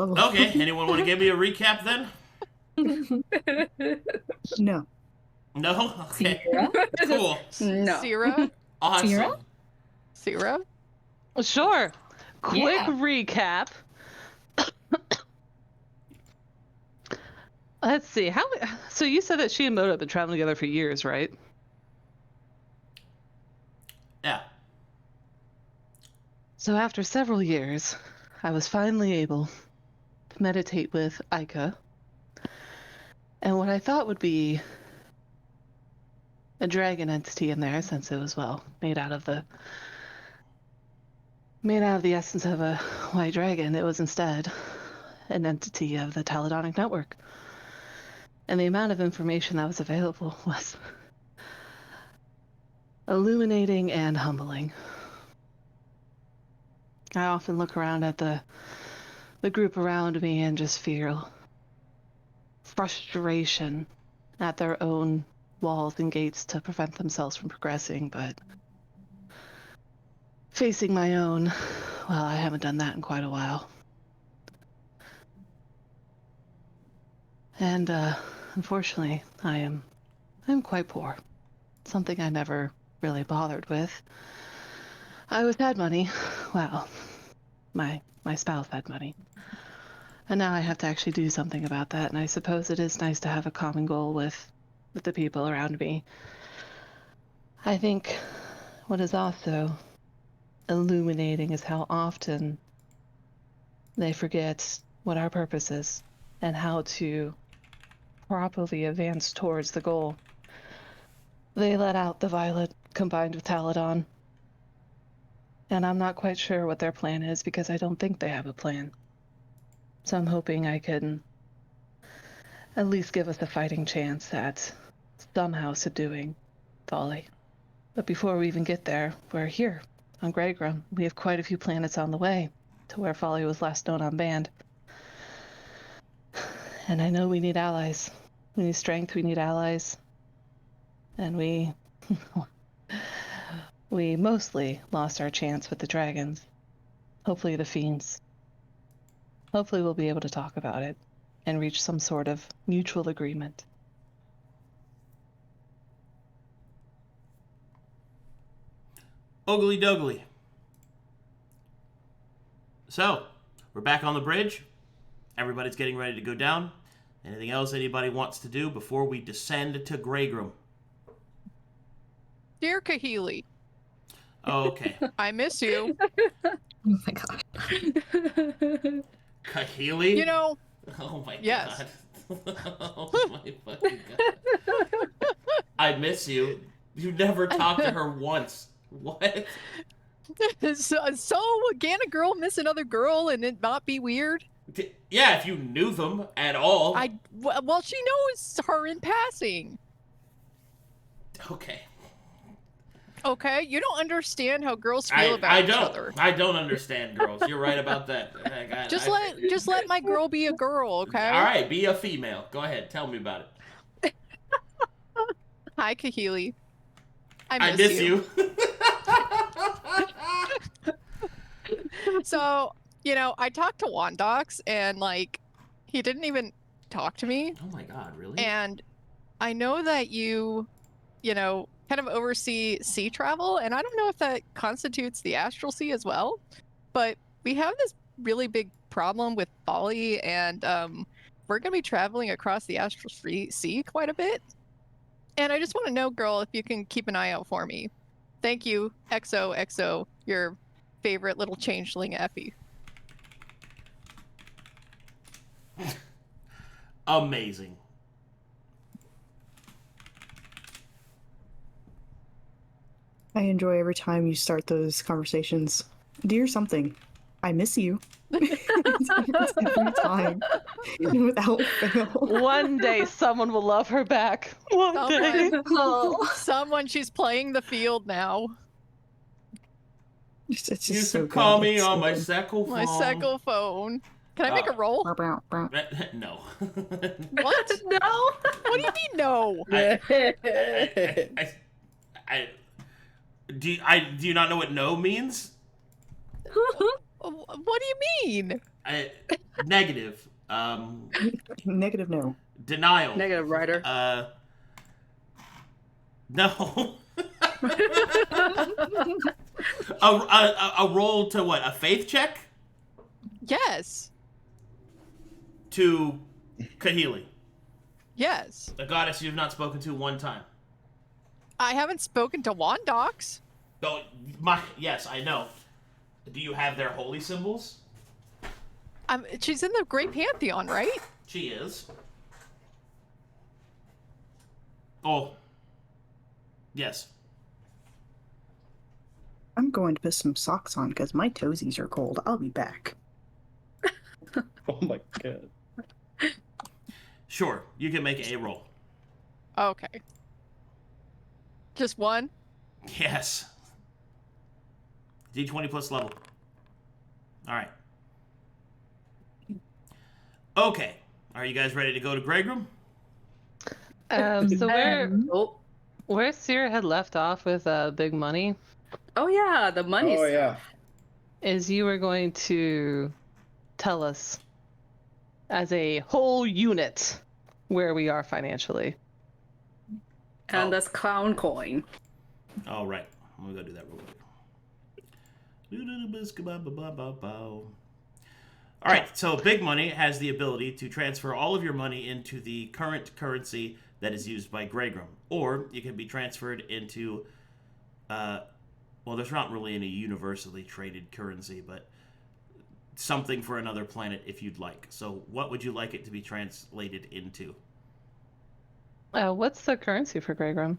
Oh. Okay, anyone want to give me a recap then? No. No? Okay. Sera? Cool. No. Sera? Awesome. Sera? Sera? Sure. Quick Yeah. recap. Let's see. So you said that she and Moto have been traveling together for years, right? Yeah. So after several years, I was finally able to meditate with Irha. And what I thought would be a dragon entity in there, since it was, well, made out of the essence of a white dragon, it was instead an entity of the Taladonic network. And the amount of information that was available was illuminating and humbling. I often look around at the group around me and just feel frustration at their own walls and gates to prevent themselves from progressing, but facing my own, well, I haven't done that in quite a while. And unfortunately, I'm quite poor. Something I never really bothered with. I always had money. Well, my spouse had money. And now I have to actually do something about that, and I suppose it is nice to have a common goal with the people around me. I think what is also illuminating is how often they forget what our purpose is and how to properly advance towards the goal. They let out the violet combined with Taladon. And I'm not quite sure what their plan is because I don't think they have a plan. So I'm hoping I can at least give us a fighting chance at somehow subduing Folly. But before we even get there, we're here on Greygrum. We have quite a few planets on the way to where Folly was last known on Band. And I know we need allies. We need strength, we need allies. And we mostly lost our chance with the dragons. Hopefully the fiends. Hopefully we'll be able to talk about it and reach some sort of mutual agreement. Ogly dougly. So, we're back on the bridge. Everybody's getting ready to go down. Anything else anybody wants to do before we descend to Greygrum? Dear Kahili, Oh, okay. I miss you. Oh my god. Kahili? You know, Oh my Yes. god. Oh my fucking god. I miss you. You never talked to her once. What? so can a girl miss another girl and it not be weird? Yeah, if you knew them at all. Well, she knows her in passing. Okay. Okay, you don't understand how girls feel about each other. I don't understand girls. You're right about that. Just let my girl be a girl, okay? All right, be a female. Go ahead, tell me about it. Hi, Kahili. I miss you. So, I talked to Wandox, and, he didn't even talk to me. Oh my god, really? And I know that you, kind of oversee sea travel, and I don't know if that constitutes the Astral Sea as well, but we have this really big problem with Folly, and we're going to be traveling across the Astral Sea quite a bit. And I just want to know, girl, if you can keep an eye out for me. Thank you, XOXO, your favorite little changeling, Effie. Amazing. I enjoy every time you start those conversations. Dear something, I miss you. It's every time. Without fail. One day someone will love her back. One day. Someone, she's playing the field now. It's just You so can call good. me It's on so my good. second phone. My second phone. Can I make a roll? No. What? No. What do you mean no? Do you not know what no means? What do you mean? Negative. Negative no. Denial. Negative, Ryder. No. a roll to what? A faith check? Yes. To Kahili. Yes. A goddess you've not spoken to one time. I haven't spoken to Wandox. Oh, yes, I know. Do you have their holy symbols? She's in the Great Pantheon, right? She is. Oh. Yes. I'm going to put some socks on because my toesies are cold. I'll be back. Oh my god. Sure, you can make a roll. Okay. Just one? Yes. D20 plus level. Alright. Okay. Are you guys ready to go to Gregroom? So where Sera had left off with big money Oh yeah, the money. Oh yeah. is you were going to tell us as a whole unit where we are financially. And Oh. that's clown coin. All right. I'm going to go do that real quick. All right. So Big Money has the ability to transfer all of your money into the current currency that is used by Gregroom. Or you can be transferred into, well, there's not really any universally traded currency, but something for another planet if you'd like. So what would you like it to be translated into? What's the currency for Gregroom?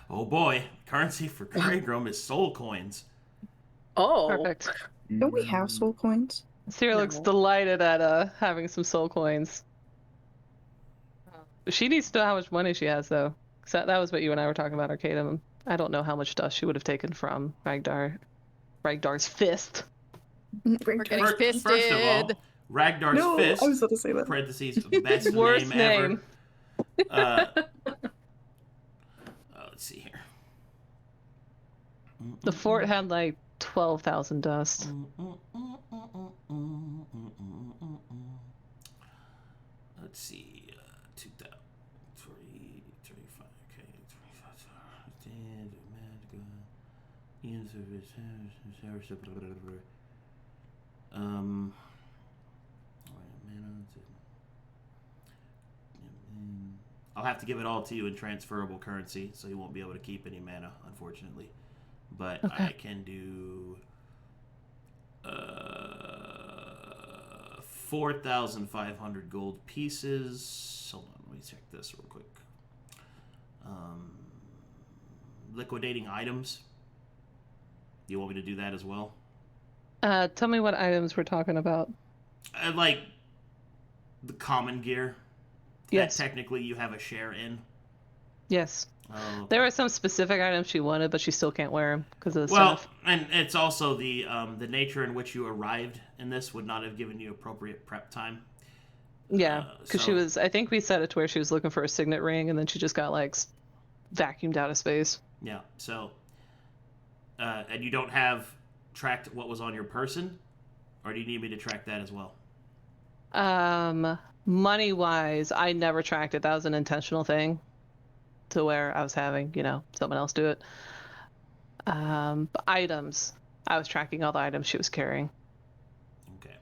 Oh boy, currency for Gregroom is soul coins. Oh. Perfect. Don't we have soul coins? Sera looks No. delighted at having some soul coins. She needs to know how much money she has, though. 'Cause that was what you and I were talking about, Arcadum. I don't know how much dust she would have taken from Ragdar's fist. We're getting First of all, fisted. Ragdar's No, Fist, I was about to say that. parentheses, best Worst name ever. Let's see here. The fort had like 12,000 dust. Let's see. 2,000, 35K, 25. I'll have to give it all to you in transferable currency, so you won't be able to keep any mana, unfortunately. But Okay. I can do 4,500 gold pieces. Hold on, let me check this real quick. Liquidating items. You want me to do that as well? Tell me what items we're talking about. Like the common gear. Yes. That technically you have a share in. Yes. Oh. There were some specific items she wanted, but she still can't wear them because of the Well, stuff. and it's also the nature in which you arrived in this would not have given you appropriate prep time. Yeah, because she so- was. I think we set it to where she was looking for a signet ring, and then she just got like vacuumed out of space. Yeah. So, and you don't have tracked what was on your person, or do you need me to track that as well? Money wise, I never tracked it. That was an intentional thing, to where I was having someone else do it. But items, I was tracking all the items she was carrying. Okay.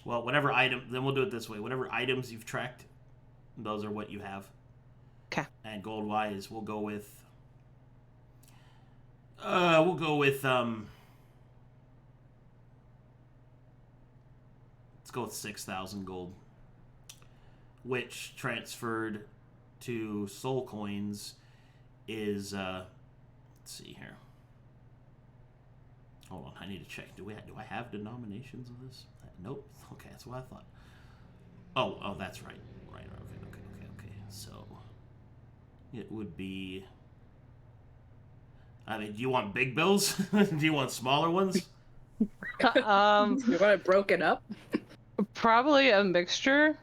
Well, whatever item, then we'll do it this way. Whatever items you've tracked, those are what you have. Okay. And gold wise, we'll go with. Let's go with 6,000 gold, which transferred to soul coins is. Let's see here. Hold on, I need to check. Do I have denominations of this? Nope. Okay, that's what I thought. Oh, that's right. Right. Okay. So it would be. I mean, do you want big bills? Do you want smaller ones? You want it broken up? Probably a mixture.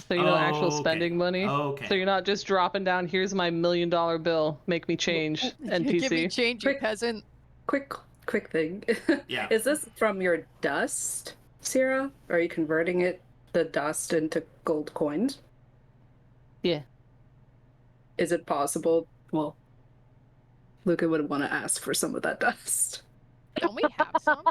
So actual Okay. spending money. Okay. So you're not just dropping down. Here's my $1 million bill. Make me change. Give me NPC. change, you Quick. peasant. Quick quick thing. Yeah. Is this from your dust, Sera? Are you converting the dust into gold coins? Yeah. Is it possible? Well, Luka would want to ask for some of that dust. Don't we have some?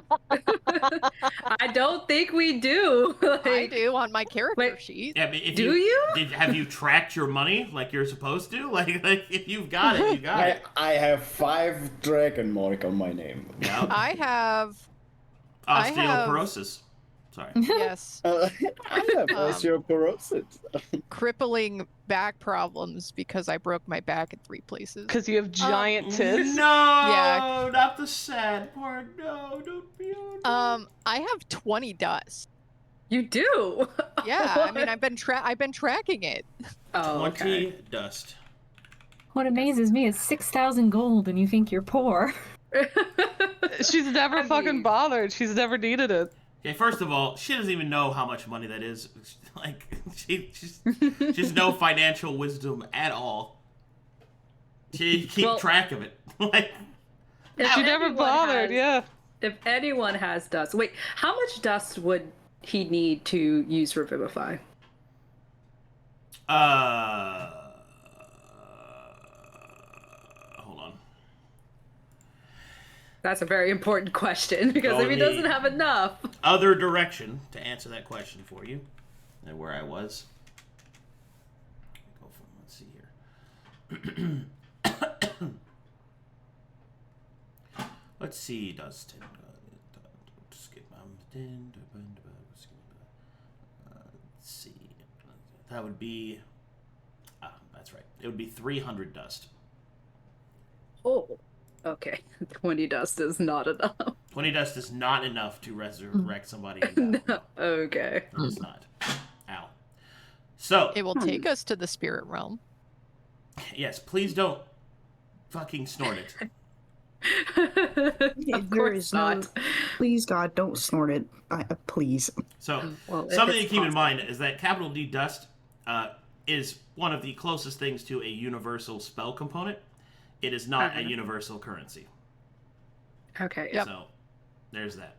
I don't think we do. I do on my character Wait. sheet. Yeah, but if Do you? have you tracked your money like you're supposed to? Like if you've got it, you got it. I have 5 dragon mark on my name. Yeah. I have I have- Osteoporosis. Sorry. yes I have osteoporosis. crippling back problems because I broke my back in 3 places. Because you have giant tits. No, Yeah. not the sad part. No, don't be. I have 20 dust. You do? Yeah, I mean I've been tracking it. Oh, 20 okay. dust. What amazes me is 6,000 gold and you think you're poor. She's never fucking bothered. She's never needed it. Okay, first of all, she doesn't even know how much money that is. Like, she's no financial wisdom at all. She keep track of it. Like, If She never anyone bothered, has- yeah. If anyone has dust, wait, how much dust would he need to use Revivify? Hold on. That's a very important question because Go if he in doesn't the have enough, other direction to answer that question for you, and where I was. Go from, let's see here. Let's see, Dustin. Skip. Let's see. That would be. That's right. It would be 300 dust. oh, okay, 20 dust is not enough. 20 dust is not enough to resurrect somebody in battle. No, okay. It is not. Ow. So, It will take us to the spirit realm. yes, please don't fucking snort it. Of There course is no- not. Please, God, don't snort it. Please. So, Well, if something to it's keep in possible. mind is that capital D dust is one of the closest things to a universal spell component. It is not a universal currency. Okay. Yep. So, there's that.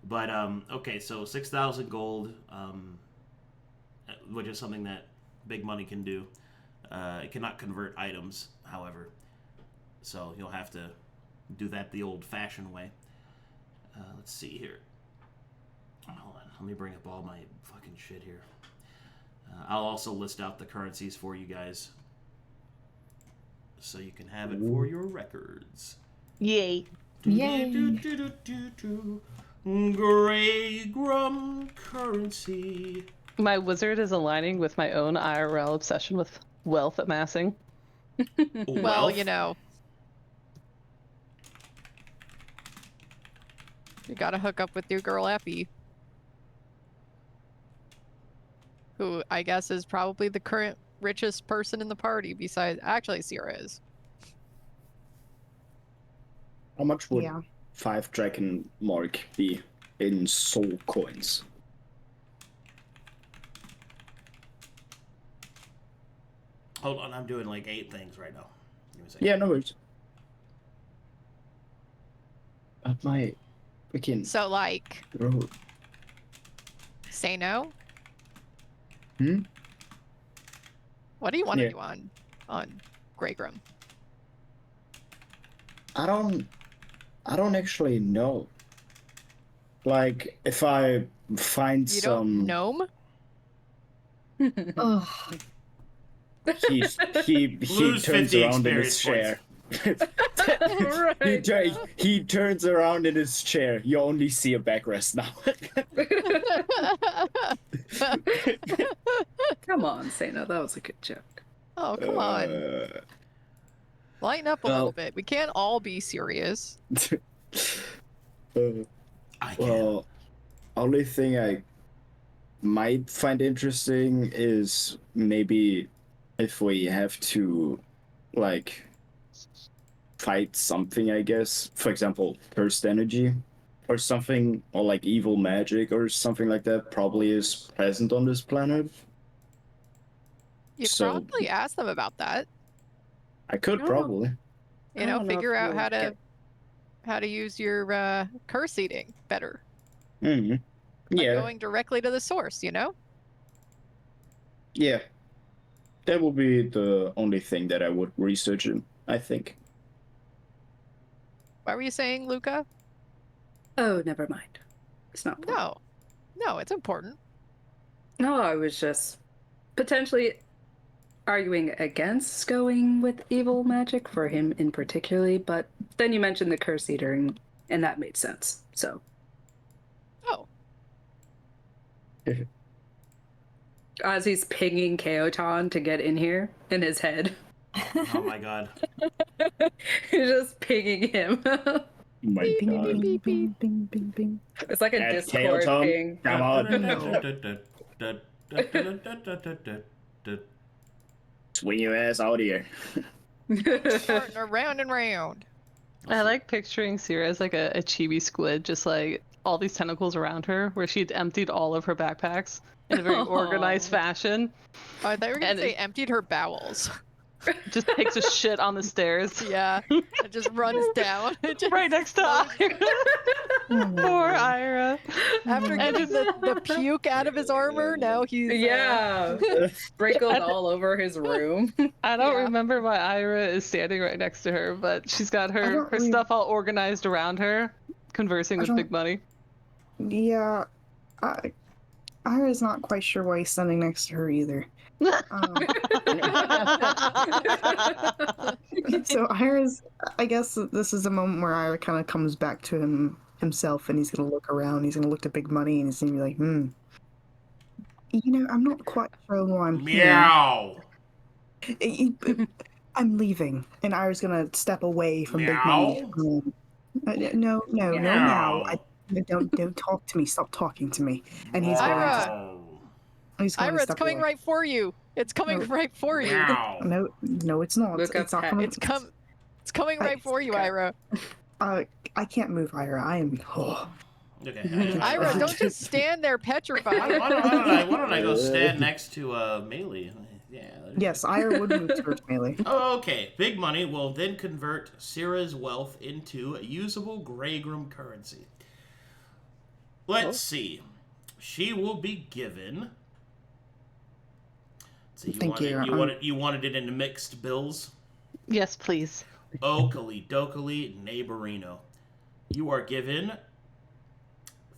But, okay, so 6,000 gold, which is something that big money can do. It cannot convert items, however. So, you'll have to do that the old-fashioned way. Let's see here. Hold on, let me bring up all my fucking shit here. I'll also list out the currencies for you guys, so you can have it for your records. Yay. Yay. Greygrum currency. My wizard is aligning with my own IRL obsession with wealth amassing. Well, Wealth? you know. You gotta hook up with your girl Effie. Who I guess is probably the current richest person in the party besides actually Sera is. How much would Yeah. 5 dragon mark be in soul coins? Hold on, I'm doing like 8 things right now. Give me a second. Yeah, no worries. At my freaking So like road. Seino? Hmm? What do you want to Yeah. do on Greygrum? I don't actually know. Like, if I find You some... don't gnome? Ugh. He Lose turns 50 around in his experience chair. Right. He turns around in his chair. You only see a backrest now. Come on, Seino, that was a good joke. Oh, come on. Lighten up a well- little bit. We can't all be serious. I can. Well, only thing I might find interesting is maybe if we have to, like, fight something, I guess. For example, cursed energy or something, or like evil magic or something like that probably is present on this planet. You So- probably ask them about that. I could No. probably. You I know, don't know figure if out you how to get- how to use your curse eating better. Mm-hmm. By Yeah. going directly to the source, you know? Yeah. That will be the only thing that I would research in, I think. What were you saying, Luka? Oh, never mind. It's not important. No. No, it's important. No, I was just potentially arguing against going with evil magic for him in particularly, but then you mentioned the curse eater, and that made sense. So, Oh. as he's pinging Keoton to get in here in his head, Oh my god. he's just pinging him. Oh my Beep, god. beep, beep, beep. Bing, bing, bing. It's like a At Discord Keoton? ping. Come on. Swing your ass out here. Partner round and round. I like picturing Sera as like a chibi squid, just like all these tentacles around her, where she'd emptied all of her backpacks in a very organized fashion. Oh, I thought you were going And to say emptied her bowels. Just takes a shit on the stairs. Yeah. It just runs down. It just- Right next to Irha. Poor Irha. After getting the puke out of his armor, now he's... Yeah, sprinkled all over his room. I don't Yeah. remember why Irha is standing right next to her, but she's got I her don't stuff all organized around her, conversing I with don't- Big Money. Yeah, Ira's not quite sure why he's standing next to her either. So Ira's, I guess this is a moment where Ira kind of comes back to himself, and he's gonna look around. He's gonna look to Big Money, and he's gonna be like, you know, I'm not quite sure why I'm Meow. here. I'm leaving, and Ira's gonna step away from Big Money. No, meow. Don't talk to me. Stop talking to me. And he's going Ira! to. He's going to Ira, it's step coming away. right for you. It's coming right for you. Meow. No, it's not. Luka, It's not pet. coming. It's coming right for you, Ira. I can't move, Ira. I am. Oh. Okay. Ira, don't just stand there petrified. Why don't I go stand next to Maelie? Yeah. Yes, Ira would move towards Maelie. Okay. Big Money will then convert Sera's wealth into usable Greygram currency. Let's see. She will be given. So you wanted it in mixed bills? Yes, please. Okily dokily neighborino. You are given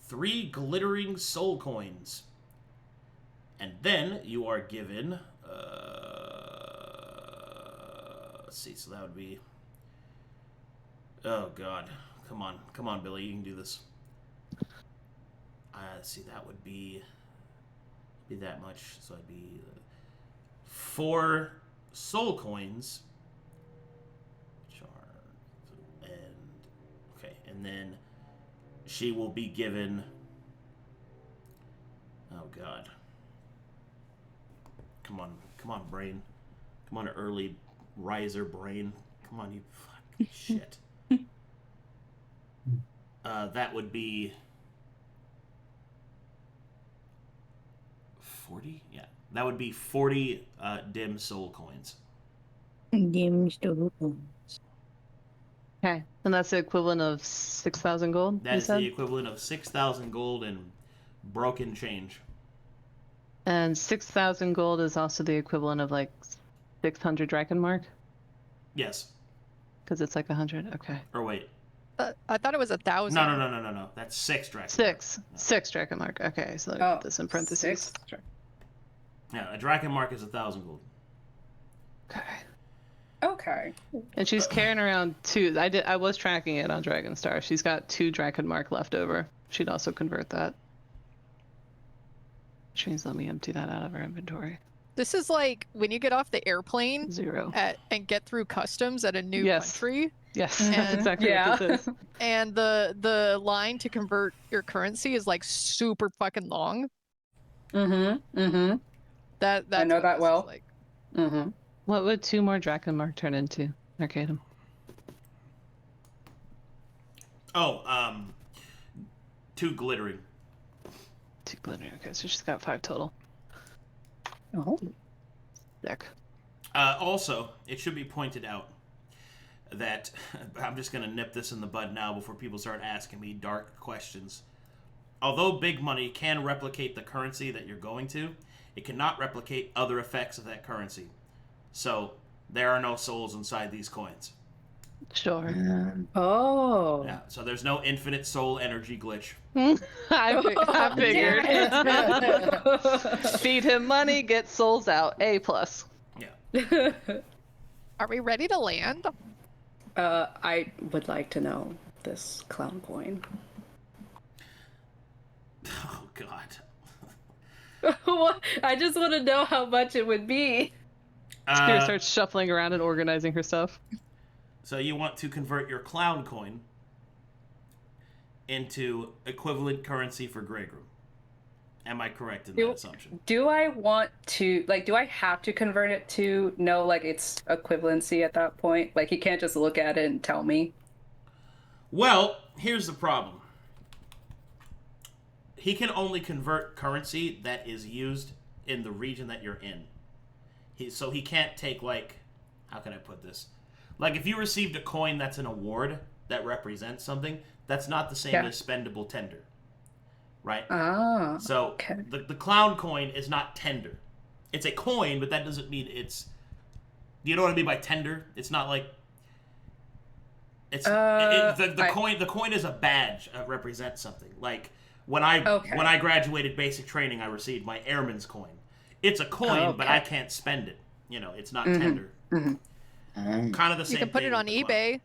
3 glittering soul coins. And then you are given let's see, so that would be, oh god. Come on, Billy, you can do this. Let's see, that would be that much. So it'd be 4 soul coins. And then she will be given, oh god. Come on, brain. Come on, early riser brain. Come on, you fucking shit. That would be 40? Yeah. That would be 40 dim soul coins. Dim soul coins. Okay. And that's the equivalent of 6,000 gold? That is the equivalent of 6,000 gold and broken change. And 6,000 gold is also the equivalent of like 600 Drakenmark? Yes. Because it's like 100. Okay. Or wait. I thought it was 1,000. No. That's 6 Drakenmark. 6 Drakenmark. Okay, so let me put this in parentheses. 6. Yeah, a Drakenmark is 1,000 gold. Okay. Okay. And she's carrying around 2. I was tracking it on Dragonstar. She's got 2 Drakenmark left over. She'd also convert that. Which means let me empty that out of her inventory. This is like when you get off the airplane 0. and get through customs at a new country. Yes, that's exactly what this is. And the line to convert your currency is like super fucking long. Mm-hmm. That's I know what that this well. is like. Mm-hmm. What would 2 more Drakenmark turn into, Arcadum? Oh, 2 glittering. 2 glittering. Okay, so she's got 5 total. Oh. Sick. Also, it should be pointed out, that I'm just going to nip this in the bud now before people start asking me dark questions. Although big money can replicate the currency that you're going to, it cannot replicate other effects of that currency. So there are no souls inside these coins. Sure. Oh. Yeah, so there's no infinite soul energy glitch. I figured. Feed him money, get souls out. A+. Yeah. Are we ready to land? I would like to know this clown coin. Oh, God. I just want to know how much it would be. Sera starts shuffling around and organizing her stuff. So you want to convert your clown coin into equivalent currency for Greygrim. Am I correct in that assumption? Do I want to, like, do I have to convert it to know, like, its equivalency at that point? Like, he can't just look at it and tell me? Well, here's the problem. He can only convert currency that is used in the region that you're in. So he can't take, like, how can I put this? Like, if you received a coin that's an award that represents something, that's not the same as spendable tender. Right? Ah. So okay. the clown coin is not tender. It's a coin, but that doesn't mean it's... You know what I mean by tender? It's not like... It's the coin is a badge that represents something. Like, when I graduated basic training, I received my airman's coin. It's a coin, but I can't spend it. You know, it's not tender. Mm-hmm. Kind of the same thing. You can put it on eBay.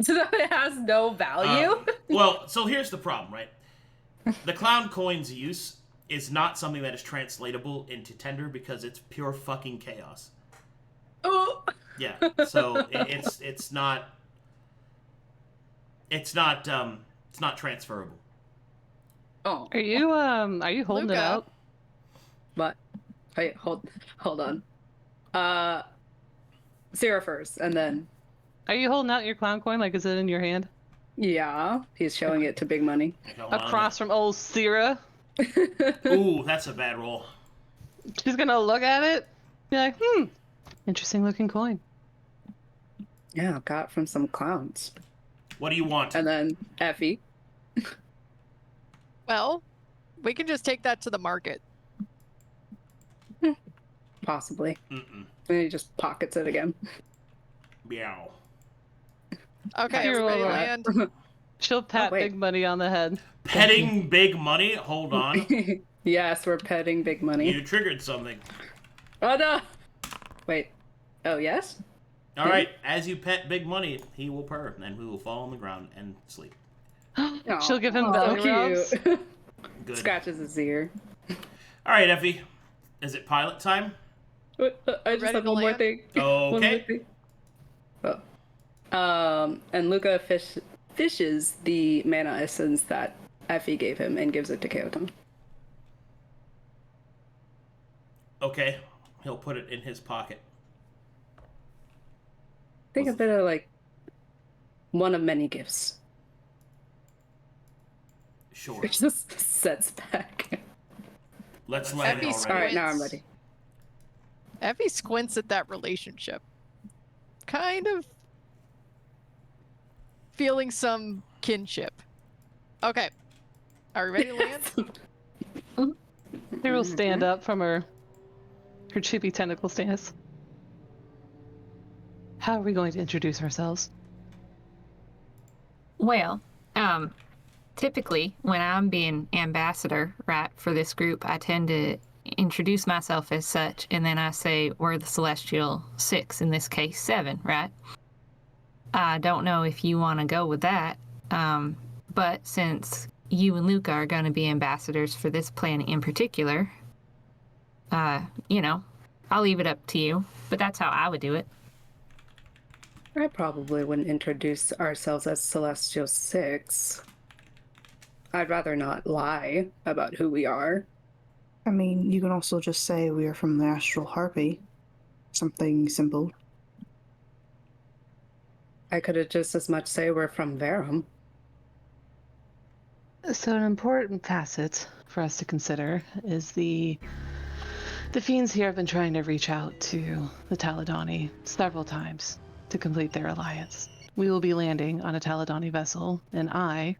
So that it has no value? Well, so here's the problem, right? The clown coin's use is not something that is translatable into tender because it's pure fucking chaos. Oh. Yeah. So it's not transferable. Oh. Are you holding Luka. it out? What? Wait, hold on. Sera first, and then. Are you holding out your clown coin? Like, is it in your hand? Yeah, he's showing it to Big Money. Across from old Sera. Ooh, that's a bad roll. She's gonna look at it, be like, interesting looking coin. Yeah, got from some clowns. What do you want? And then Effie. Well, we can just take that to the market. Possibly. Mm-mm. And he just pockets it again. Meow. Okay, You're everybody all land. She'll pat Big Money on the head. Petting Big Money? Hold on. Yes, we're petting Big Money. You triggered something. Oh no! Wait. Oh yes? All right. As you pet Big Money, he will purr, and we will fall on the ground and sleep. She'll give him belly rubs. Good. Scratches his ear. All right, Effie. Is it pilot time? I just have one more thing. Okay. And Luka fishes the mana essence that Effie gave him and gives it to Keoton. Okay. He'll put it in his pocket. Think of it as like one of many gifts. Sure. It just sets back. Let's land Effie already. All right, now I'm ready. Effie squints at that relationship. Kind of feeling some kinship. Okay. Are we ready to land? Sera will stand up from her chippy tentacle stance. How are we going to introduce ourselves? Well, typically when I'm being ambassador, right, for this group, I tend to introduce myself as such, and then I say we're the Celestial Six, in this case 7, right? I don't know if you want to go with that, but since you and Luka are going to be ambassadors for this planet in particular, I'll leave it up to you, but that's how I would do it. I probably wouldn't introduce ourselves as Celestial Six. I'd rather not lie about who we are. I mean, you can also just say we are from the Astral Harpy. Something simple. I could have just as much say we're from Verum. So an important facet for us to consider is the fiends here have been trying to reach out to the Taladani several times. to complete their alliance. We will be landing on a Taladani vessel, and I,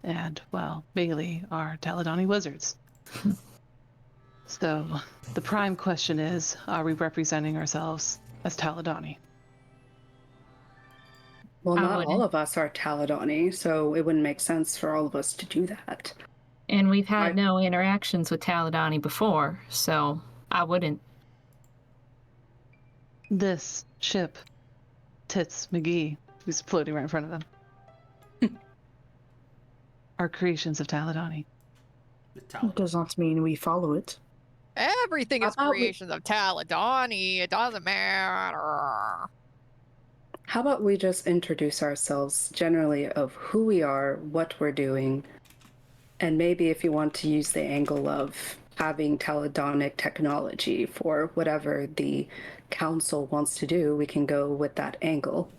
and, well, Maelie, are Taladani wizards. So, the prime question is, are we representing ourselves as Taladani? Well, I not all wouldn't. of us are Taladani, so it wouldn't make sense for all of us to do that. And we've had no interactions with Taladani before, so I wouldn't. This ship, Tits McGee, who's floating right in front of them, are creations of Taladani. Does not mean we follow it. Everything is How about we- creations of Taladani. It doesn't matter. How about we just introduce ourselves generally of who we are, what we're doing, and maybe if you want to use the angle of having Taladonic technology for whatever the council wants to do, we can go with that angle.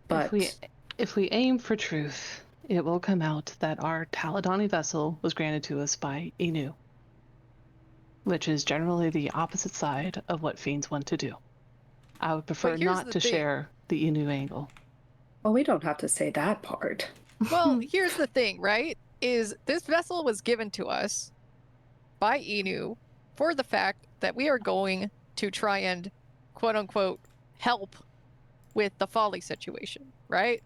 But If we aim for truth, it will come out that our Taladani vessel was granted to us by Inu, which is generally the opposite side of what fiends want to do. I would prefer But here's not the to thing. share the Inu angle. well, we don't have to say that part. Well, here's the thing, right? Is this vessel was given to us by Inu for the fact that we are going to try and, quote unquote, help with the folly situation, right?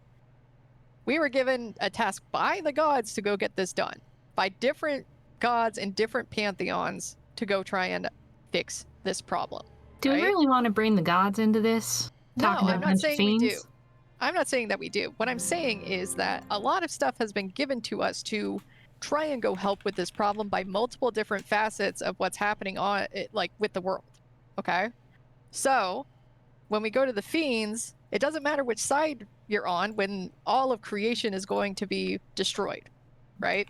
We were given a task by the gods to go get this done, by different gods and different pantheons to go try and fix this problem. Do we right? really want to bring the gods into this? No, Talking to I'm a not bunch of saying we do. fiends? I'm not saying that we do. What I'm saying is that a lot of stuff has been given to us to try and go help with this problem by multiple different facets of what's happening on it, like with the world. Okay? So, when we go to the fiends, it doesn't matter which side you're on when all of creation is going to be destroyed, right?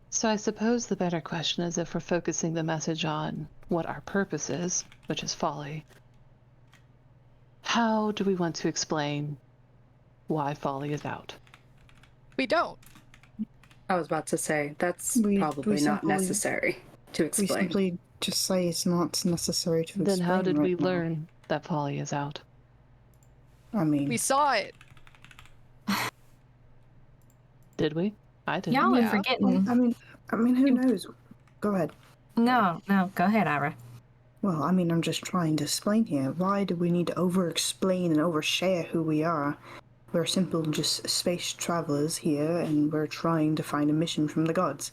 So I suppose the better question is, if we're focusing the message on what our purpose is, which is folly, how do we want to explain why folly is out? We don't. I was about to say, that's We probably not simply- necessary to We explain. simply just say it's not necessary to explain. Then how did we right now. learn that folly is out? I mean, We saw it. Did we? I didn't. Y'all are Yeah. forgetting. I mean, who knows? Go ahead. No, go ahead, Irha. Well, I mean, I'm just trying to explain here. Why do we need to over-explain and overshare who we are? We're simple, just space travelers here, and we're trying to find a mission from the gods.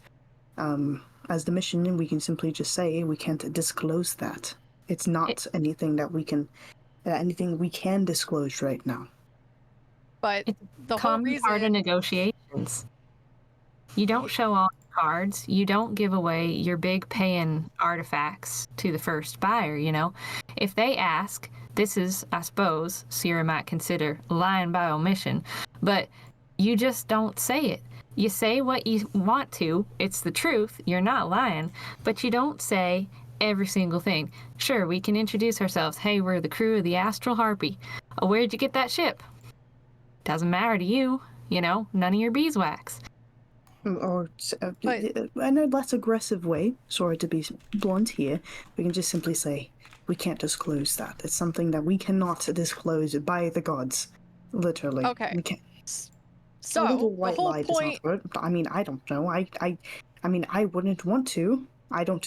As the mission, we can simply just say we can't disclose that. It's not anything that we can disclose right now. But It's the whole Common part of reason... negotiations. You don't show all your cards. You don't give away your big paying artifacts to the first buyer, you know? If they ask, this is, I suppose, Sera might consider lying by omission, but you just don't say it. You say what you want to. It's the truth. You're not lying, but you don't say every single thing. Sure, we can introduce ourselves. Hey, we're the crew of the Astral Harpy. Oh, where'd you get that ship? Doesn't matter to you. You know, none of your beeswax. Or, But- in a less aggressive way, sorry to be blunt here, we can just simply say, we can't disclose that. It's something that we cannot disclose by the gods. Literally. Okay. We can't. So, a little the white whole lie does point... not hurt, but I mean, I don't know. I mean, I wouldn't want to. I don't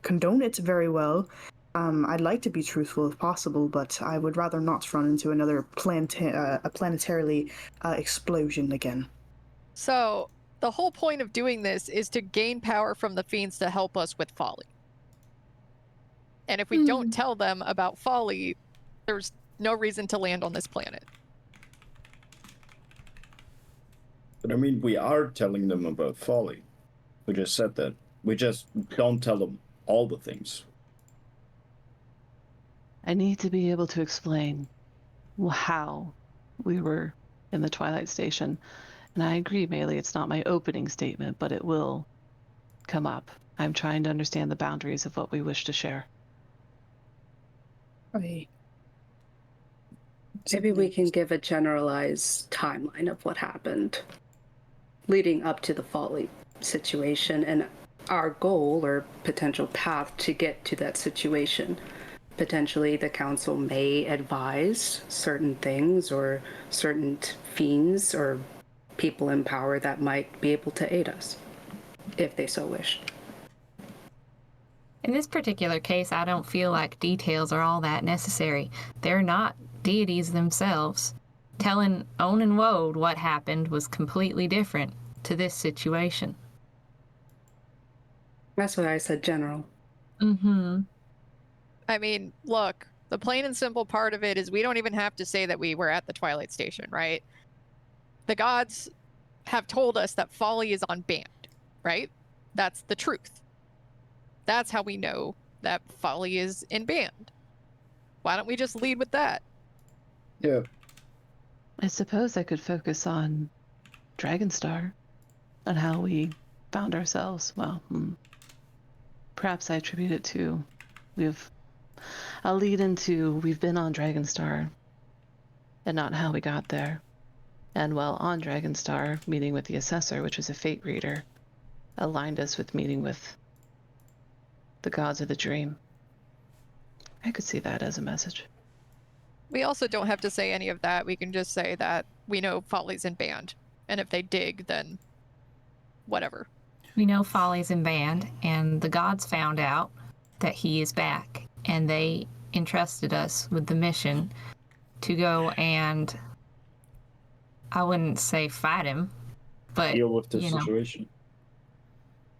condone it very well. I'd like to be truthful if possible, but I would rather not run into another planetarily explosion again. So, the whole point of doing this is to gain power from the fiends to help us with folly. And if we don't tell them about folly, there's no reason to land on this planet. But I mean, we are telling them about folly. We just said that. We just don't tell them all the things. I need to be able to explain how we were in the Twilight Station. And I agree, Maelie, it's not my opening statement, but it will come up. I'm trying to understand the boundaries of what we wish to share. Okay. Maybe we can give a generalized timeline of what happened leading up to the folly situation and our goal or potential path to get to that situation. potentially the council may advise certain things or certain fiends or people in power that might be able to aid us, if they so wish. In this particular case, I don't feel like details are all that necessary. They're not deities themselves. Telling Own and Woad what happened was completely different to this situation. That's what I said, General. Mm-hmm. I mean, look, the plain and simple part of it is we don't even have to say that we were at the Twilight Station, right? The gods have told us that Folly is on band, right? That's the truth. That's how we know that Folly is in band. Why don't we just lead with that? Yeah. I suppose I could focus on Dragonstar and how we found ourselves. Well, perhaps I attribute it to I'll lead into we've been on Dragonstar and not how we got there. And while on Dragonstar, meeting with the Assessor, which was a fate reader, aligned us with meeting with the gods of the dream. I could see that as a message. We also don't have to say any of that. We can just say that we know Folly's in band. And if they dig, then whatever. We know Folly's in band, and the gods found out that he is back, and they entrusted us with the mission to go and, I wouldn't say fight him, but Deal with the situation.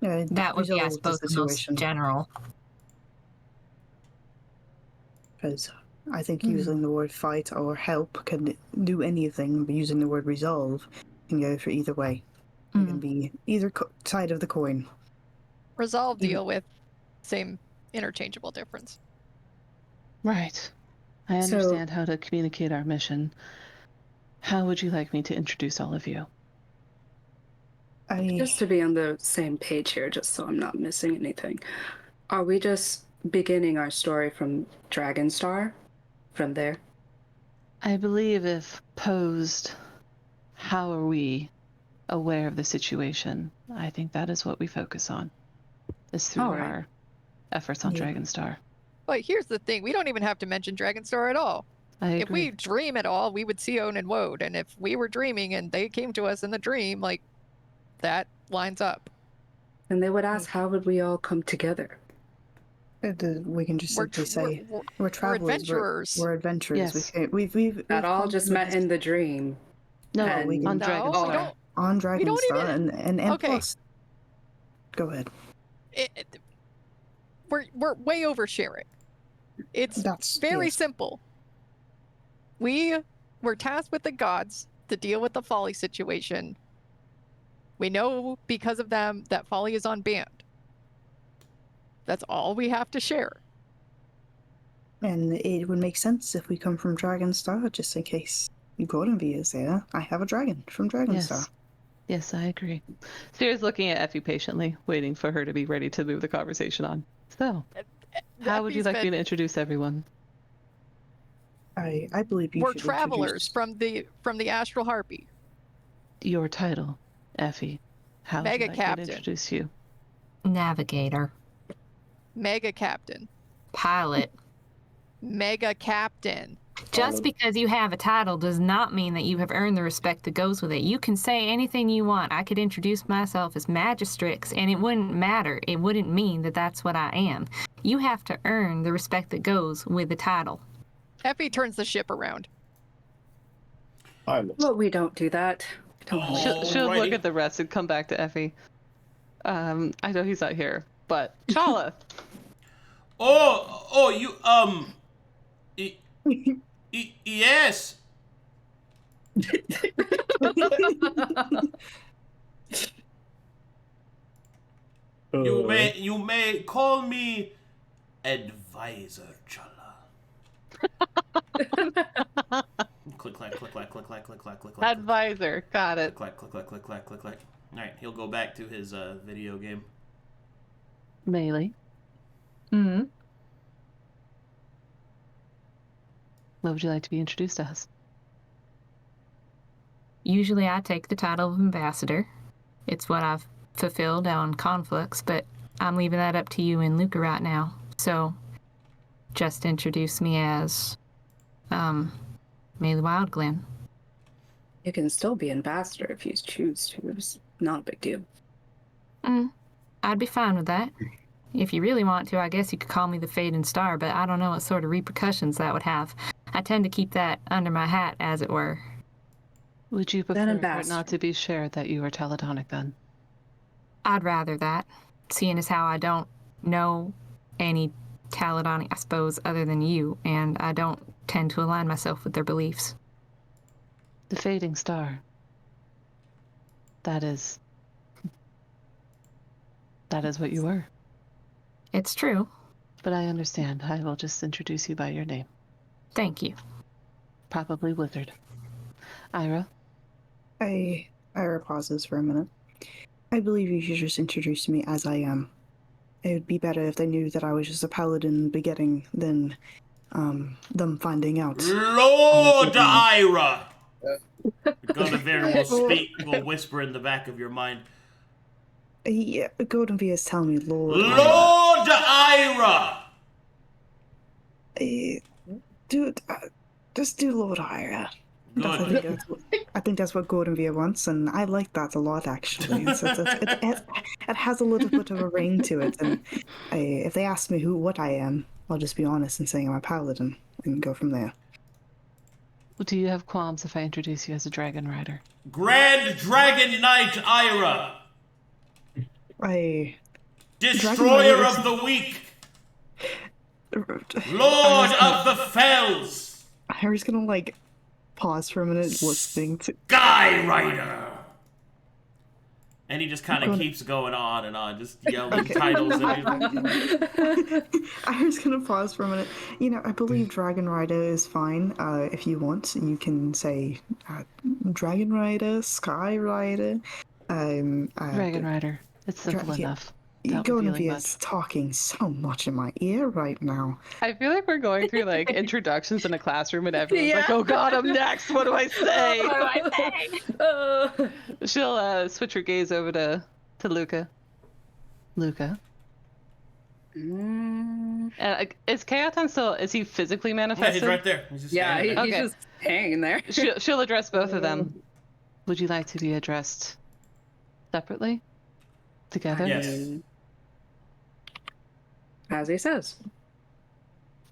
Yeah, that would be, I suppose, the most general. Because I think using the word fight or help can do anything, but using the word resolve can go for either way. It can be either side of the coin. Resolve, deal with, same interchangeable difference. Right. I understand how to communicate our mission. How would you like me to introduce all of you? Just to be on the same page here, just so I'm not missing anything. Are we just beginning our story from Dragonstar? From there? I believe if posed, how are we aware of the situation? I think that is what we focus on, is through our efforts on Dragonstar. But here's the thing, we don't even have to mention Dragonstar at all. I agree. If we dream at all, we would see Own and Woad, and if we were dreaming and they came to us in the dream, like, that lines up. And they would ask, how would we all come together? We can just simply say we're travelers. We're adventurers. We're adventurers. Yes. We've That all just met in the dream. No, on Dragonstar. On Dragonstar and plus. Go ahead. We're way oversharing. It's very simple. We were tasked with the gods to deal with the Folly situation. We know because of them that Folly is on band. That's all we have to share. And it would make sense if we come from Dragonstar, just in case Gordonby is there. I have a dragon from Dragonstar. Yes, I agree. Sera's looking at Effie patiently, waiting for her to be ready to move the conversation on. So, how would you like me to introduce everyone? I believe you We're should travelers from the Astral Harpy. Your title, Effie. How would you like me to introduce you? Navigator. Mega Captain. Pilot. Mega Captain. Just because you have a title does not mean that you have earned the respect that goes with it. You can say anything you want. I could introduce myself as Magistrix, and it wouldn't matter. It wouldn't mean that that's what I am. You have to earn the respect that goes with the title. Effie turns the ship around. Well, we don't do that. She'll look at the rest and come back to Effie. I know he's not here, but Challa. Yes. You may call me Advisor Challa. Click clack, click clack, click clack, click clack, click clack. Advisor, got it. Click clack, click clack, click clack, click clack. All right, he'll go back to his video game. Maelie. What would you like to be introduced as? Usually I take the title of ambassador. It's what I've fulfilled on conflicts, but I'm leaving that up to you and Luka right now. So just introduce me as Maelie Wildglen. You can still be ambassador if you choose to. It's not a big deal. I'd be fine with that. If you really want to, I guess you could call me the Fading Star, but I don't know what sort of repercussions that would have. I tend to keep that under my hat, as it were. Would you prefer for it not to be shared that you are Teledonic then? I'd rather that, seeing as how I don't know any Teledonic, I suppose, other than you, and I don't tend to align myself with their beliefs. The Fading Star. That is what you were. It's true. But I understand. I will just introduce you by your name. Thank you. Probably Wizard. Irha? Irha pauses for a minute. I believe you should just introduce me as I am. It would be better if they knew that I was just a paladin begetting than them finding out. Lord Irha! Guinevere will whisper in the back of your mind. Yeah, Golden V is telling me Lord Irha! Dude, just do Lord Irha. I think that's what Gordon Veer wants, and I like that a lot, actually. It has a little bit of a ring to it, and if they ask me what I am, I'll just be honest and saying I'm a paladin, and go from there. Do you have qualms if I introduce you as a dragon rider? Grand Dragon Knight Irha! Destroyer of the weak! Lord of the Fells! Harry's gonna, pause for a minute, listening to... Sky Rider! And he just kind of keeps going on and on, just yelling titles. I was going to pause for a minute. I believe Dragon Rider is fine. If you want, you can say Dragon Rider, Sky Rider. Dragon Rider. It's simple enough. Golden V is talking so much in my ear right now. I feel like we're going through introductions in a classroom and everyone's like, oh god, I'm next, what do I say? What do I say? She'll switch her gaze over to Luka. Luka? Is Chaoton still, is he physically manifested? Yeah, he's right there. He's just he's just hanging there. She'll address both of them. Would you like to be addressed separately? Together? Yes. As he says.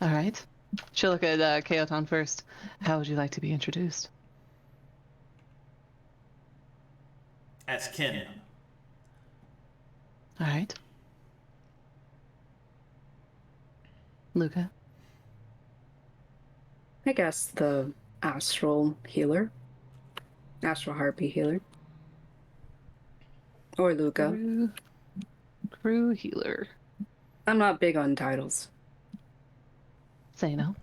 All right. She'll look at Chaoton first. How would you like to be introduced? As Ken. All right. Luka? I guess the astral healer. Astral harpy healer. Or Luka. Crew healer. I'm not big on titles. Seino.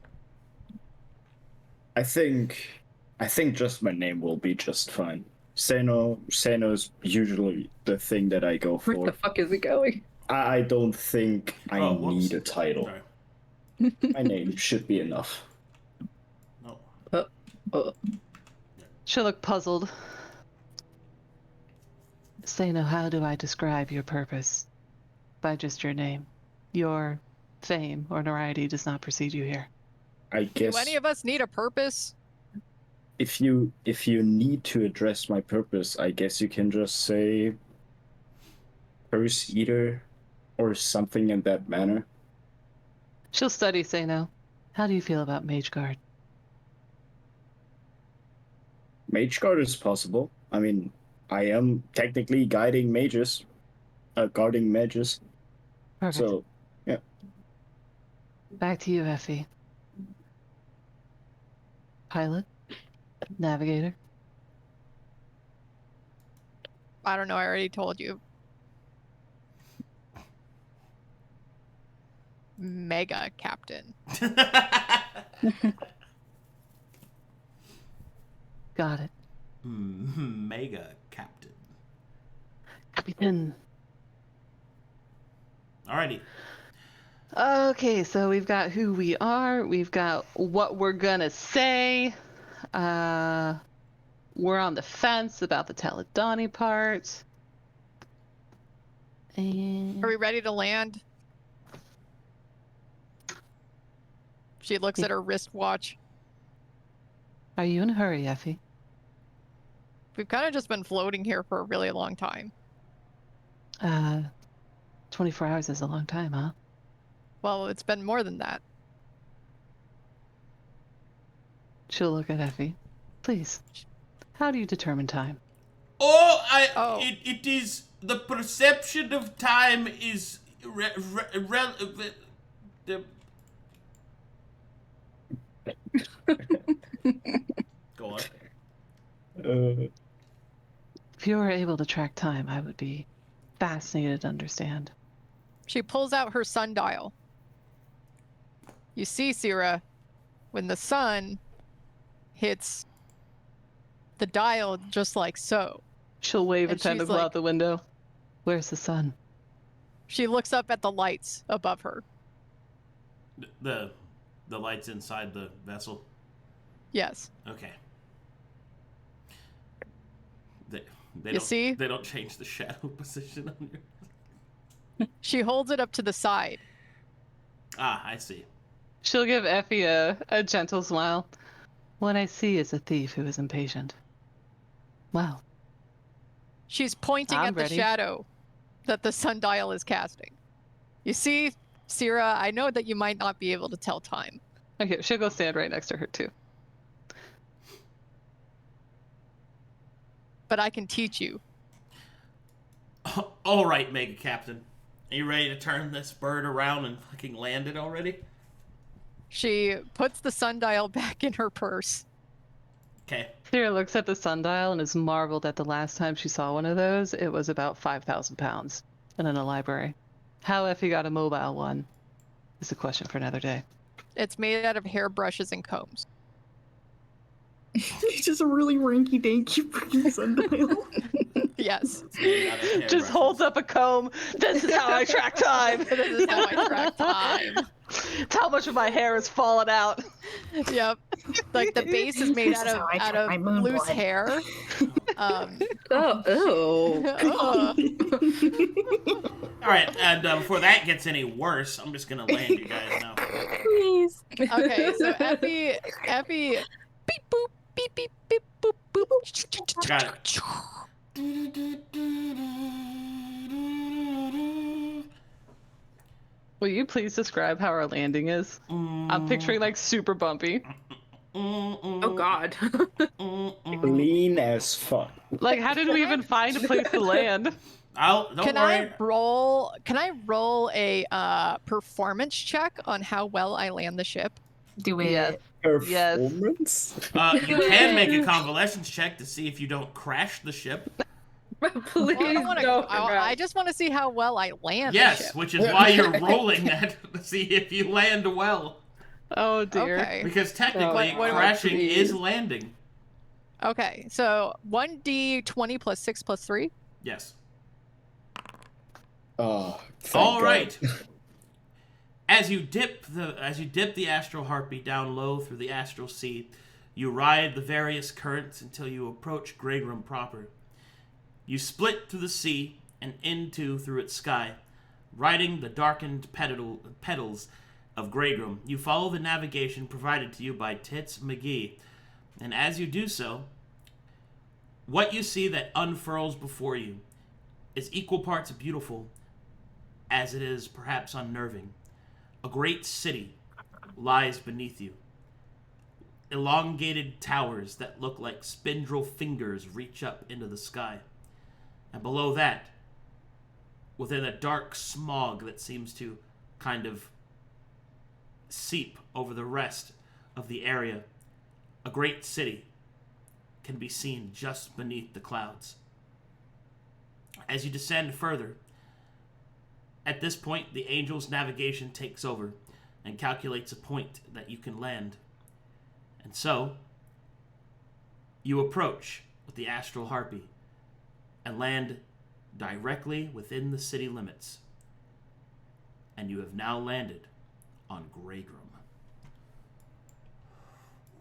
I think just my name will be just fine. Seino's usually the thing that I go for. Where the fuck is it going? I don't think I need a title. Sorry. My name should be enough. No. She'll look puzzled. Seino, how do I describe your purpose? By just your name. Your fame or notoriety does not precede you here. I guess. Do any of us need a purpose? If you need to address my purpose, I guess you can just say Curse Eater or something in that manner. She'll study Seino. How do you feel about Mage Guard? Mage Guard is possible. I mean, I am technically guarding mages. Perfect. So, yeah. Back to you, Effie. Pilot? Navigator? I don't know, I already told you. Mega Captain. Got it. Mega Captain. Captain. Alrighty. Okay, so we've got who we are. We've got what we're gonna say. We're on the fence about the Teledani part. And Are we ready to land? She looks at her wristwatch. Are you in a hurry, Effie? We've kind of just been floating here for a really long time. 24 hours is a long time, huh? Well, it's been more than that. She'll look at Effie. Please, how do you determine time? It is the perception of time is Go on. If you were able to track time, I would be fascinated to understand. She pulls out her sundial. You see, Sera, when the sun hits the dial just like so. She'll wave a And she's tentacle like- out the window. Where's the sun? She looks up at the lights above her. The lights inside the vessel. Yes. Okay. They You don't see? They don't change the shadow position on your. She holds it up to the side. Ah, I see. She'll give Effie a gentle smile. What I see is a thief who is impatient. Well, She's pointing I'm at the ready. shadow that the sundial is casting. You see, Sera, I know that you might not be able to tell time. okay, she'll go stand right next to her too. But I can teach you. All right, Mega Captain. Are you ready to turn this bird around and fucking land it already? She puts the sundial back in her purse. Okay. Sera looks at the sundial and is marveled at the last time she saw one of those. It was about 5,000 pounds and in a library. How Effie got a mobile one is a question for another day. It's made out of hairbrushes and combs. It's just a really rinky-dinky freaking sundial. Yes. It's made out of Just hairbrushes. holds up a comb. This is how I track time. This is how I track time. It's how much of my hair has fallen out. Yep. Like the base is made This out is of how I track my moon loose blood. hair. Oh, ew. All right, and before that gets any worse, I'm just gonna land you guys now. Please. Okay, so Effie, beep boop, beep beep beep boop boop. Got it. Will you please describe how our landing is? I'm picturing like super bumpy. Oh God. Clean as fuck. Like, how did we even find a place to land? Don't Can worry. I roll a performance check on how well I land the ship? Do it. Yes. Performance? You can make a convalescence check to see if you don't crash the ship. Please Well, I don't. just want to see how well I land the Yes, ship. which is why you're rolling that to see if you land well. Oh dear. Okay. Because technically, What- crashing please. is landing. Okay, so 1d20 plus 6 plus 3. Yes. Oh, thank All God. right. As you dip the astral harpy down low through the astral sea, you ride the various currents until you approach Greygrim proper. You split through the sea and through its sky, riding the darkened petals of Greygrim. You follow the navigation provided to you by Tits McGee, and as you do so, what you see that unfurls before you is equal parts beautiful as it is perhaps unnerving. A great city lies beneath you. Elongated towers that look like spindle fingers reach up into the sky. And below that, within a dark smog that seems to kind of seep over the rest of the area, a great city can be seen just beneath the clouds. As you descend further, at this point, the Angel's navigation takes over and calculates a point that you can land. And so, you approach with the Astral Harpy and land directly within the city limits. And you have now landed on Greygrim.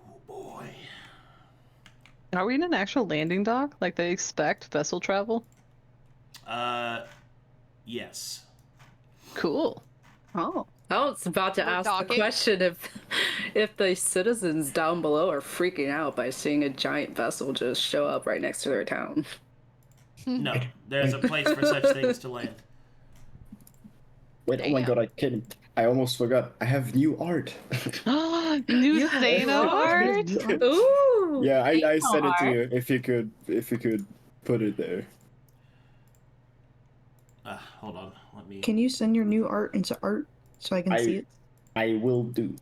Oh boy. Are we in an actual landing dock? Like they expect vessel travel? Yes. Cool. Oh. I was about to We're ask docking. the question if the citizens down below are freaking out by seeing a giant vessel just show up right next to their town. No, there's a place for such things to land. Wait, oh my god, I almost forgot. I have new art. New Seino art? Ooh! Yeah, I sent it to art. you. If you could put it there. Hold on, let me. Can you send your new art into art so I can see it? I will do.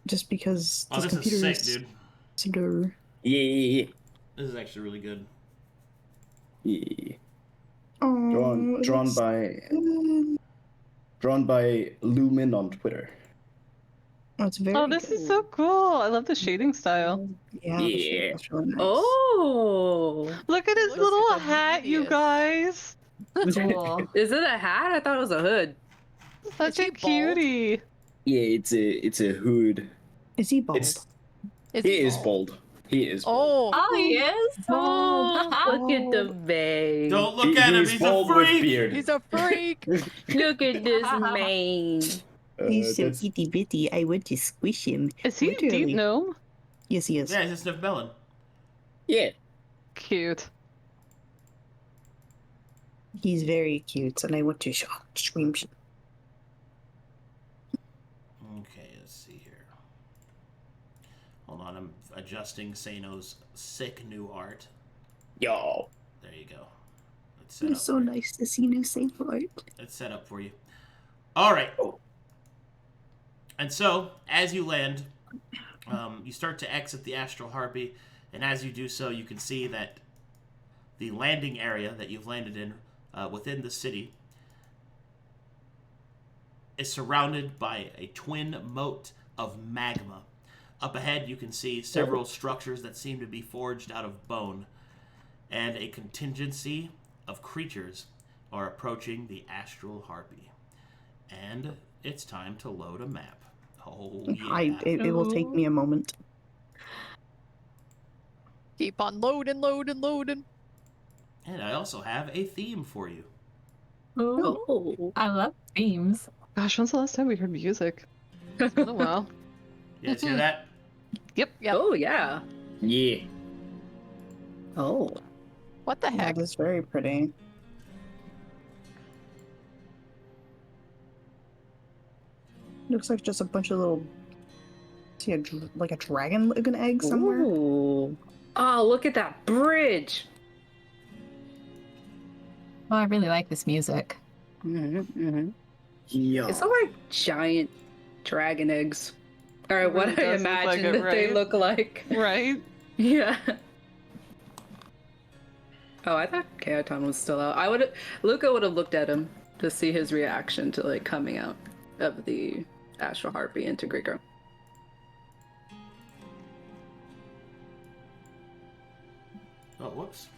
Just because Oh, this is sick, dude. seem to... Yeah. This is actually really good. Yeah. Oh, Drawn by Lumin on Twitter. Oh, it's very Oh, this is so cool. I love the shading style. Yeah. The shape is really nice. Oh! Look at his Looks little like a hat, you genius. guys. Cool. Is it a hat? I thought it was a hood. Such Is a he bald? cutie. Yeah, it's a hood. Is he bald? He is bald. He is bald. Oh, Oh, he is? Look at the mane. Don't look at him. He's He's a bald with freak. beard. he's a freak. Look at this mane. He's so That's- itty bitty. I want to squish him. Is he a Literally. deep gnome? Yes, he is. Yeah, he's a sniff melon. yeah. Cute. He's very cute, and I want to scream. Okay, let's see here. Hold on, I'm adjusting Seino's sick new art. Yo. There you go. Let's set It's up so for you. nice to see new safe art. It's set up for you. All right. Oh. And so, as you land, you start to exit the Astral Harpy, and as you do so, you can see that the landing area that you've landed in within the city is surrounded by a twin moat of magma. Up ahead, you can see several structures that seem to be forged out of bone, and a contingency of creatures are approaching the Astral Harpy. And it's time to load a map. Oh, yeah. It will take me a moment. Keep on loading. And I also have a theme for you. Ooh, Oh. I love themes. Gosh, when's the last time we heard music? It's been a while. You guys hear that? Yep. Oh, yeah. Yeah. Oh. What the heck? That is very pretty. Looks like just a bunch of little... See, like a dragon-looking egg somewhere? Ooh. Oh, look at that bridge. Oh, I really like this music. Yo. It's like giant dragon eggs. Or It what really I does look like imagine it, that they right? look like. Right? Yeah. Oh, I thought Chaoton was still out. Luka would have looked at him to see his reaction to like coming out of the Astral Harpy into Grigor. Oh, whoops.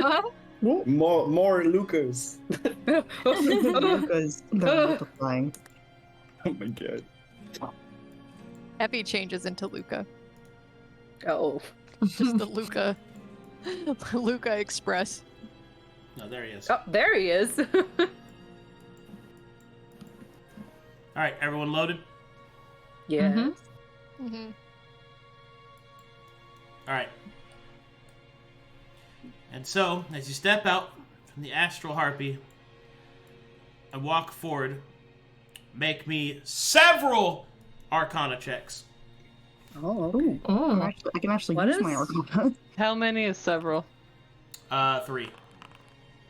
Oh. More Lucas. Because they're multiplying. Oh my god. Effie changes into Luka. Oh. Just the Luka Express. No, there he is. Oh, there he is. All right, everyone loaded? Yeah. Mhm. Mm-hmm. All right. And so, as you step out from the Astral Harpy and walk forward, make me several Arcana checks. Oh, okay. Ooh. I can actually What use is- my Arcana. How many is several? 3.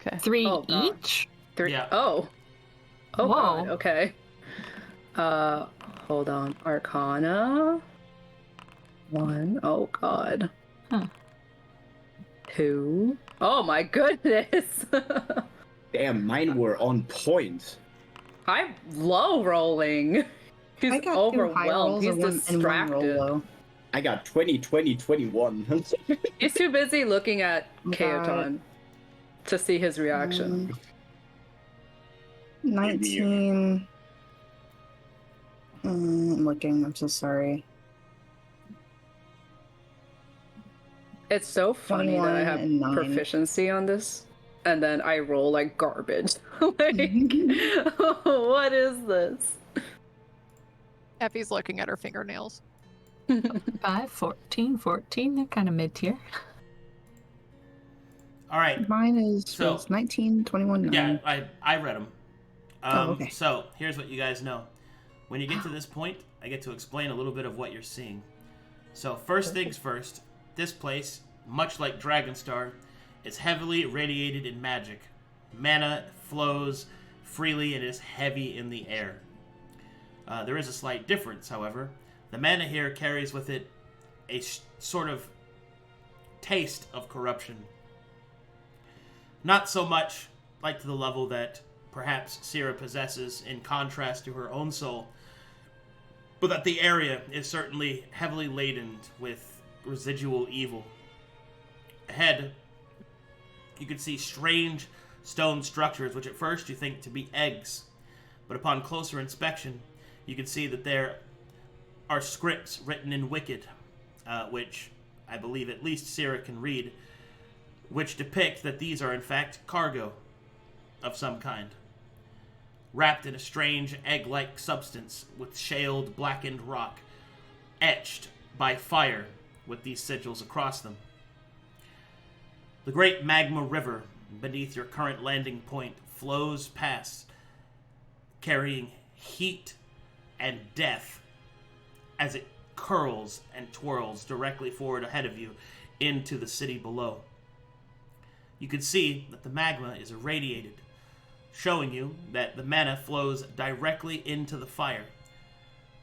Okay. 3 Oh, God. each? 3. Yeah. Oh. Oh, Whoa. God. Okay. Hold on. Arcana. 1. Oh, God. Huh. 2. Oh, my goodness. Damn, mine were on point. I'm low rolling. He's I got 2 high overwhelmed. rolls He's and one distracted. roll low. I got 20, 20, 21. He's too busy looking at Got- Chaoton to see his reaction. 19. I'm looking. I'm so sorry. It's so funny that I 21 have and 9. proficiency on this, and then I roll like garbage. Like, what is this? Effie's looking at her fingernails. 5, 14, 14. They're kind of mid-tier. All right. Mine is So- was 19, 21, 9. Yeah, I read them. Okay. So here's what you guys know. When you get to this point, I get to explain a little bit of what you're seeing. So first things first, this place, much like Dragonstar, is heavily radiated in magic. Mana flows freely and is heavy in the air. There is a slight difference, however. The mana here carries with it a sort of taste of corruption. Not so much like to the level that perhaps Sera possesses in contrast to her own soul, but that the area is certainly heavily laden with residual evil. Ahead, you can see strange stone structures, which at first you think to be eggs, but upon closer inspection, you can see that there are scripts written in Wicked, which I believe at least Sera can read, which depict that these are in fact cargo of some kind, wrapped in a strange egg-like substance with shaled, blackened rock, etched by fire with these sigils across them. The great magma river beneath your current landing point flows past, carrying heat and death as it curls and twirls directly forward ahead of you into the city below. You can see that the magma is irradiated, showing you that the mana flows directly into the fire,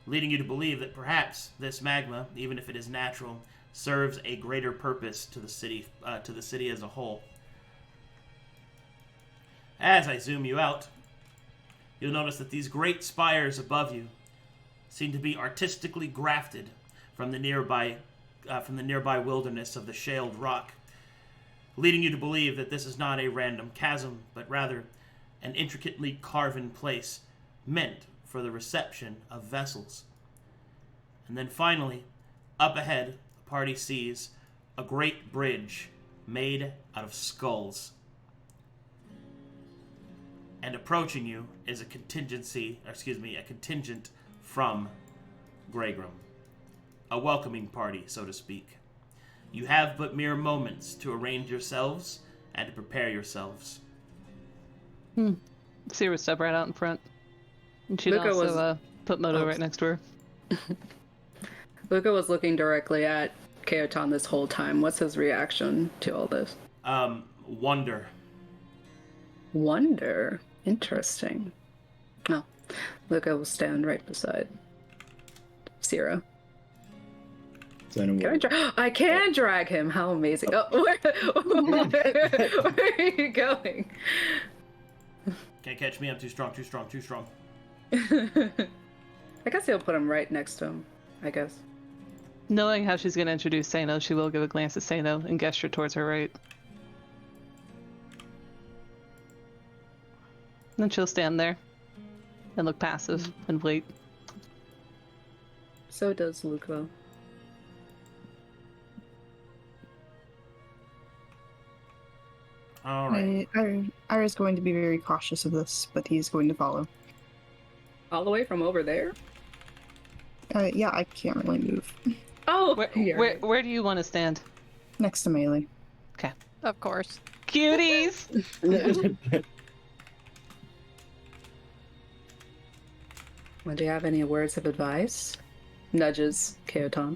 leading you to believe that perhaps this magma, even if it is natural, serves a greater purpose to the city as a whole. As I zoom you out, you'll notice that these great spires above you seem to be artistically grafted from the nearby wilderness of the shaled rock, leading you to believe that this is not a random chasm, but rather an intricately carven place meant for the reception of vessels. And then finally, up ahead, the party sees a great bridge made out of skulls. And approaching you is a contingent from Greygrim. A welcoming party, so to speak. You have but mere moments to arrange yourselves and to prepare yourselves. Sera would step right out in front. And she'd Luka also put Moto Oh. right next to her. Luka was looking directly at Kaotan this whole time. What's his reaction to all this? Wonder. Wonder. Interesting. Oh, Luka will stand right beside Sera. I can drag him. How amazing! Oh, where are you going? Can't catch me. I'm too strong. I guess he'll put him right next to him. I guess. Knowing how she's going to introduce Seino, she will give a glance at Seino and gesture towards her right. Then she'll stand there and look passive and wait. So does Luka. All right. Ira's going to be very cautious of this, but he's going to follow. All the way from over there? Yeah, I can't really move. Oh, Where do you want to stand? Next to Maelie. Okay. Of course. Cuties! Well, do you have any words of advice? Nudges Kaotan.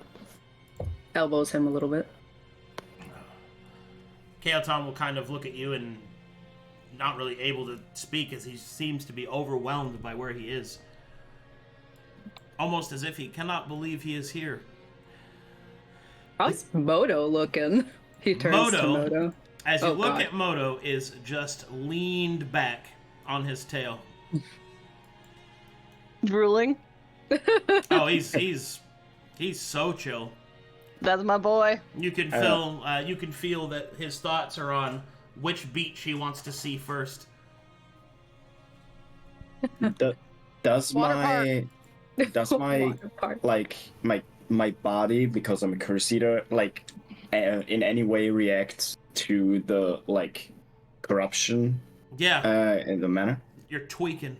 Elbows him a little bit. Kaotan will kind of look at you and not really able to speak as he seems to be overwhelmed by where he is. Almost as if he cannot believe he is here. How's Moto looking? He turns to Moto. As you look at Moto, is just leaned back on his tail. Drooling. Oh, he's so chill. That's my boy. You can feel that his thoughts are on which beach he wants to see first. Does my like my body, because I'm a Crusader, like in any way reacts to the corruption? Yeah. In the manner. You're tweaking.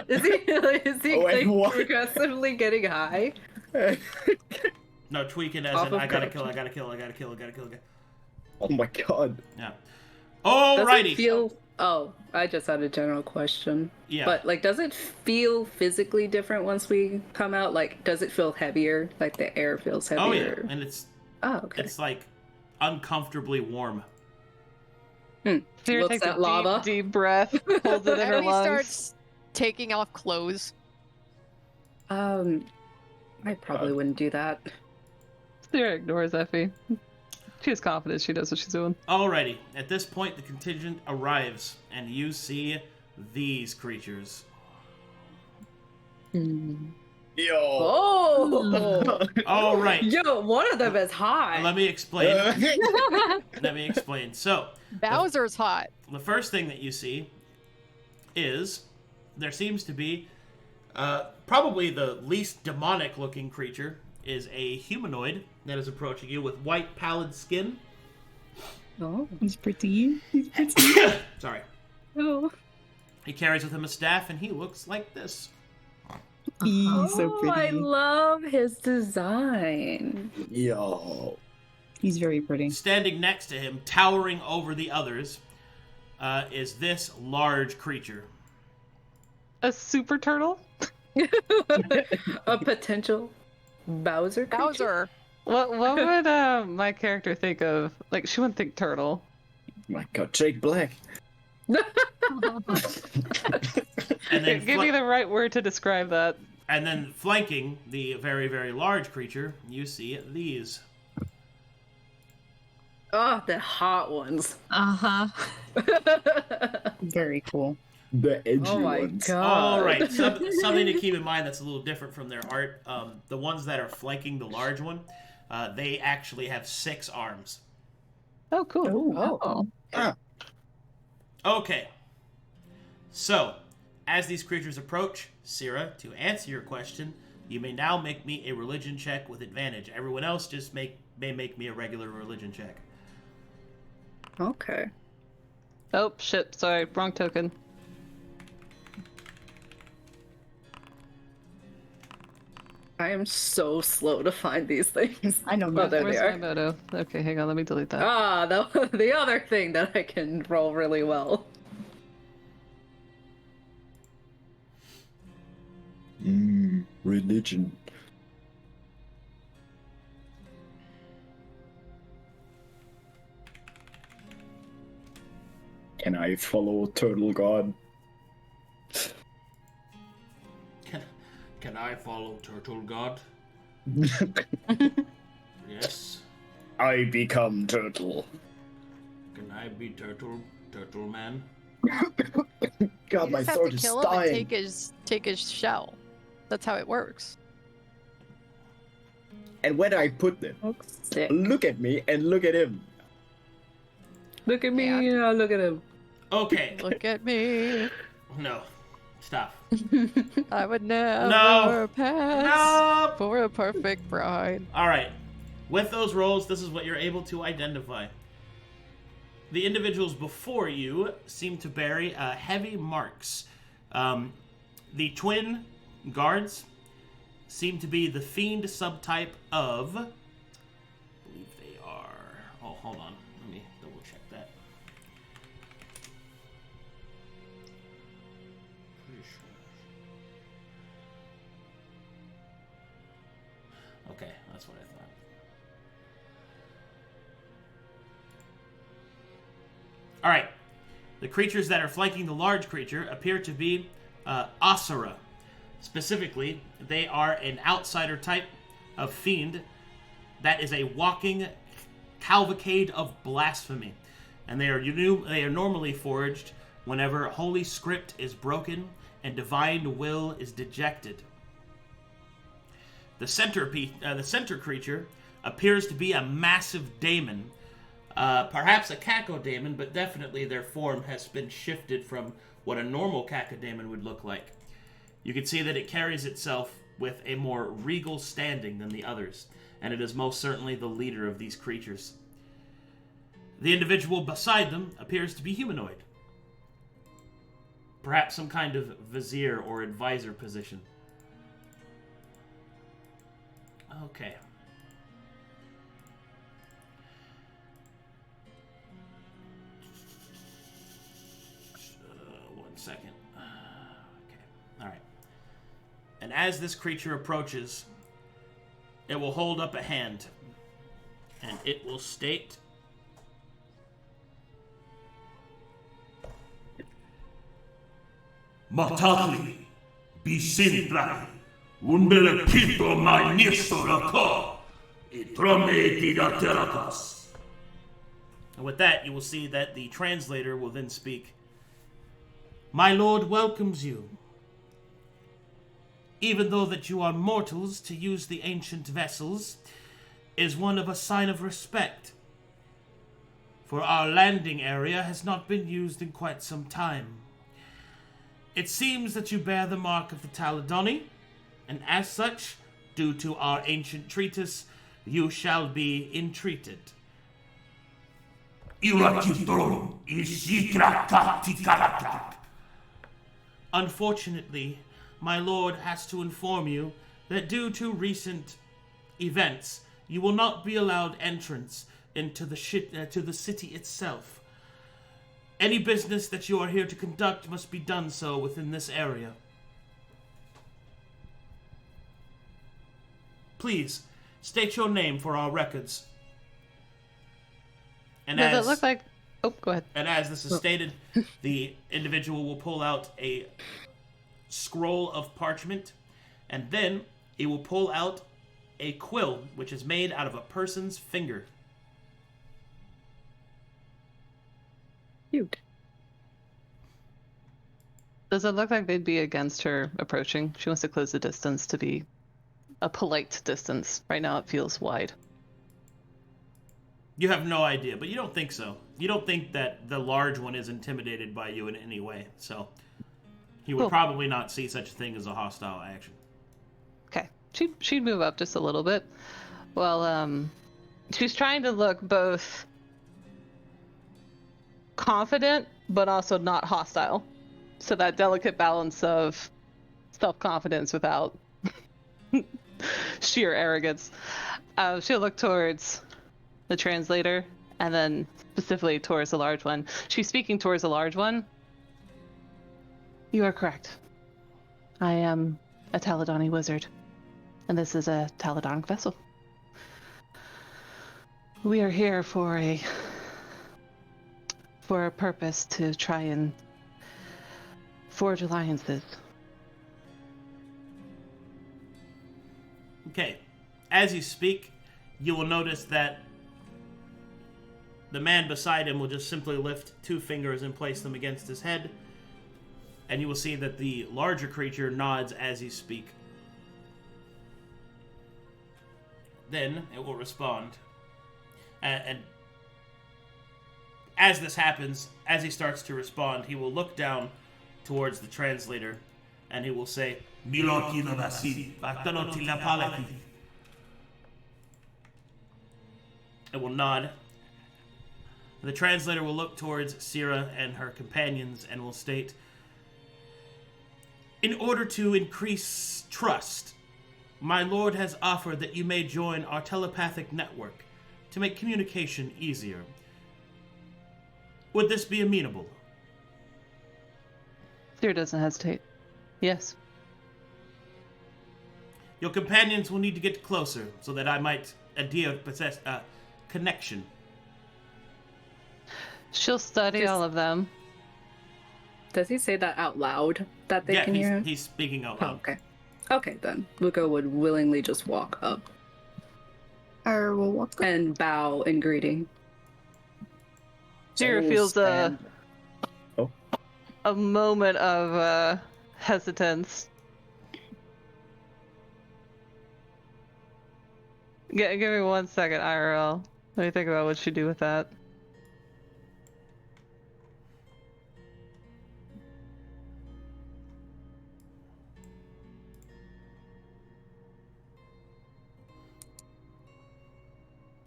Is he Wait, what? progressively getting high? No, tweaking as Off in of I gotta coke. kill, I gotta kill, I gotta kill, I gotta kill. Oh my god. Yeah. Does it Alrighty. feel? Oh, I just had a general question. Yeah. But like, does it feel physically different once we come out? Like, does it feel heavier? Like the air feels Oh yeah, heavier? and it's Okay. like uncomfortably warm. Sera Looks takes at a lava. deep breath, holds it in her Effie lungs. starts taking off clothes. I probably wouldn't do that. Sera ignores Effie. She has confidence. She knows what she's doing. Alrighty, at this point the contingent arrives, and you see these creatures. Yo. Oh! Alright, Yo, one of them is high. let me explain. Let me explain. So, Bowser's hot. the first thing that you see is there seems to be probably the least demonic looking creature is a humanoid that is approaching you with white pallid skin. Oh. He's pretty. He's pretty. Sorry. Oh. He carries with him a staff and he looks like this. He's so Oh, I pretty. love his design. Yo. He's very pretty. Standing next to him, towering over the others, is this large creature. A super turtle? A potential Bowser creature? Bowser. What would my character think of? Like, she wouldn't think turtle. My god, Jake Black. And then, Give me the right word to describe that. and then flanking the very, very large creature, you see these. Oh, the hot ones. Uh-huh. Very cool. The edgy Oh my ones. god. All right, something to keep in mind that's a little different from their art. The ones that are flanking the large one, they actually have 6 arms. Oh, cool. Oh. Okay. So, as these creatures approach, Sera, to answer your question, you may now make me a religion check with advantage. Everyone else just may make me a regular religion check. Okay. Oh, shit. Sorry. Wrong token. I am so slow to find these things. I know. Oh, there Where's they my are. moto? Okay, hang on. Let me delete that. Ah, the other thing that I can roll really well. Religion. Can I follow Turtle God? Can I follow Turtle God? Yes. I become Turtle. Can I be Turtle Man? God, You my just have throat to is kill him and dying. take his shell. That's how it works. And when I put them, Sick. look at me and look at him. Look at me, Yeah. look at him. Okay. Look at me. No. Stop. I would never No. pass No. for a perfect bride. All right. With those rolls, this is what you're able to identify. The individuals before you seem to bear heavy marks. The twin guards seem to be the fiend subtype of... I believe they are... Oh, hold on. Let me double check that. Pretty sure. Okay, that's what I thought. All right. The creatures that are flanking the large creature appear to be Astra. Specifically, they are an outsider type of fiend that is a walking cavalcade of blasphemy. And they are normally forged whenever holy script is broken and divine will is dejected. The center creature appears to be a massive daemon, perhaps a cacodemon, but definitely their form has been shifted from what a normal cacodemon would look like. You can see that it carries itself with a more regal standing than the others, and it is most certainly the leader of these creatures. The individual beside them appears to be humanoid. Perhaps some kind of vizier or advisor position. Okay. One second. Okay. All right. And as this creature approaches, it will hold up a hand, and it will state, Matali, bisimplai, unbelekito manisoraka, itrometidaterakas. and with that, you will see that the translator will then speak. My lord welcomes you. Even though that you are mortals, to use the ancient vessels is one of a sign of respect. For our landing area has not been used in quite some time. It seems that you bear the mark of the Taladoni, and as such, due to our ancient treatise, you shall be entreated. Irakitoro, isikrakatikaratak. Unfortunately, my lord has to inform you that due to recent events, you will not be allowed entrance into the city itself. Any business that you are here to conduct must be done so within this area. Please, state your name for our records. And Does it look like... Oh, go ahead. And as this is stated, the individual will pull out a scroll of parchment, and then he will pull out a quill, which is made out of a person's finger. Cute. Does it look like they'd be against her approaching? She wants to close the distance to be a polite distance. Right now it feels wide. You have no idea, but you don't think so. You don't think that the large one is intimidated by you in any way, so he would probably not see such a thing as a hostile action. Okay. She'd move up just a little bit. Well, she's trying to look both confident, but also not hostile. So that delicate balance of self-confidence without sheer arrogance. She'll look towards the translator, and then specifically towards the large one. She's speaking towards the large one. You are correct. I am a Taladani wizard, and this is a Taladonic vessel. We are here for a purpose to try and forge alliances. Okay. As you speak, you will notice that the man beside him will just simply lift two fingers and place them against his head, and you will see that the larger creature nods as you speak. Then it will respond. And as this happens, as he starts to respond, he will look down towards the translator, and he will say, it will nod. The translator will look towards Sera and her companions and will state, in order to increase trust, my lord has offered that you may join our telepathic network to make communication easier. Would this be amenable? Sera doesn't hesitate. Yes. Your companions will need to get closer so that I might possess a connection. She'll study all of them. Does he say that out loud that they can hear him? He's speaking out loud. Oh, okay. Okay, then. Luka would willingly just walk up. Will walk up. And bow in greeting. Sera feels a moment of hesitance. Give me 1 second, IRL. Let me think about what she'd do with that.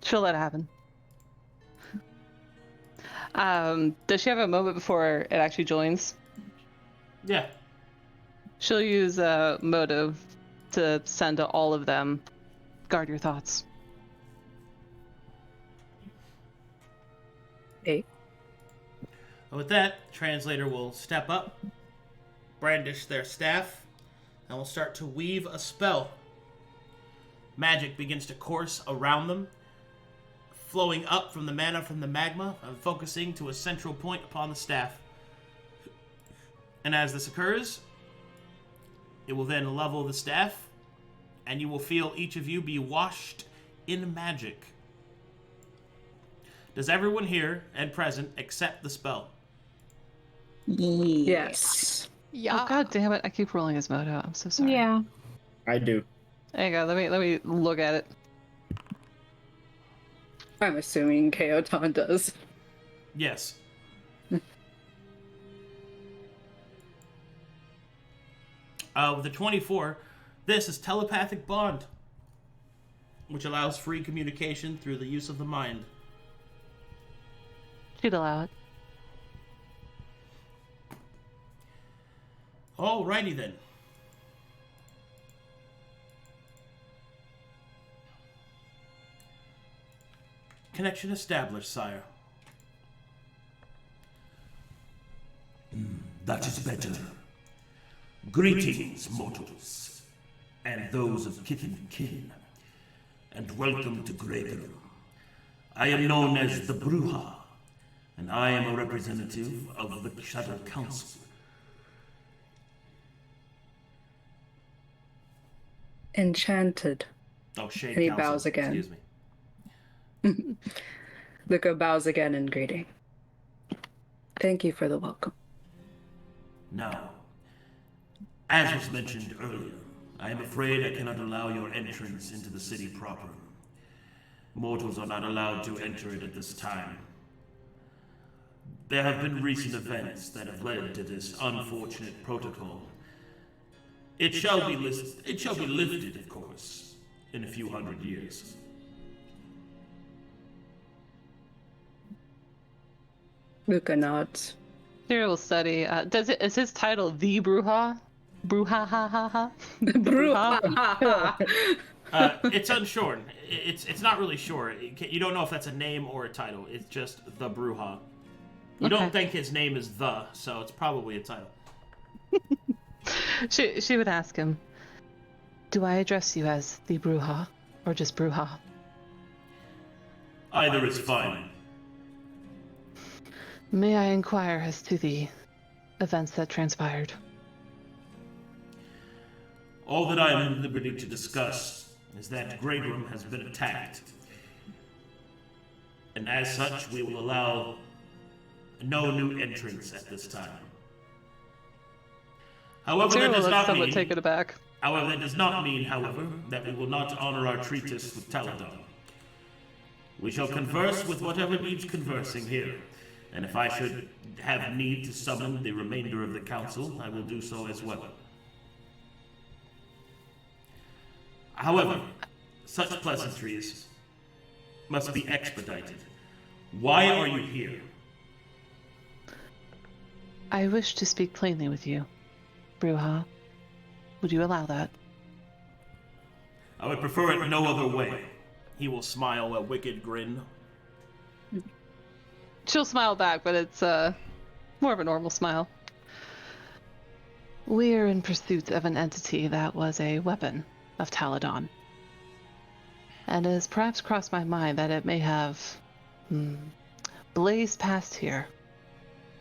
She'll let it happen. Does she have a moment before it actually joins? Yeah. She'll use motive to send to all of them. Guard your thoughts. Hey. With that, translator will step up, brandish their staff, and will start to weave a spell. Magic begins to course around them, flowing up from the mana from the magma and focusing to a central point upon the staff. And as this occurs, it will then level the staff, and you will feel each of you be washed in magic. Does everyone here and present accept the spell? Yes. Yeah. Oh god damn it! I keep rolling his moto. I'm so sorry. Yeah. I do. There you go. Let me look at it. I'm assuming Keotan does. Yes. With the 24, this is telepathic bond, which allows free communication through the use of the mind. She'd allow it. Alrighty then. Connection established, sire. That is better. Greetings, mortals, and those of kith and kin, and welcome to Greydrum. I am known as the Bruja, and I am a representative of the Shadow Council. Enchanted. Oh, Shade And he Council. bows again. Excuse me. Luka bows again in greeting. Thank you for the welcome. Now, as was mentioned earlier, I am afraid I cannot allow your entrance into the city proper. Mortals are not allowed to enter it at this time. There have been recent events that have led to this unfortunate protocol. It shall be lifted, of course, in a few hundred years. Luka nods. Sera will study. Is his title the Bruja? Bruja ha ha ha. It's unshorn. It's not really sure. You don't know if that's a name or a title. It's just the Bruja. You don't think his name is the, so it's probably a title. She would ask him, "Do I address you as the Bruja or just Bruja?" Either is fine. May I inquire as to the events that transpired? All that I am at liberty to discuss is that Greydrum has been attacked. And as such, we will allow no new entrants at this time. However, that does not mean... take it aback. However, that does not mean, however, that we will not honor our treatise with Taladon. We shall converse with whatever needs conversing here, and if I should have need to summon the remainder of the council, I will do so as well. However, such pleasantries must be expedited. Why are you here? I wish to speak plainly with you, Bruja. Would you allow that? I would prefer it no other way. He will smile a wicked grin. She'll smile back, but it's more of a normal smile. We're in pursuit of an entity that was a weapon of Taladon. And it has perhaps crossed my mind that it may have blazed past here.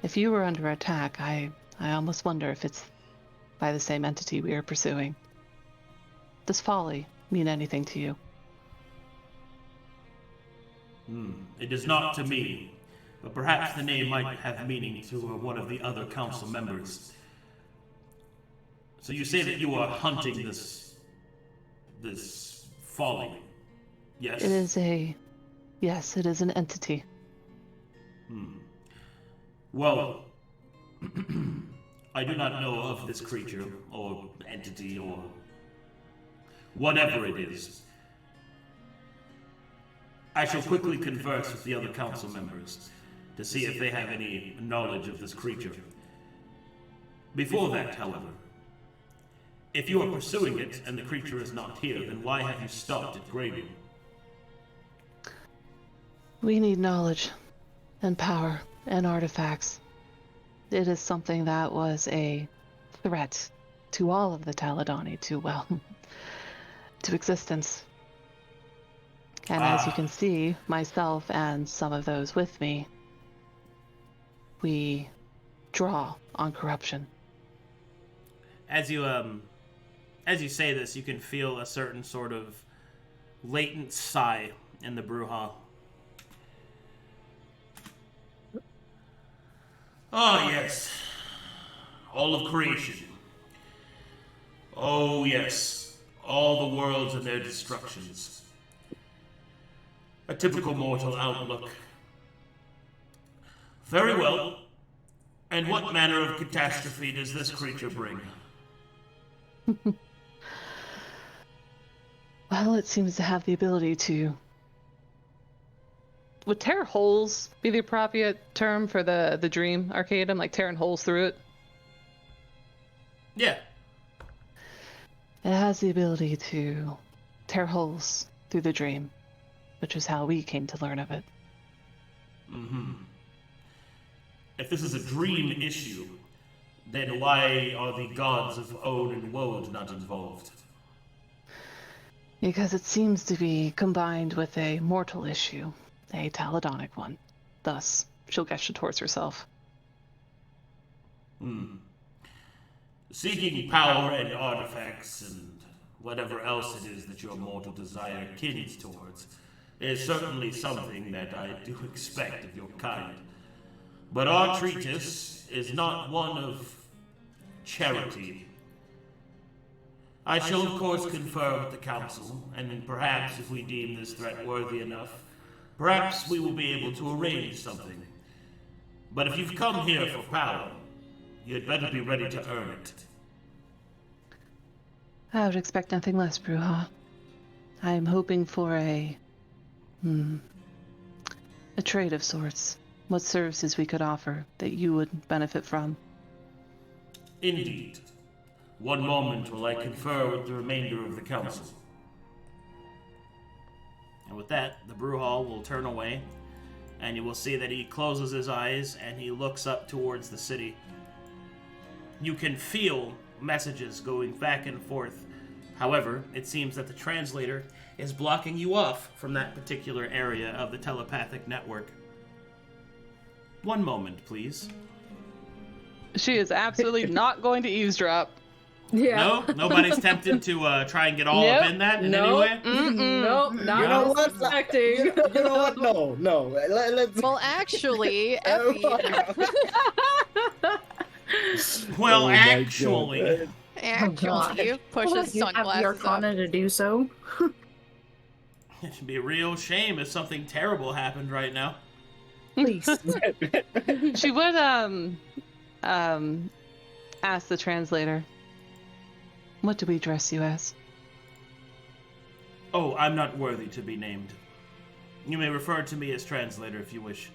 If you were under attack, I almost wonder if it's by the same entity we are pursuing. Does folly mean anything to you? It does not to me, but perhaps the name might have meaning to one of the other council members. So you say that you are hunting this folly, yes? It is yes, it is an entity. Well, I do not know of this creature, or entity, or whatever it is. I shall quickly converse with the other council members to see if they have any knowledge of this creature. Before that, however, if you are pursuing it and the creature is not here, then why have you stopped at Greyroom? We need knowledge and power and artifacts. It is something that was a threat to all of the Taladani, to existence. And as you can see, myself and some of those with me, we draw on corruption. As you say this, you can feel a certain sort of latent sigh in the Bruja. Ah, yes. All of creation. Oh, yes. All the worlds and their destructions. A typical mortal outlook. Very well. And what manner of catastrophe does this creature bring? Well, it seems to have the ability to... Would tear holes be the appropriate term for the dream, Arcadum? Like tearing holes through it? Yeah. It has the ability to tear holes through the dream, which is how we came to learn of it. Mm-hmm. If this is a dream issue, then why are the gods of Ode and Woad not involved? Because it seems to be combined with a mortal issue, a Taladonic one. Thus, she'll gesture towards herself. Seeking power and artifacts and whatever else it is that your mortal desire kins towards is certainly something that I do expect of your kind. But our treatise is not one of charity. I shall of course confer with the council, and then perhaps if we deem this threat worthy enough, perhaps we will be able to arrange something. But if you've come here for power, you'd better be ready to earn it. I would expect nothing less, Bruja. I am hoping for a trade of sorts. What services we could offer that you would benefit from. Indeed. One moment while I confer with the remainder of the council. And with that, the Bruja will turn away, and you will see that he closes his eyes and he looks up towards the city. You can feel messages going back and forth. However, it seems that the translator is blocking you off from that particular area of the telepathic network. One moment, please. She is absolutely not going to eavesdrop. Yeah. No? Nobody's tempted to try and get all up in that in any way? Nope, not You know what? expecting. You know what? No. Let's. Well, actually, Effie, Well, Oh my actually... actually pushes You have the sunglasses Arcana up. to do so. It should be a real shame if something terrible happened right now. Please. She would ask the translator, what do we address you as? Oh, I'm not worthy to be named. You may refer to me as translator if you wish.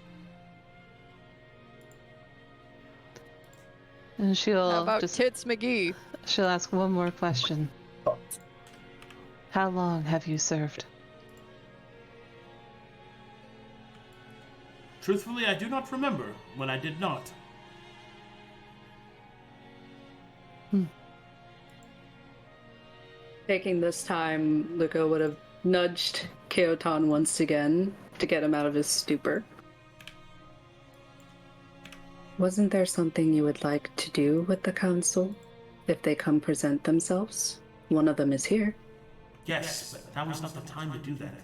And she'll How about just Tits McGee? she'll ask one more question. How long have you served? Truthfully, I do not remember when I did not. Taking this time, Luka would have nudged Keotan once again to get him out of his stupor. Wasn't there something you would like to do with the council if they come present themselves? One of them is here. Yes, but that was not the time to do that.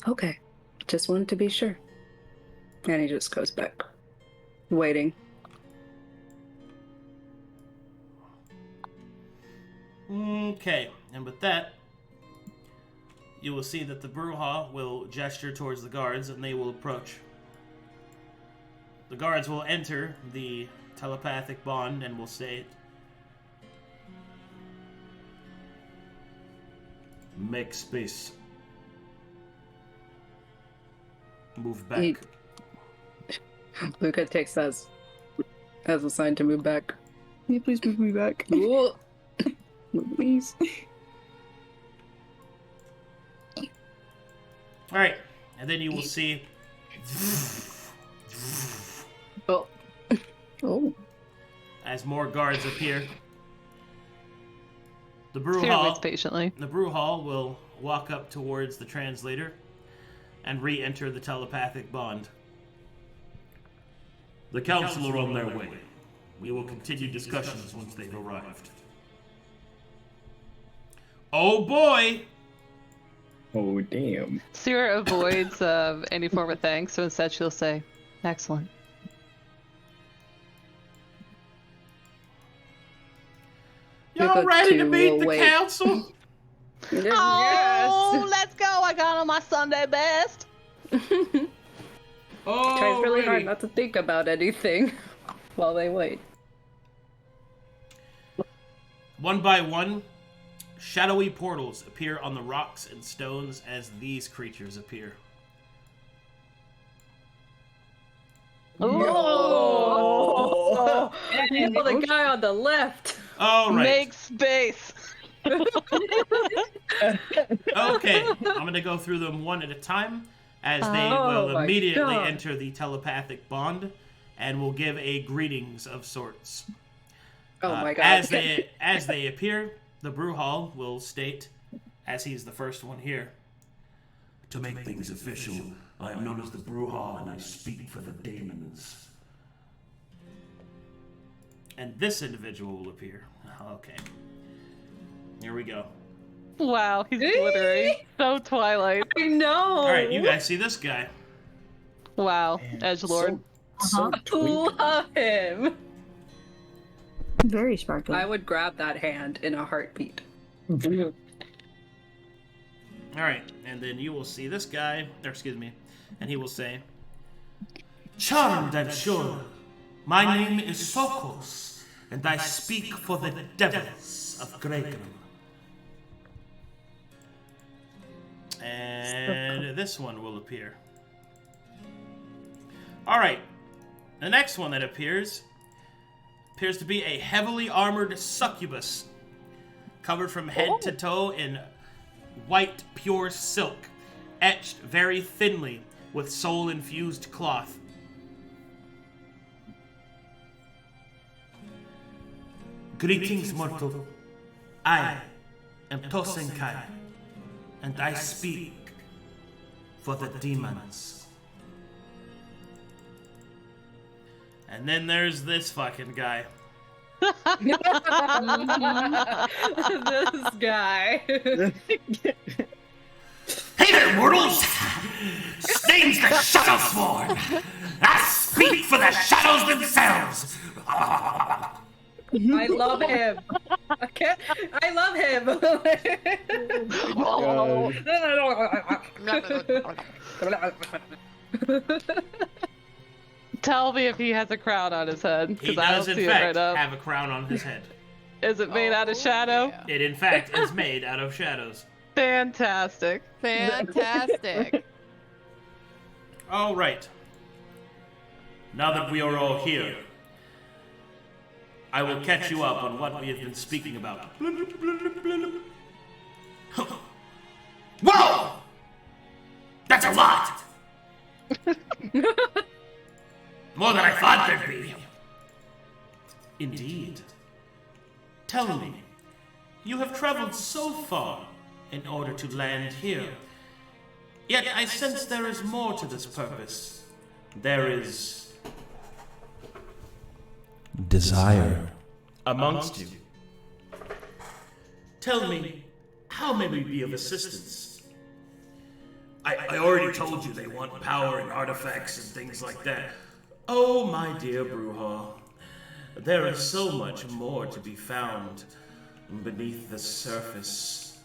Okay, just wanted to be sure. And he just goes back, waiting. Okay, and with that, you will see that the Bruja will gesture towards the guards and they will approach. The guards will enter the telepathic bond and will say, "Make space. Move back." Luka takes that as a sign to move back. Can you please move me back? Ooh. Please. All right, and then you will see Oh. Oh. as more guards appear. The brew Sera hall. waits patiently. The brew hall will walk up towards the translator and re-enter the telepathic bond. The council are on their way. We will continue discussions once they've arrived. Oh boy! Oh, damn. Sera avoids any form of thanks, so instead she'll say, "Excellent." Y'all Luka ready to too meet will the wait. council? Oh, let's go! I got on my Sunday best. Oh, Tries really hard not to think about anything while they wait. One by one, shadowy portals appear on the rocks and stones as these creatures appear. Oh, the guy on the left. All right. Make space. Okay, I'm going to go through them one at a time as they Oh will my immediately God. enter the telepathic bond and will give a greetings of sorts. Oh my god. As they appear, the brew hall will state, as he's the first one here, To make things official, I am known as the Brewhall and I speak for the demons. and this individual will appear. Okay. Here we go. Wow, he's glittering. So Twilight. I know. All right, you guys see this guy. Wow, Edgelord. So twinkly. Love him. Very sparkly. I would grab that hand in a heartbeat. All right, and then you will see this guy, or excuse me, and he will say, Charmed and sure, my name is Sokos, and I speak for the devils of Gregon. and this one will appear. All right, the next one that appears to be a heavily armored succubus, covered from head to toe in white pure silk, etched very thinly with soul-infused cloth. Greetings, mortal. I am Tosenkai, and I speak for the demons. And then there's this fucking guy. This guy. Hey there, mortals! Name's the Shadow Sworn! I speak for the shadows themselves! I love him. Okay? I love him. Tell me if he has a crown on his head, He because I don't does, in see it fact, right up. have a crown on his head. Is it made out of shadow? Yeah. It, in fact, is made out of shadows. Fantastic. Fantastic. All right. Now that we are all here, I will catch you up on what we have been speaking about. Whoa! That's a lot! More than I thought there'd be. Indeed. Tell me, you have traveled so far in order to land here. Yet I sense there is more to this purpose. There is Desire. amongst you. Tell me, how may we be of assistance? I already told you they want power and artifacts and things like that. Oh, my dear Brewhall, there is so much more to be found beneath the surface.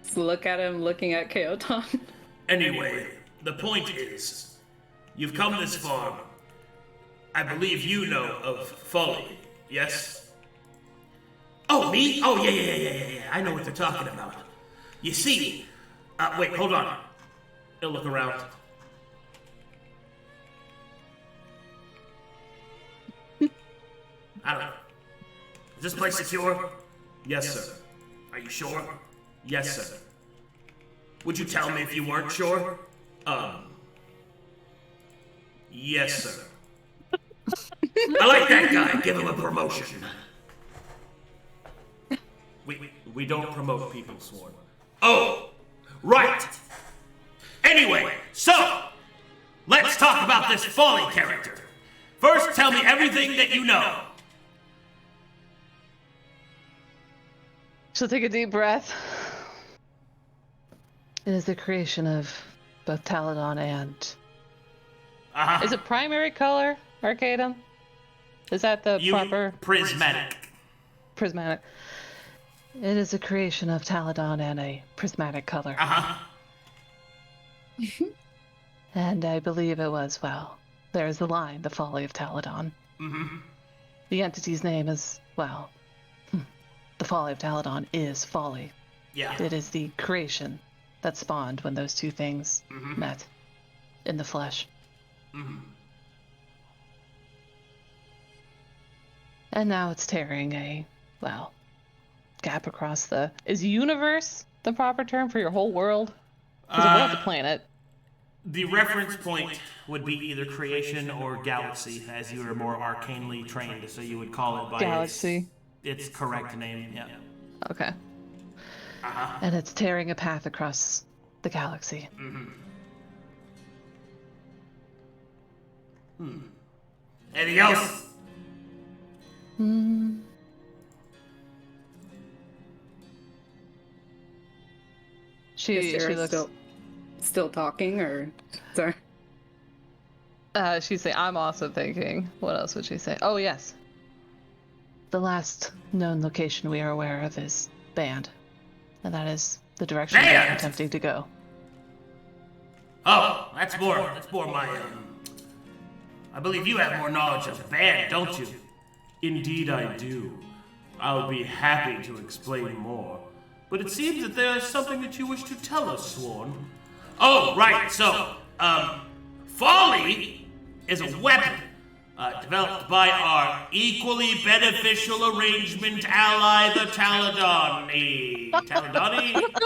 Just look at him looking at Keoton. Anyway, the point is, you've come this far. I believe you know of Folly, yes? Oh, me? Oh, yeah. I know what they're talking about. You see, wait, hold on. He'll look around. I don't know. Is this place secure? Yes, sir. Are you sure? Yes, sir. Would you tell me if you weren't sure? Yes, sir. I like that guy. Give him a promotion. We don't promote people, Sworn. Oh, right. Anyway, so let's talk about this Folly character. First, tell me everything that you know. She'll take a deep breath. It is the creation of both Taladon and... Is it primary color, Arcadum? Is that the proper... Prismatic. Prismatic. It is a creation of Taladon and a prismatic color. And I believe it was, well, there's the line, the folly of Taladon. The entity's name is, well, the folly of Taladon is folly. Yeah. It is the creation that spawned when those two things met in the flesh. And now it's tearing a, well, gap across the... Is universe the proper term for your whole world? Because it was a planet. The reference point would be either creation or galaxy, as you are more arcanely trained, so you would call it by Galaxy. its correct name, yeah. Okay. And it's tearing a path across the galaxy. Anything else? She looks... Still talking, or... Sorry. She'd say, I'm also thinking. What else would she say? Oh, yes. The last known location we are aware of is Band. And that is the direction we are attempting to go. Oh, that's more my, I believe you have more knowledge of Band, don't you? Indeed I do. I'll be happy to explain more. But it seems that there is something that you wish to tell us, Sworn. Oh, right, so, Folly is a weapon developed by our equally beneficial arrangement ally, the Taladoni. Taladon?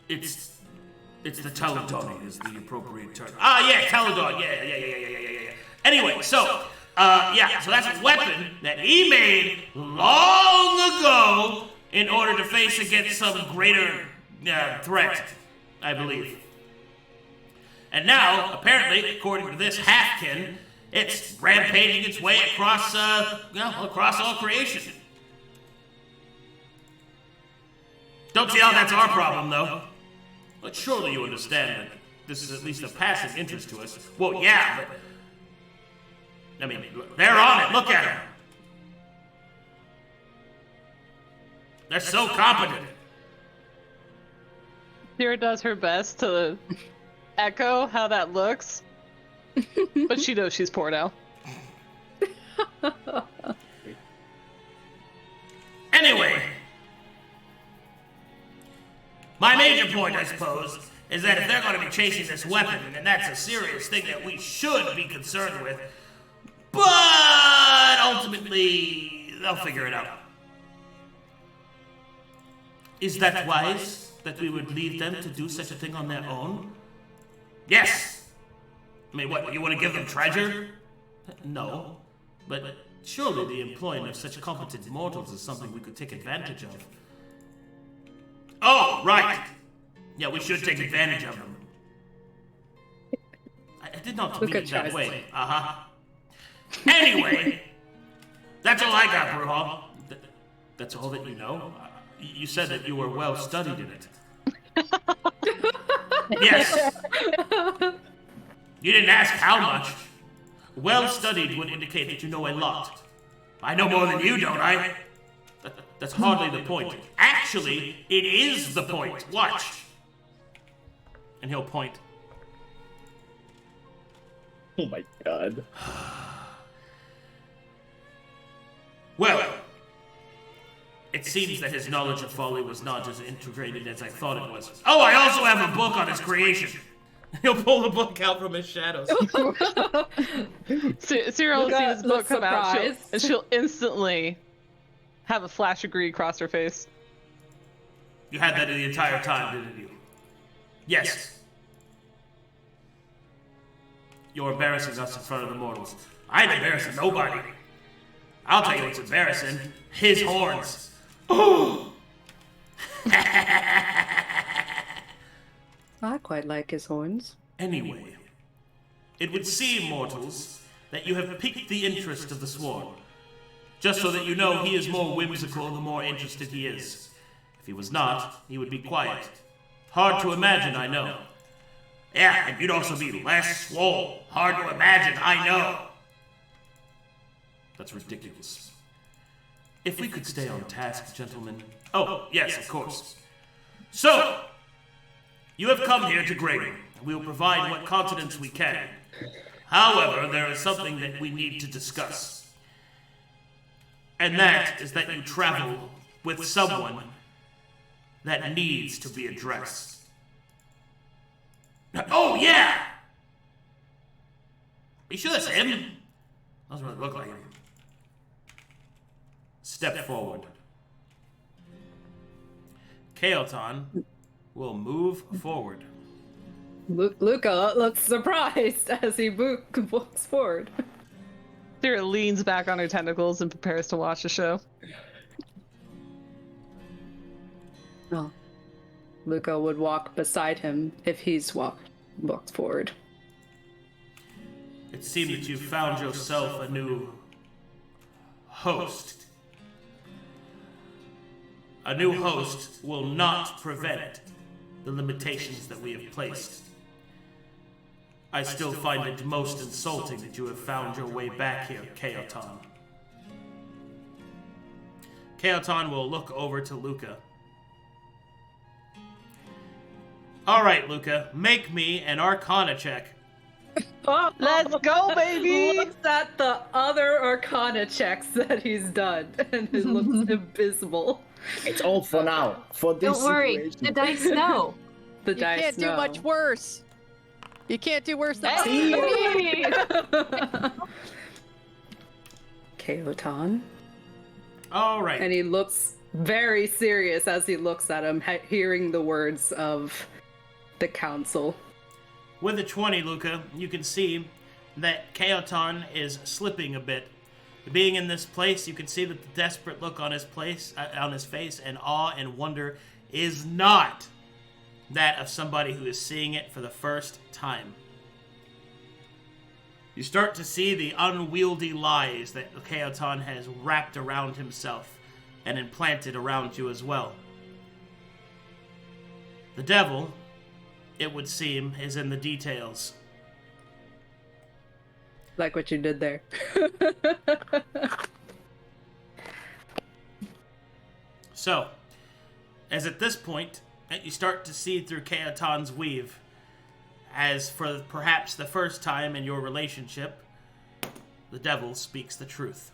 It's the Taladoni is the appropriate term. Yeah, Taladon, yeah. Anyway, so that's a weapon that he made long ago in order to face against some greater threat, I believe. And now, apparently, according to this halfkin, it's rampaging its way across all creation. Don't see how that's our problem, though. But surely you understand that this is at least a passive interest to us. Well, yeah, but... I mean, they're on it. Look at them. They're so competent. Sera does her best to echo how that looks. But she knows she's poor now. Anyway, my major point, I suppose, is that if they're going to be chasing this weapon, then that's a serious thing that we should be concerned with. But ultimately, they'll figure it out. Is that wise, that we would leave them to do such a thing on their own? Yes! I mean, what, you want to give them treasure? No, but surely the employing of such competent mortals is something we could take advantage of. Oh, right! Yeah, we should take advantage of them. I did not mean it that way. Anyway, that's all I got, Bruhal. That's all that you know? You said that you were well studied in it. Yes. You didn't ask how much. Well studied would indicate that you know a lot. I know more than you, don't I? That's hardly the point. Actually, it is the point. Watch. And he'll point. Oh my god. Well, it seems that his knowledge of folly was not as integrated as I thought it was. Oh, I also have a book on his creation. He'll pull the book out from his shadows. Sera will see this book looks come out, surprised. and she'll instantly have a flash of greed across her face. You had that the entire time, didn't you? Yes. You're embarrassing us in front of the mortals. I ain't embarrassing nobody. I'll tell you what's embarrassing. His horns. Oh! I quite like his horns. Anyway, it would seem, mortals, that you have piqued the interest of the Swarm. Just so that you know he is more whimsical the more interested he is. If he was not, he would be quiet. Hard to imagine, I know. Yeah, and you'd also be less swole. Hard to imagine, I know. That's ridiculous. If we could stay on task, gentlemen. Oh, yes, of course. So, you have come here to Greyroom. We will provide what confidence we can. However, there is something that we need to discuss. And that is that you travel with someone that needs to be addressed. Oh, yeah! You sure that's him? Doesn't really look like him. Step forward. Kaotan will move forward. Luka looks surprised as he walks forward. Sera leans back on her tentacles and prepares to watch the show. Oh. Luka would walk beside him if he's walked forward. It seems that you found yourself a new host. A new host will not prevent the limitations that we have placed. I still find it most insulting that you have found your way back here, Kaotan. Kaotan will look over to Luka. Alright, Luka, make me an Arcana check. Let's go, baby! Looks at the other Arcana checks that he's done, and it looks abysmal. It's all for now. For this Don't worry, situation. the dice know. The You dice can't do know. much worse. You can't do worse than Hey! Kaotan. Alright. And he looks very serious as he looks at him, hearing the words of the council. With a 20, Luka, you can see that Kaotan is slipping a bit. Being in this place, you can see that the desperate look on his face and awe and wonder is not that of somebody who is seeing it for the first time. You start to see the unwieldy lies that Kaotan has wrapped around himself and implanted around you as well. The devil, it would seem, is in the details. Like what you did there. So, as at this point, you start to see through Kaotan's weave, as for perhaps the first time in your relationship, the devil speaks the truth.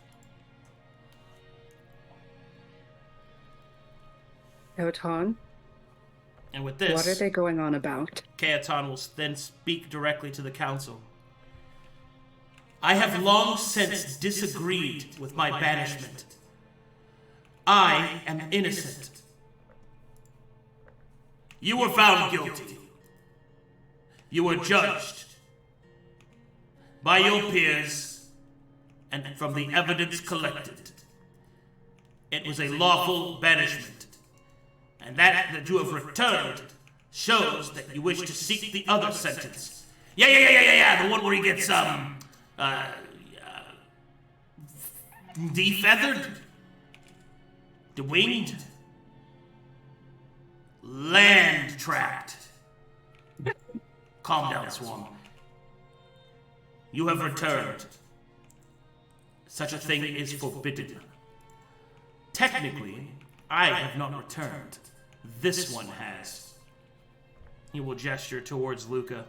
Kaotan, And with this, what are they going on about? Kaotan will then speak directly to the council. I have long since disagreed with my banishment. I am innocent. You were found guilty. You were judged by your peers and from the evidence collected. It was a lawful banishment, and that you have returned shows that you wish to seek the other sentence. Yeah, the one where he gets, defeathered? Dewinged? Land trapped. Calm down, Swarm. You have returned. Such a thing is forbidden. Technically, I have not returned. This one has. He will gesture towards Luka.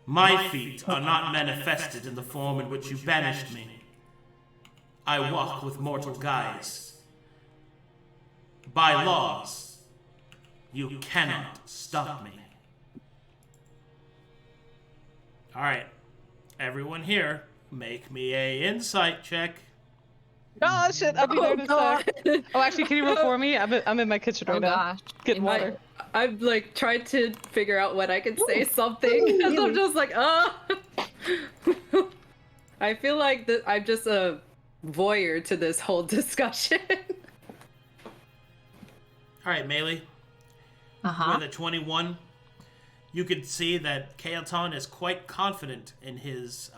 My feet are not manifested in the form in which you banished me. I walk with mortal guise. By laws, you cannot stop me. All right. Everyone here, make me a insight check. Oh shit! I'll be there in a sec. Oh, actually, can you roll for me? I'm in my kitchen right now. Gosh. Getting water. I've like tried to figure out when I could say something because I'm just like, I feel like I'm just a voyeur to this whole discussion. All right, Maelie. With a 21, you can see that Kael'thon is quite confident in his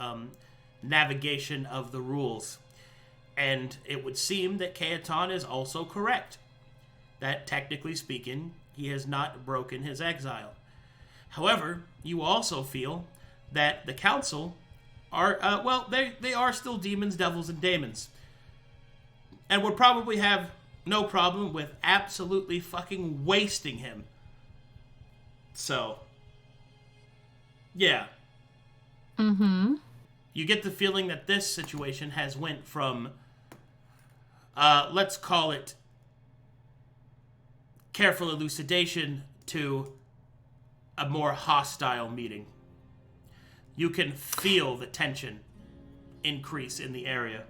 navigation of the rules. And it would seem that Kael'thon is also correct. That, technically speaking, he has not broken his exile. However, you also feel that the Council are, they are still demons, devils, and daemons. And would probably have no problem with absolutely fucking wasting him. So, yeah. You get the feeling that this situation has went from, let's call it careful elucidation to a more hostile meeting. You can feel the tension increase in the area.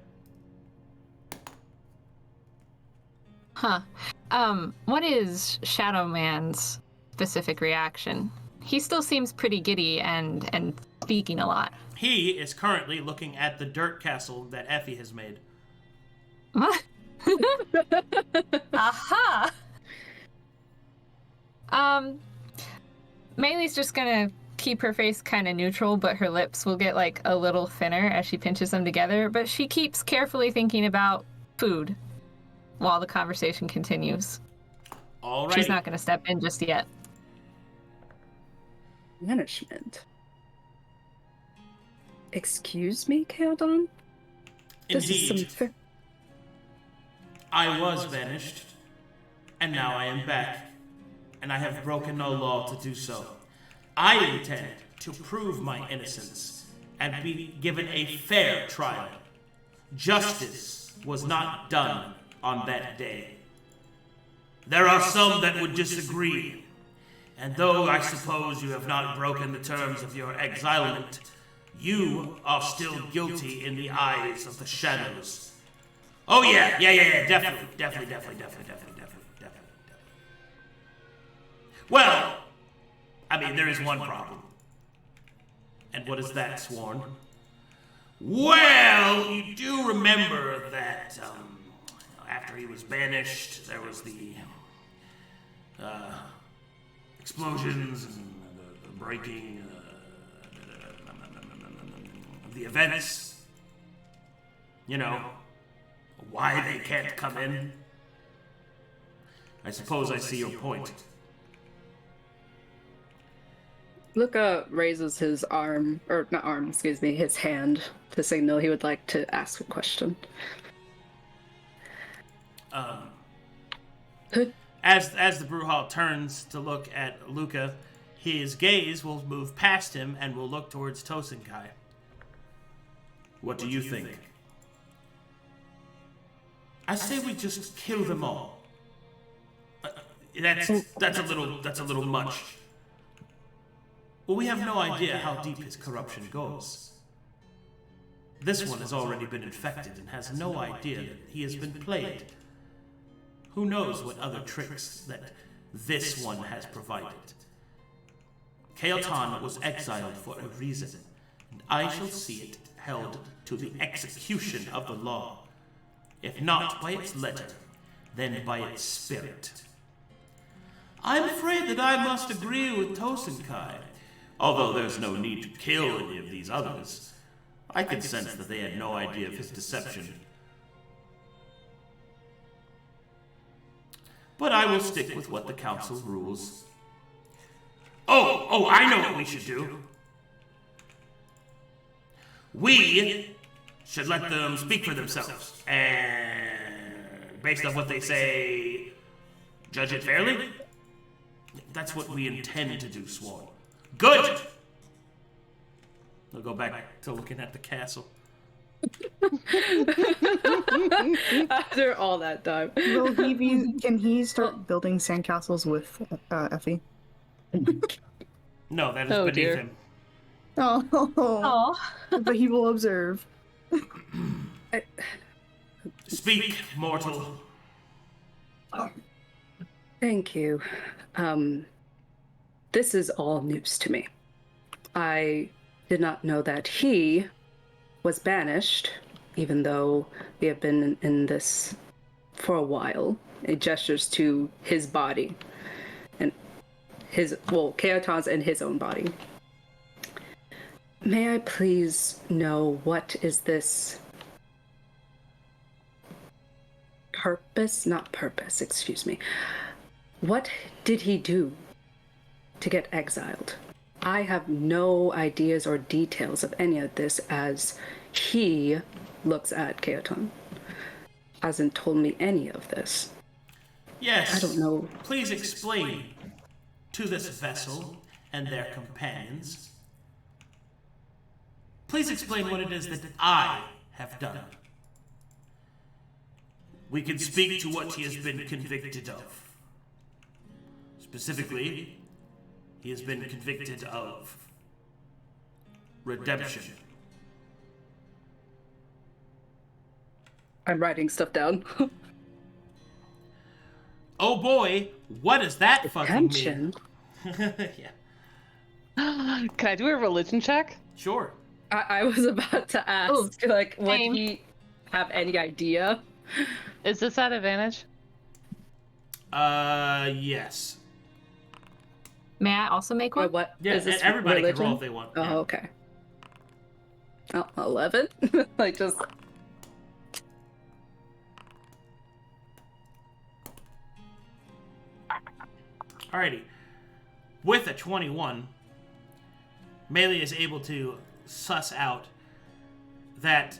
What is Shadow Man's specific reaction? He still seems pretty giddy and speaking a lot. He is currently looking at the dirt castle that Effie has made. What? Aha! Maelie's just gonna keep her face kind of neutral, but her lips will get like a little thinner as she pinches them together, but she keeps carefully thinking about food while the conversation continues. All right. She's not gonna step in just yet. Banishment. Excuse me, Kael'thon? Indeed. I was banished, and now I am back, and I have broken no law to do so. I intend to prove my innocence and be given a fair trial. Justice was not done on that day. There are some that would disagree, and though I suppose you have not broken the terms of your exilement, you are still guilty in the eyes of the shadows. Oh yeah, definitely. Well, I mean, there is one problem. And what is that, Sworn? Well, you do remember that after he was banished, there was the explosions and the breaking of the events. You know, why they can't come in. I suppose I see your point. Luka raises his his hand to signal he would like to ask a question. As the Brewhall turns to look at Luka, his gaze will move past him and will look towards Tosenkai. What do you think? I say we just kill them all. That's a little much. Well, we have no idea how deep his corruption goes. This one has already been infected and has no idea that he has been played. Who knows what other tricks that this one has provided. Kael'thon was exiled for a reason, and I shall see it held to the execution of the law. If not by its letter, then by its spirit. I'm afraid that I must agree with Tosenkai. Although there's no need to kill any of these others, I can sense that they had no idea of his deception. But I will stick with what the council rules. Oh, I know what we should do. We should let them speak for themselves, and based on what they say, judge it fairly? That's what we intend to do, Sworn. Good! We'll go back to looking at the castle. After all that time. Can he start building sandcastles with Effie? No, that is beneath him. Oh, but he will observe. Speak, mortal. Thank you. This is all news to me. I did not know that he was banished, even though we have been in this for a while. It gestures to his body and Keoton's and his own body. May I please know what is this purpose, excuse me. What did he do to get exiled? I have no ideas or details of any of this as he looks at Keoton. Hasn't told me any of this. Yes. I don't know. Please explain to this vessel and their companions. Please explain what it is that I have done. We can speak to what he has been convicted of. Specifically, he has been convicted of redemption. I'm writing stuff down. Oh boy, what does that fucking mean? Yeah. Can I do a religion check? Sure. I was about to ask, Ooh, would same. he have any idea? Is this at advantage? Yes. May I also make Or one? what? Yeah, is this everybody religion? can roll if they want. Oh, Yeah. okay. Oh, 11? Like, just... Alrighty. With a 21, Maelie is able to suss out that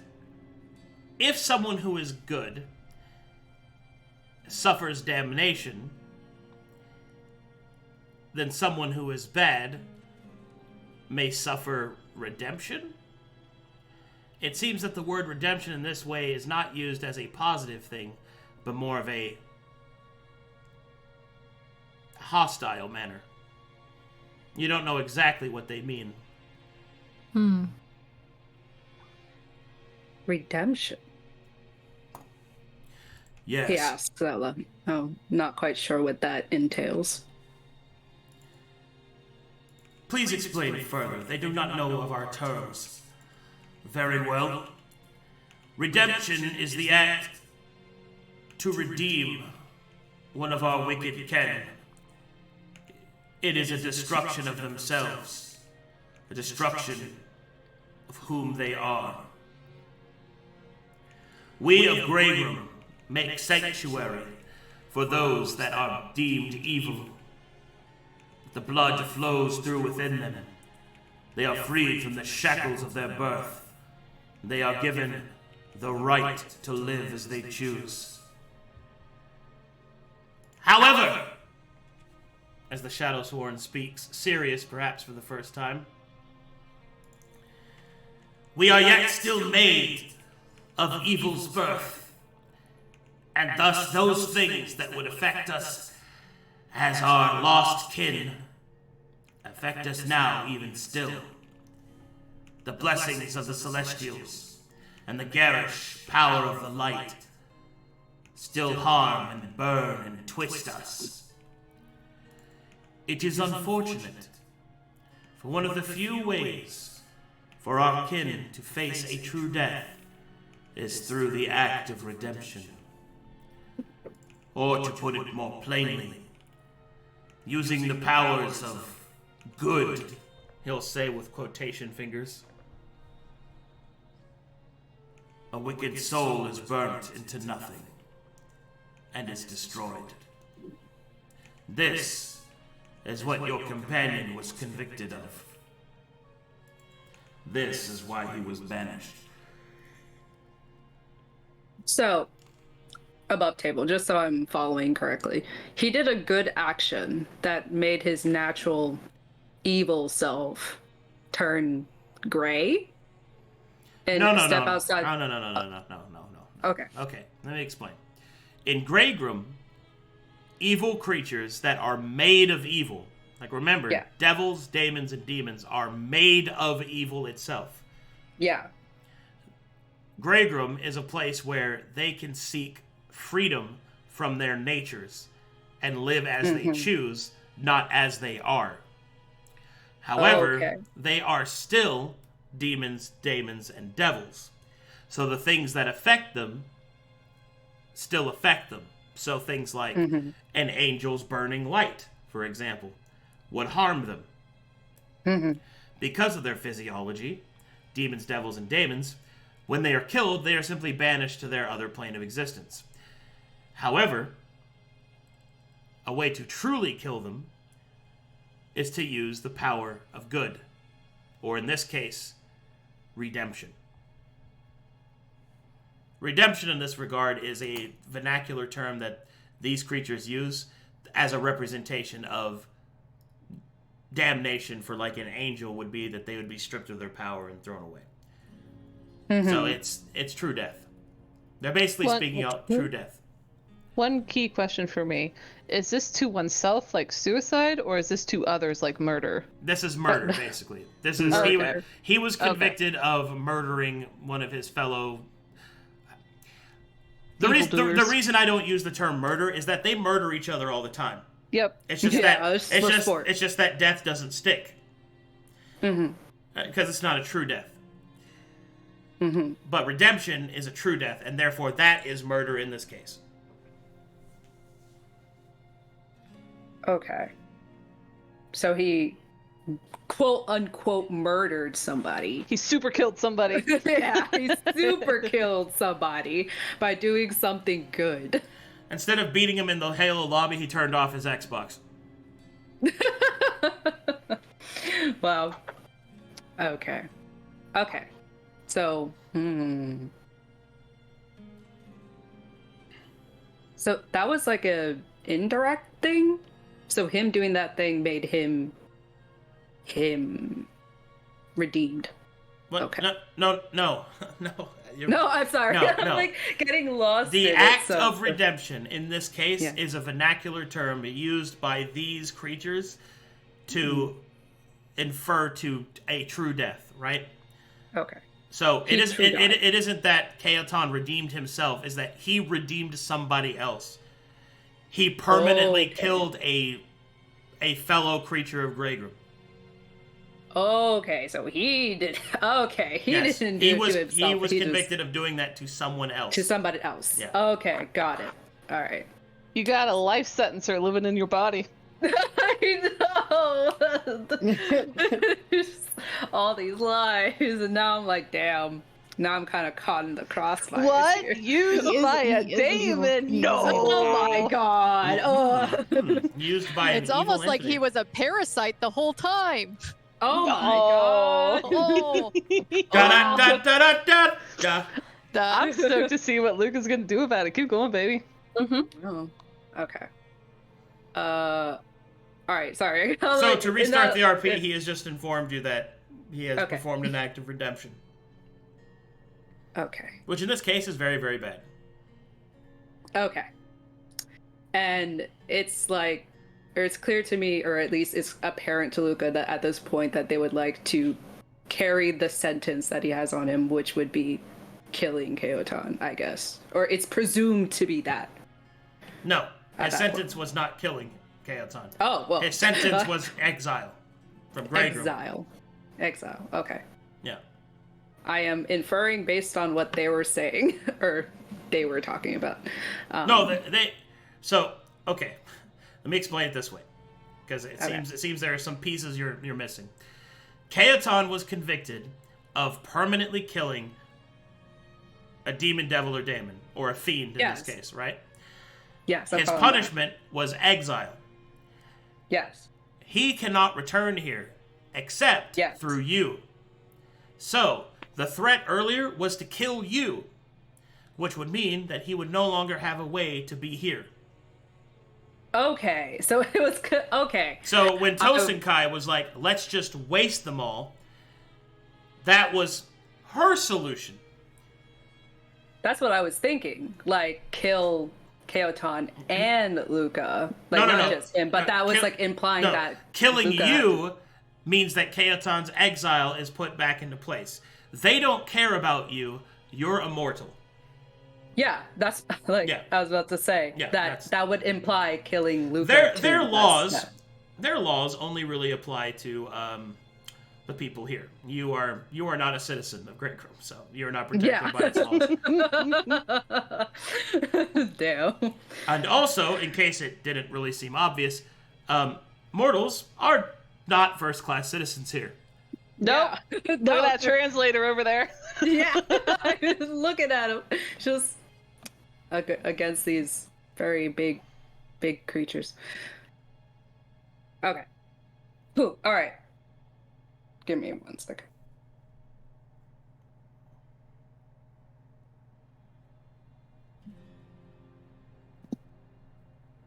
if someone who is good suffers damnation, then someone who is bad may suffer redemption. It seems that the word redemption in this way is not used as a positive thing, but more of a hostile manner. You don't know exactly what they mean. Redemption? Yes. He asks Ella. Oh, not quite sure what that entails. Please explain it further. They do not know of our terms. Very well. Redemption is the act to redeem one of our wicked kin. It is a destruction of themselves, a destruction of whom they are. We of Greyroom make sanctuary for those that are deemed evil. The blood flows through within them. They are freed from the shackles of their birth. They are given the right to live as they choose. However, as the Shadowsworn speaks, serious perhaps for the first time, we are yet still made of evil's birth, and thus those things that would affect us as our lost kin affect us now even still. The blessings of the Celestials and the garish power of the light still harm and burn and twist us. It is unfortunate, for one of the few ways for our kin to face a true death is through the act of redemption. Or to put it more plainly, using the powers of good, he'll say with quotation fingers. A wicked soul is burnt into nothing and is destroyed. This is what your companion was convicted of. This is why he was banished. So, above table, just so I'm following correctly, he did a good action that made his natural evil self turn gray and step outside. No. Okay. Okay, let me explain. In Greyroom, evil creatures that are made of evil, Like, remember, devils, daemons, and demons are made of evil itself. Yeah. Greygrim is a place where they can seek freedom from their natures and live as they choose, not as they are. However, they are still demons, daemons, and devils. So the things that affect them still affect them. So things like an angel's burning light, for example, would harm them. Because of their physiology, demons, devils, and daemons, when they are killed, they are simply banished to their other plane of existence. However, a way to truly kill them is to use the power of good, or in this case, redemption. Redemption in this regard is a vernacular term that these creatures use as a representation of damnation. For like an angel would be that they would be stripped of their power and thrown away. So it's true death. They're basically speaking out true death. One key question for me. Is this to oneself like suicide, or is this to others like murder? This is murder, basically. This is he was convicted of murdering one of his fellow... The reason I don't use the term murder is that they murder each other all the time. Yep. It's just it's just that death doesn't stick. Because it's not a true death. But redemption is a true death, and therefore that is murder in this case. Okay. So he, quote unquote, murdered somebody. He super killed somebody. Yeah, he super killed somebody by doing something good. Instead of beating him in the Halo lobby, he turned off his Xbox. Wow. Okay. So, So that was like a indirect thing? So him doing that thing made him redeemed. What? Okay. No. No, I'm sorry. No. I'm like getting lost. The in act it, of redemption in this case is a vernacular term used by these creatures to infer to a true death, right? Okay. So it isn't that Chaoton redeemed himself, is that he redeemed somebody else. He permanently killed a fellow creature of Greygrim. Okay, so he did. Okay, didn't do it to himself. He was convicted of doing that to someone else. To somebody else. Yeah. Okay, got it. All right. You got a life sentencer living in your body. I know. All these lies, and now I'm like, damn. Now I'm kind of caught in the crossfire. What? Here. Used by a demon? No. Oh my god. Oh. Used by an It's almost evil like entity. he was a parasite the whole time. Oh my god. Da-da-da-da-da-da. I'm stoked to see what Luka's gonna do about it. Keep going, baby. Oh. Okay. All right. Sorry. So to restart the RP, he has just informed you that he has performed an act of redemption. Okay. Which in this case is very, very bad. Okay. And it's like, or it's clear to me, or at least it's apparent to Luka that at this point that they would like to carry the sentence that he has on him, which would be killing Chaoton, I guess. Or it's presumed to be that. No, his sentence was not killing Chaoton. Oh, well. His sentence was exile from Greygrim. Exile. Okay. Yeah. I am inferring based on what they were saying, or they were talking about. So, okay. Let me explain it this way, because it seems there are some pieces you're missing. Chaoton was convicted of permanently killing a demon, devil, or daemon, or a fiend in this case, right? Yes. His punishment was exile. Yes. He cannot return here except through you. So, the threat earlier was to kill you, which would mean that he would no longer have a way to be here. Okay, so it was... Okay. So when Tosenkai was like, let's just waste them all, that was her solution. That's what I was thinking. Like, kill Kaotan and Luka. Like, No, not no. just him, but that was like implying No, that killing Luka... you means that Kaotan's exile is put back into place. They don't care about you. You're immortal. Yeah, that's like I was about to say. Yeah, that would imply killing Luka. Their laws only really apply to the people here. You are not a citizen of Great Room, so you're not protected by its laws. Damn. And also, in case it didn't really seem obvious, mortals are not first-class citizens here. Nope. Look at that translator over there. Yeah, I was looking at him, just against these very big creatures. Okay. All right. Give me 1 second.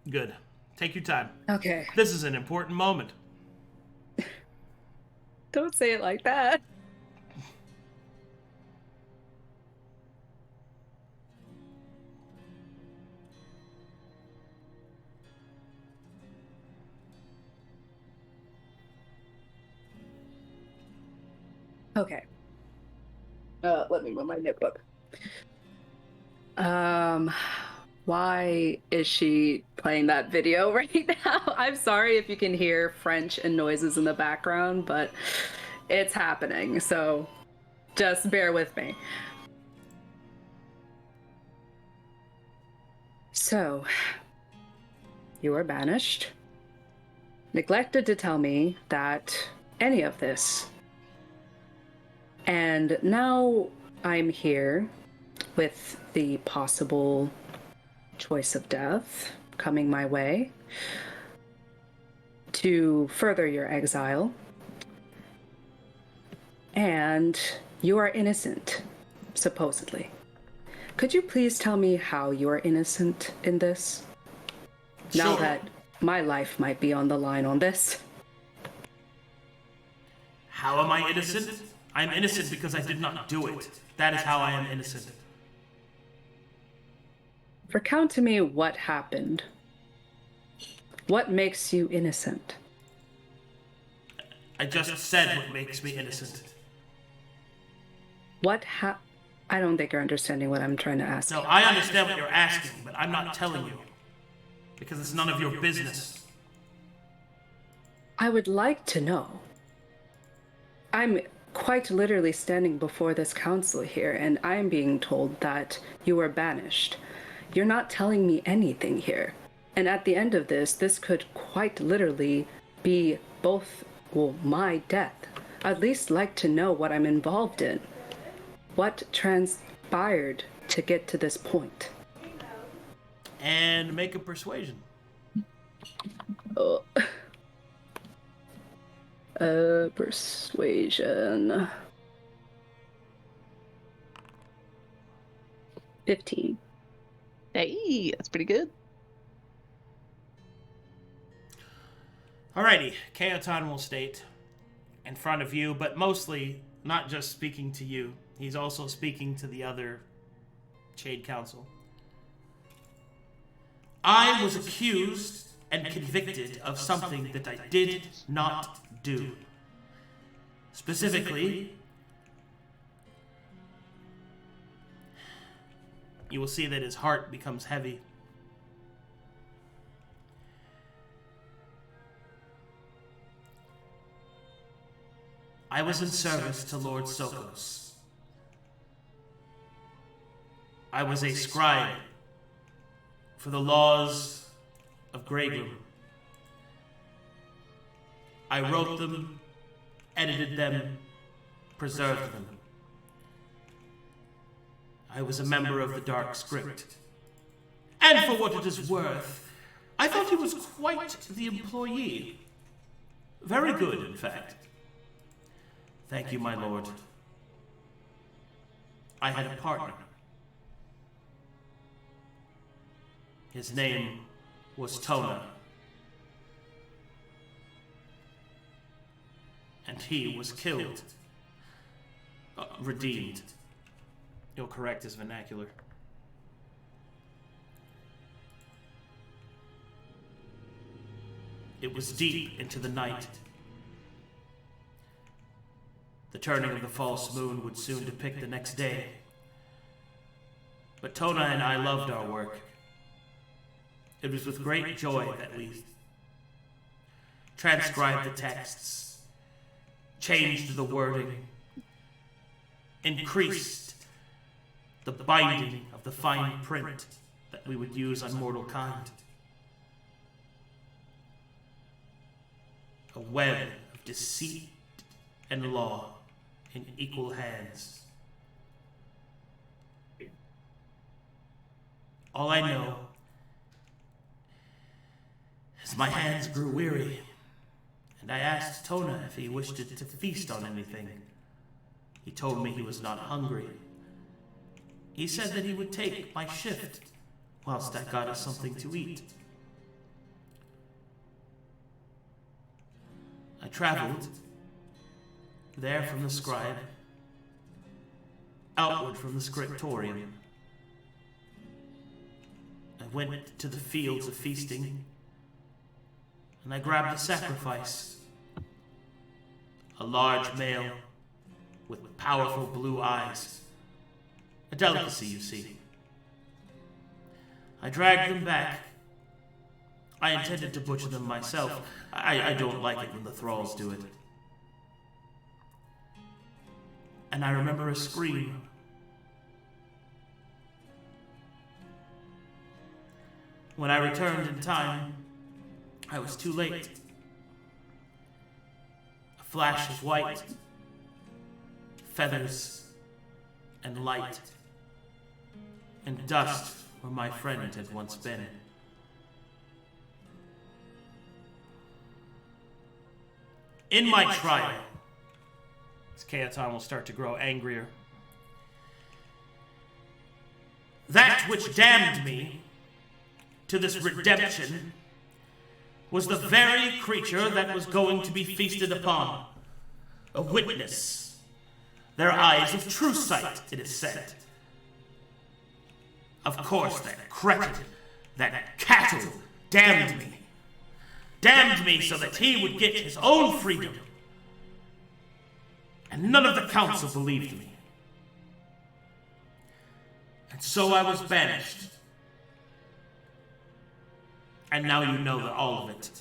Good. Take your time. Okay. This is an important moment. Don't say it like that. Okay. Let me move my notebook. Why is she playing that video right now? I'm sorry if you can hear French and noises in the background, but it's happening, so just bear with me. So, you were banished, neglected to tell me that any of this. And now I'm here with the possible choice of death coming my way to further your exile. And you are innocent, supposedly. Could you please tell me how you are innocent in this? Sure. Now that my life might be on the line on this. How am I innocent? I'm innocent because I did not do it. That is how I am innocent. Recount to me what happened. What makes you innocent? I just said what makes me innocent. I don't think you're understanding what I'm trying to ask. No, I understand what you're asking, but I'm not telling you. Because it's none of your business. I would like to know. I'm quite literally standing before this council here, and I'm being told that you were banished. You're not telling me anything here. And at the end of this could quite literally be both, well, my death. I'd at least like to know what I'm involved in. What transpired to get to this point? And make a persuasion. Oh. Persuasion. 15. Hey, that's pretty good. Alrighty, Kaotan will state in front of you, but mostly not just speaking to you. He's also speaking to the other Shade Council. I was accused and convicted of something that I did not do. Specifically, you will see that his heart becomes heavy. I was in service to Lord Sokos. I was a scribe for the laws of Greygrim. I wrote them, edited them, preserved them. I was a member of the Dark Script. And for what it is worth, I thought he was quite the employee. Very good, in fact. Thank you, my lord. I had a partner. His name was Tona. And he was killed. Redeemed. You'll correct his vernacular. It was deep into the night. The turning of the false moon would soon depict the next day. But Tona and I loved our work. It was with great joy that we transcribed the texts, changed the wording, increased the binding of the fine print that we would use on mortal kind. A web of deceit and law in equal hands. All I know is my hands grew weary, and I asked Tona if he wished to feast on anything. He told me he was not hungry. He said that he would take my shift whilst I got us something to eat. I traveled there from the scribe, outward from the scriptorium. I went to the fields of feasting, and I grabbed a sacrifice. A large male with powerful blue eyes. A delicacy, you see. I dragged them back. I intended to butcher them myself. I don't like it when the thralls do it. And I remember a scream. When I returned in time, I was too late. A flash of white, feathers, and light, and dust where my friend had once been. In my trial, as Kaeton will start to grow angrier, that which damned me to this redemption was the very creature that was going to be feasted upon. A witness. Their eyes of true sight, it is said. Of course, that cretin, that cattle, damned me. Damned me so that he would get his own freedom. And none of the council believed me. And so I was banished. And now you know all of it.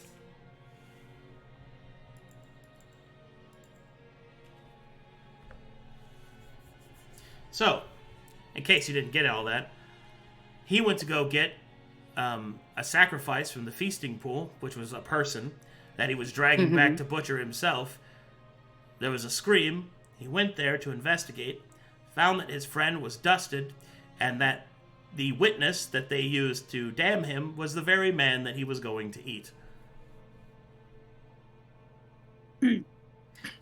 So, in case you didn't get all that, he went to go get a sacrifice from the feasting pool, which was a person that he was dragging back to butcher himself. There was a scream. He went there to investigate, found that his friend was dusted, and that the witness that they used to damn him was the very man that he was going to eat.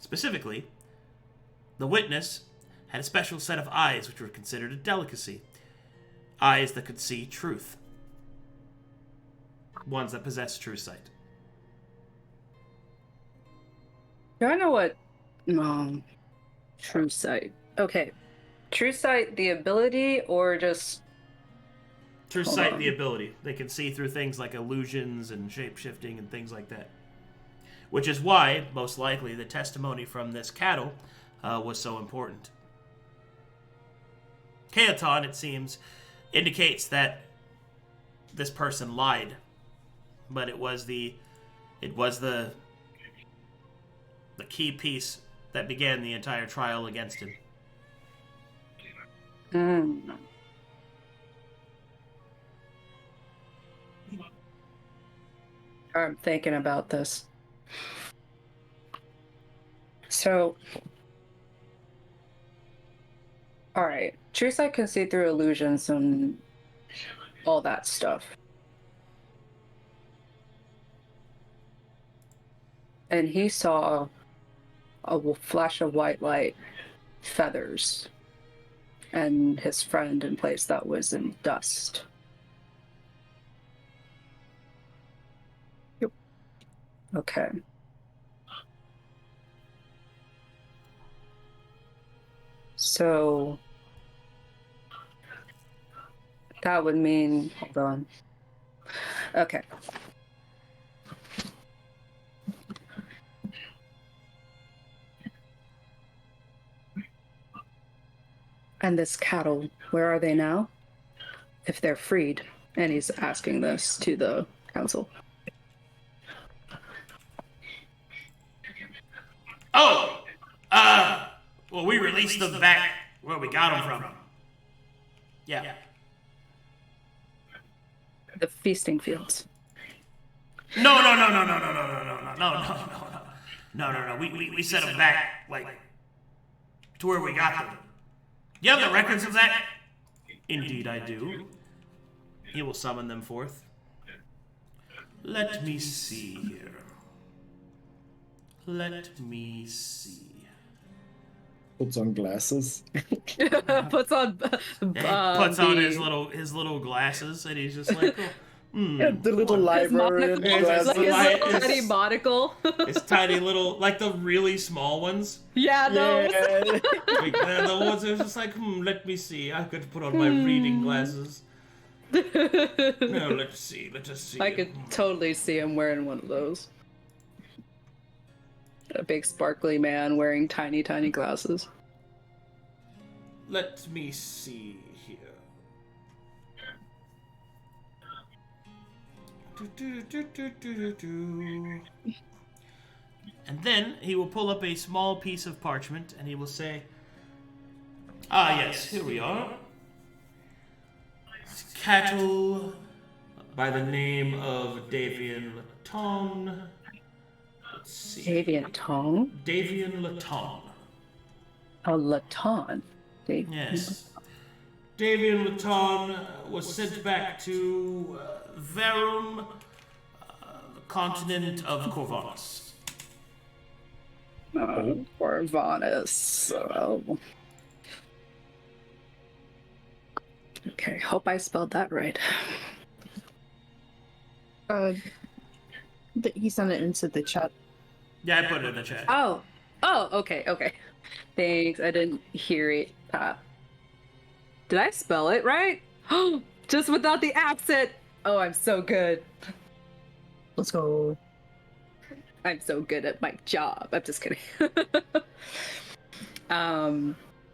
Specifically, the witness had a special set of eyes which were considered a delicacy. Eyes that could see truth. Ones that possess true sight. Do I know what true sight? Okay. True sight, the ability, or just... True sight, the ability. They can see through things like illusions and shape-shifting and things like that. Which is why, most likely, the testimony from this cattle was so important. Kaeton, it seems, indicates that this person lied. But it was the key piece that began the entire trial against him. I'm thinking about this. So, alright. True sight can see through illusions and all that stuff. And he saw a flash of white light, feathers, and his friend in place that was in dust. Yep. Okay. So that would mean, hold on. Okay. And this cattle, where are they now? If they're freed. And he's asking this to the council. Oh! Well, we released them back where we got them from. Yeah. The feasting fields. No. We sent them back, like, to where we got them. You have the records of that? Indeed I do. He will summon them forth. Let me see here. Let me see. Puts on glasses. Puts on puts on his little glasses, and he's just like, the little librarian glasses. Like his little tiny monocle. His tiny little, like the really small ones. Yeah, those. Like, the ones that are just like, let me see. I could put on my reading glasses. No, let's see. I could totally see him wearing one of those. A big sparkly man wearing tiny glasses. Let me see here. And then he will pull up a small piece of parchment and he will say, yes, here we are. Cattle by the name of Davian Laton. Let's see. Davian Tong? Davian Laton. A Laton. Yes. Davian Laton was sent back to Verum, the continent of Corvallis. Corvallis. Oh. Okay, hope I spelled that right. He sent it into the chat. Yeah, I put it in the chat. Oh, okay. Thanks, I didn't hear it. Did I spell it right? Just without the accent. Oh, I'm so good. Let's go. I'm so good at my job. I'm just kidding.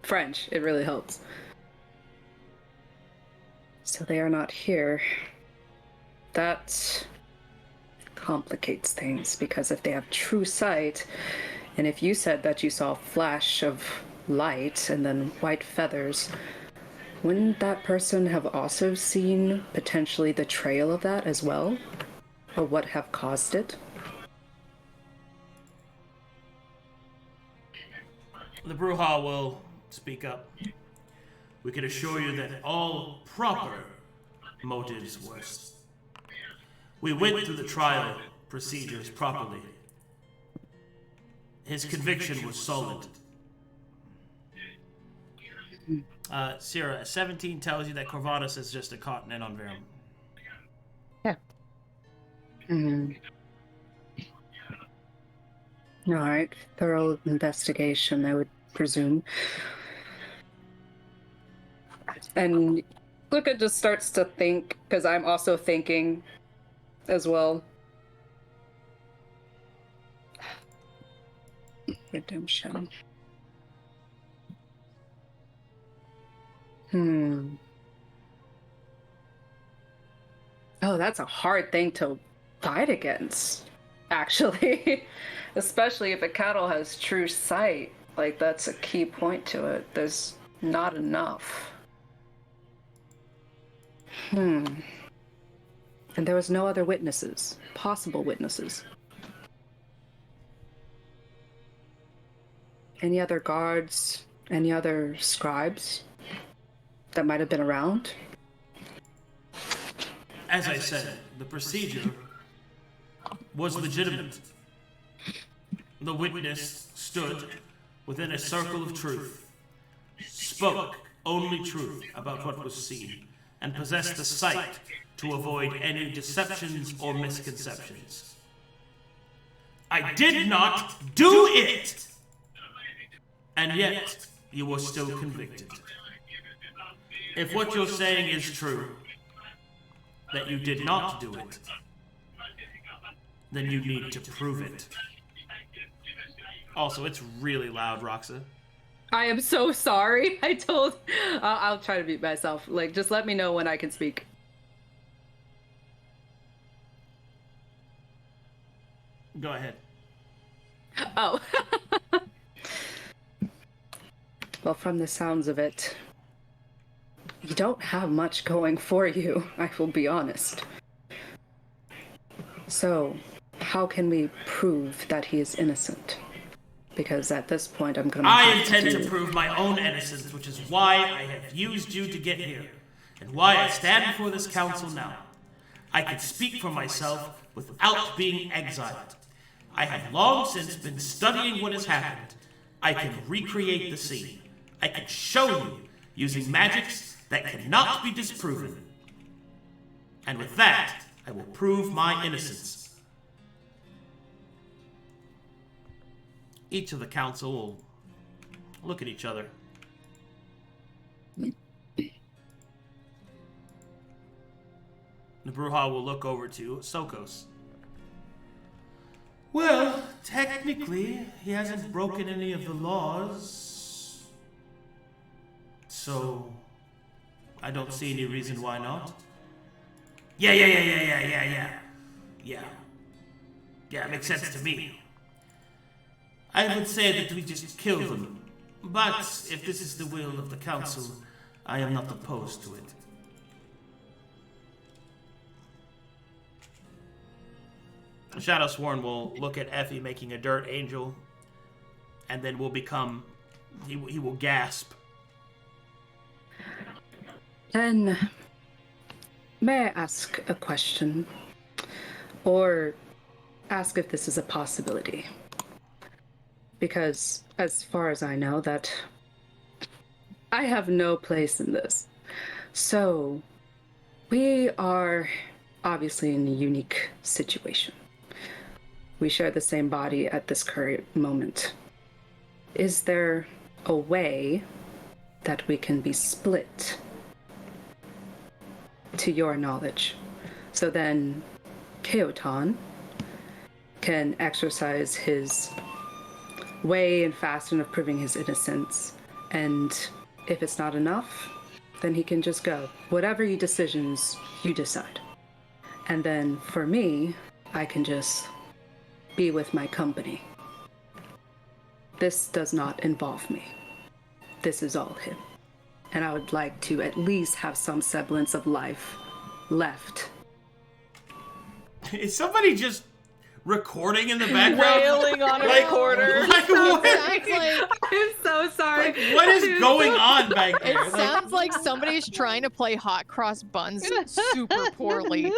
French, it really helps. So they are not here. That complicates things, because if they have true sight, and if you said that you saw a flash of light and then white feathers, wouldn't that person have also seen potentially the trail of that as well? Or what have caused it? The Bruja will speak up. We can assure you that all proper motives were. We went through the trial procedures properly. His conviction was solid. Sera, 17 tells you that Corvallis is just a continent on Verum. Yeah. All right. Thorough investigation, I would presume. And Luka just starts to think, because I'm also thinking as well. Redemption. Oh, that's a hard thing to fight against, actually. Especially if a cattle has true sight. Like, that's a key point to it. There's not enough. And there was no other witnesses, possible witnesses. Any other guards, any other scribes that might have been around? As I said, the procedure was legitimate. The witness stood within a circle of truth, spoke only truth about what was seen, and possessed the sight to avoid any deceptions or misconceptions. I did not do it! And yet, you were still convicted. If what you're saying is true, that you did not do it, then you need to prove it. Also, it's really loud, Roxa. I am so sorry. I'll try to mute myself. Like, just let me know when I can speak. Go ahead. Oh. Well, from the sounds of it, you don't have much going for you, I will be honest. So, how can we prove that he is innocent? Because at this point, I'm going to I intend to prove my own innocence, which is why I have used you to get here, and why I stand before this council now. I can speak for myself without being exiled. I have long since been studying what has happened. I can recreate the scene. I can show you using magics that cannot be disproven. And with that, I will prove my innocence. Each of the council will look at each other. The Bruja will look over to Sokos. Well, technically, he hasn't broken any of the laws. So, I don't see any reason why not. Yeah, it makes sense to me. I would say that we just kill them. But, if this is the will of the council, I am not opposed to it. The Shadow Sworn will look at Effie making a dirt angel, and then will become... He will gasp. Then, may I ask a question? Or ask if this is a possibility? Because, as far as I know, that I have no place in this. So, we are obviously in a unique situation. We share the same body at this current moment. Is there a way that we can be split, to your knowledge? So then Keotan can exercise his way and fashion of proving his innocence, and if it's not enough, then he can just go. Whatever your decisions you decide. And then for me, I can just be with my company. This does not involve me. This is all him. And I would like to at least have some semblance of life left. Is somebody just recording in the background? Wailing on a recorder. Like, what? I'm so sorry. Like, what is going on back It there? sounds like somebody's trying to play hot cross buns super poorly. I'm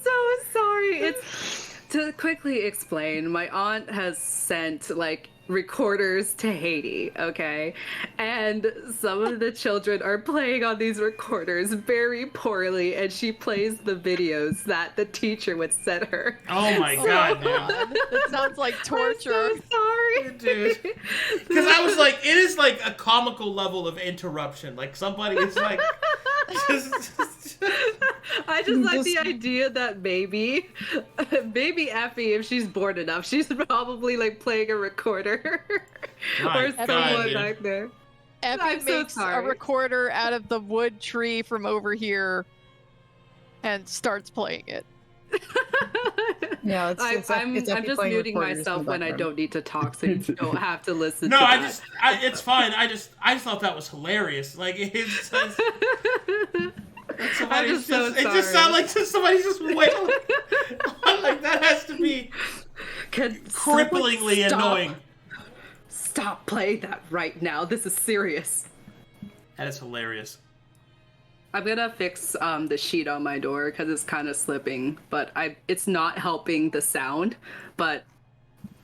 so sorry. It's to quickly explain, my aunt has sent like recorders to Haiti, okay? And some of the children are playing on these recorders very poorly, and she plays the videos that the teacher would send her. Oh my god, man. That sounds like torture. I'm so sorry. Dude. Because I was like, it is like a comical level of interruption. Like somebody is like... I just like the idea that baby Effie, if she's bored enough, she's probably like playing a recorder or someone back there. Effie makes a recorder out of the wood tree from over here and starts playing it. Yeah, I'm just muting myself when I don't need to talk, so you don't have to listen. No, to it's fine. I just thought that was hilarious. Like it's I'm just so sorry. It just sounded like somebody's just wailing. Like that has to be cripplingly annoying. Stop playing that right now. This is serious. That is hilarious. I'm gonna fix the sheet on my door because it's kind of slipping, but it's not helping the sound. But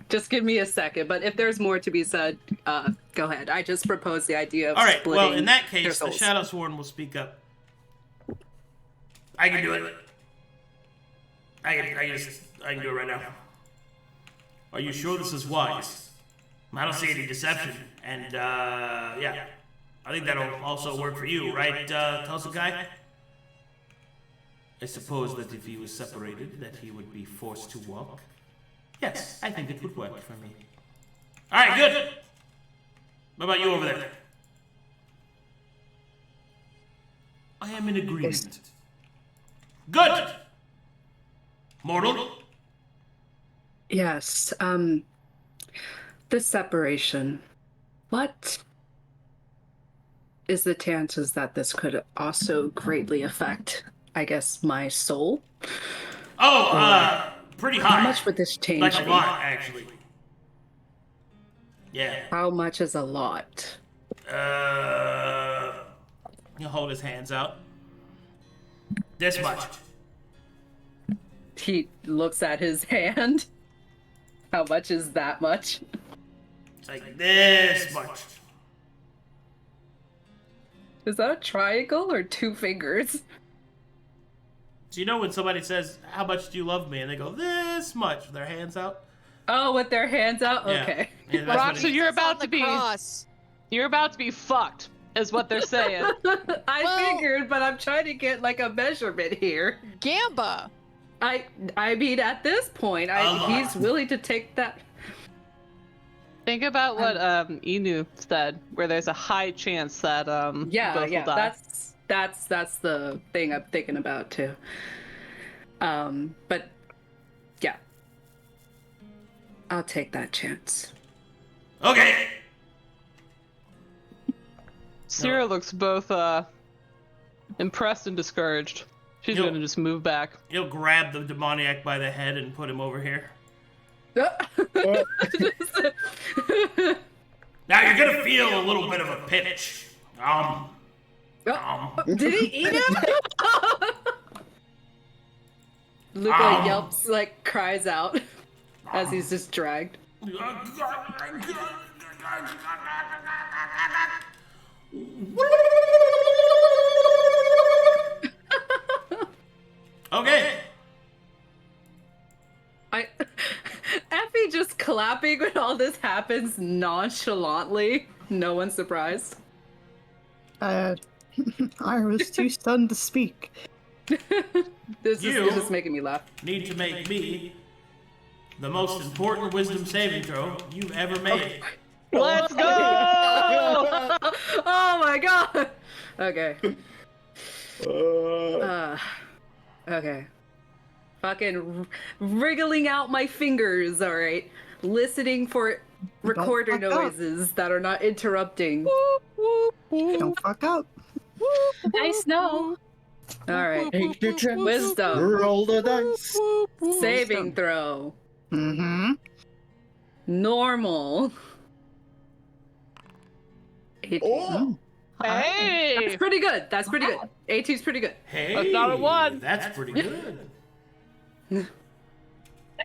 just give me a second. But if there's more to be said, go ahead. I just proposed the idea of all right. splitting Well, in that case, the souls. Shadow Sworn will speak up. I can do it. I can do it right now. Are you sure this is wise? I don't see any deception, and yeah. I think that'll also work for you, right, Tulsa guy? I suppose that if he was separated, that he would be forced to walk. Yes, I think it would work for me. Alright, good! What about you over there? I am in agreement. Good! Mortal? Yes, the separation. What is the chances that this could also greatly affect, I guess, my soul? Oh, pretty high. How much would this change Like a me? lot, actually. Yeah. How much is a lot? He'll hold his hands out. This much. He looks at his hand. How much is that much? It's like this much. Is that a triangle or 2 fingers? So you know when somebody says, "How much do you love me?" and they go, "This much," with their hands out? Oh, with their hands out? Yeah. Okay. Yeah, that's what Roxa, he- you're about to be Cross. you're about to be fucked, is what they're saying. I figured, but I'm trying to get like a measurement here. Gamba. I mean, at this point, he's willing to take that. Think about what Inu said, where there's a high chance that both will die. That's the thing I'm thinking about too. But yeah, I'll take that chance. Okay. Sera looks both impressed and discouraged. She's Yo. gonna just move back. He'll grab the demoniac by the head and put him over here. Now you're gonna feel a little bit of a pinch. Did he eat him? Luka yelps, like cries out as he's just dragged. Okay. Effie just clapping when all this happens nonchalantly. No one's surprised. I was too stunned to speak. This You- is just making me laugh. Need to make me the most important wisdom saving throw you've ever made. Let's go! Oh my god! Okay. Uh, Okay. Fucking wriggling out my fingers, alright? Listening for recorder fuck up. noises that are not interrupting. Don't fuck up. Nice know. Alright. take your chance. Wisdom. Roll the dice. Saving throw. Mm-hmm. Normal. 18. Oh, Hey! That's pretty good. That's pretty good. 18's pretty good. Hey, That's not a one. That's pretty good.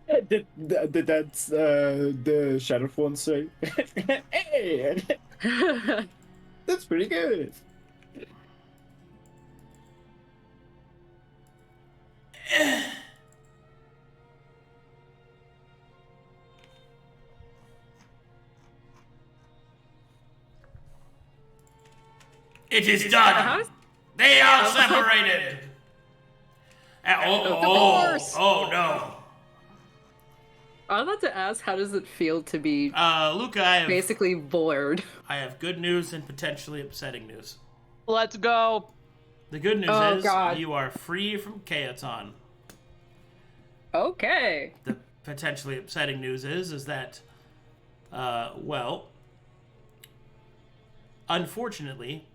that's the Shadow one say. Hey, that's pretty good. It is done. They are separated. Oh no. I was about to ask, how does it feel to be Luka, I basically void? have good news and potentially upsetting news. Let's go. The good news Oh, is God. you are free from Chaoton. Okay. The potentially upsetting news is that, well, unfortunately,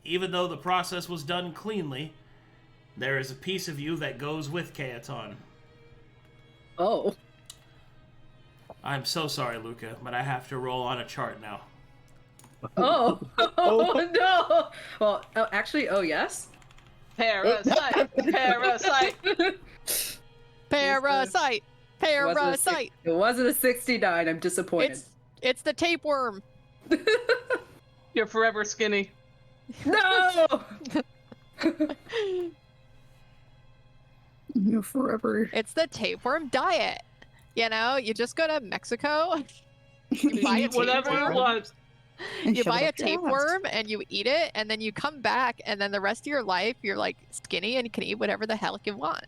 even though the process was done cleanly, there is a piece of you that goes with Chaoton. Oh. I'm so sorry, Luka, but I have to roll on a chart now. Oh. Oh no. Well, actually, yes. Parasite. Parasite. Parasite. Parasite. It wasn't a 69. I'm disappointed. It's the tapeworm. You're forever skinny. No. You're forever. It's the tapeworm diet. You know, you just go to Mexico. You buy a Whatever you tapeworm. want. You Shove buy it a up your ass. tapeworm and you eat it, and then you come back, and then the rest of your life you're like skinny and you can eat whatever the hell you want.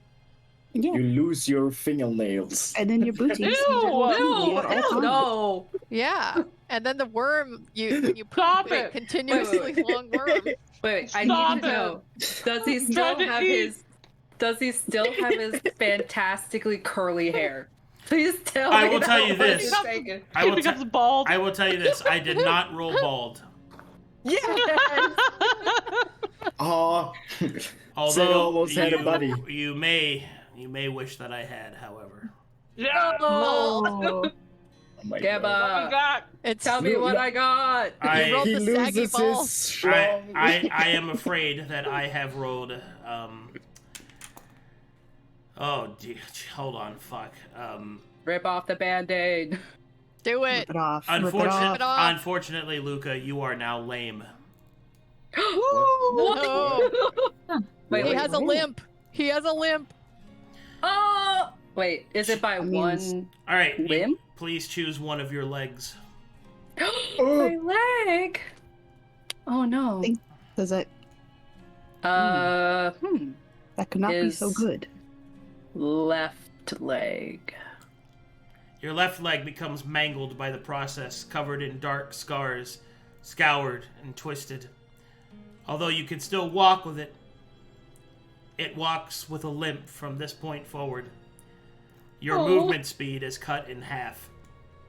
Yeah. You lose your fingernails. And then your booties. Ew! No. No. Yeah. And then the worm, when you Stop poop it! continuously long worm. Wait, I Stop need to it. know. Does he I'm still trying to have eat. his? Does he still have his fantastically curly hair? Please tell I me. will that tell you was this. mistaken. He becomes bald. I will tell you this. I did not roll bald. Yes. Aw. Seino Although almost had a buddy. you may wish that I had, however. Yeah. Oh, Oh, Oh my What we Gabba, got? It's tell me what I got. You rolled He the saggy loses ball. his strong. I am afraid that I have rolled. Oh, gee, hold on, fuck. Rip off the band-aid. Do it. rip it off. Rip it off. it off. Unfortunately, Luka, you are now lame. No. Wait, He wait, has a limp. He has a limp. Oh, wait. Is it by That means- one All right, limb? please choose one of your legs. My leg. Oh no. Think- Does it? That could not be so Is- good. left leg. Your left leg becomes mangled by the process, covered in dark scars, scoured and twisted. Although you can still walk with it, it walks with a limp from this point forward. Your movement speed is cut in half.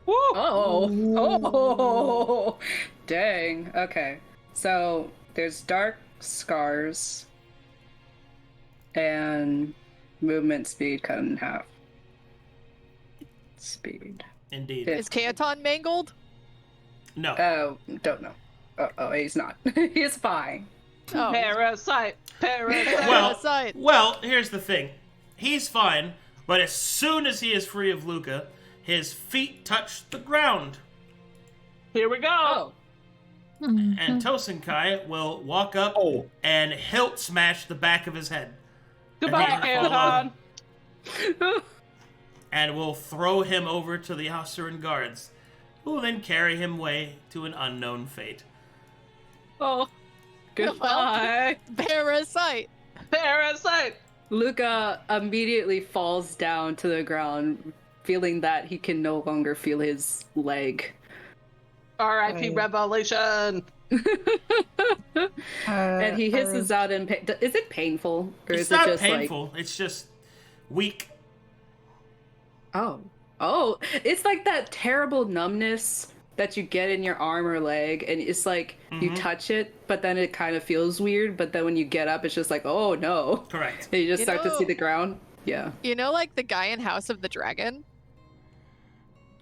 Woo! Oh. Dang. Okay. So there's dark scars and movement speed cut in half. Speed. Indeed. Is Canton mangled? No. Oh, don't know. Oh, he's not. He's fine. Oh, Parasite. Parasite. Parasite. Well, here's the thing. He's fine, but as soon as he is free of Luka, his feet touch the ground. Here we go. Oh. And Tosenkai will walk up and hilt smash the back of his head. Goodbye, And he will fall Anton. and will throw him over to the Asuran guards, who will then carry him away to an unknown fate. Oh. Goodbye. Parasite. Parasite. Luka immediately falls down to the ground, feeling that he can no longer feel his leg. R.I.P. Revelation. And he hisses out in pain. Is it painful? Or It's is not it just painful, it's just weak. like... Oh, it's like that terrible numbness that you get in your arm or leg, and it's like you touch it, but then it kind of feels weird, but then when you get up, it's just like, oh no. Correct. And you just You start to see know- the ground. Yeah. You know, like the guy in House of the Dragon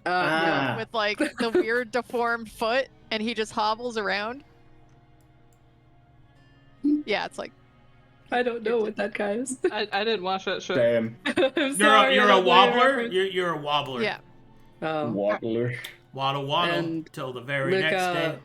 Ah. with like the weird deformed foot, and he just hobbles around. Yeah, it's like I don't know what that guy is. I didn't watch that show. Damn. I'm sorry, You're I a don't know wobbler? your reference. You're a wobbler. yeah. Oh. Waddler. Waddle waddle And till the very next day. Luka,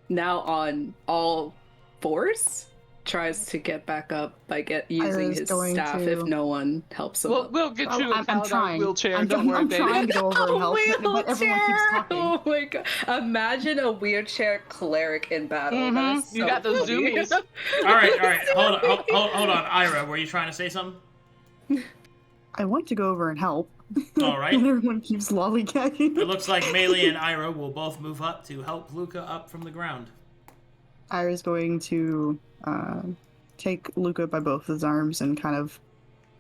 now on all fours, tries to get back up by using was his going staff to- if no one helps him up. We'll get you I'm out of trying. wheelchair. I'm, Don't worry, I'm baby. trying to go over and help, but everyone keeps talking. Oh my god! Imagine a wheelchair cleric in battle. That is You so got those funny. zoomies. All right. Hold on, Irha. Were you trying to say something? I want to go over and help. All right. And everyone keeps lollygagging. It looks like Maelie and Irha will both move up to help Luka up from the ground. Ira's going to take Luka by both his arms and kind of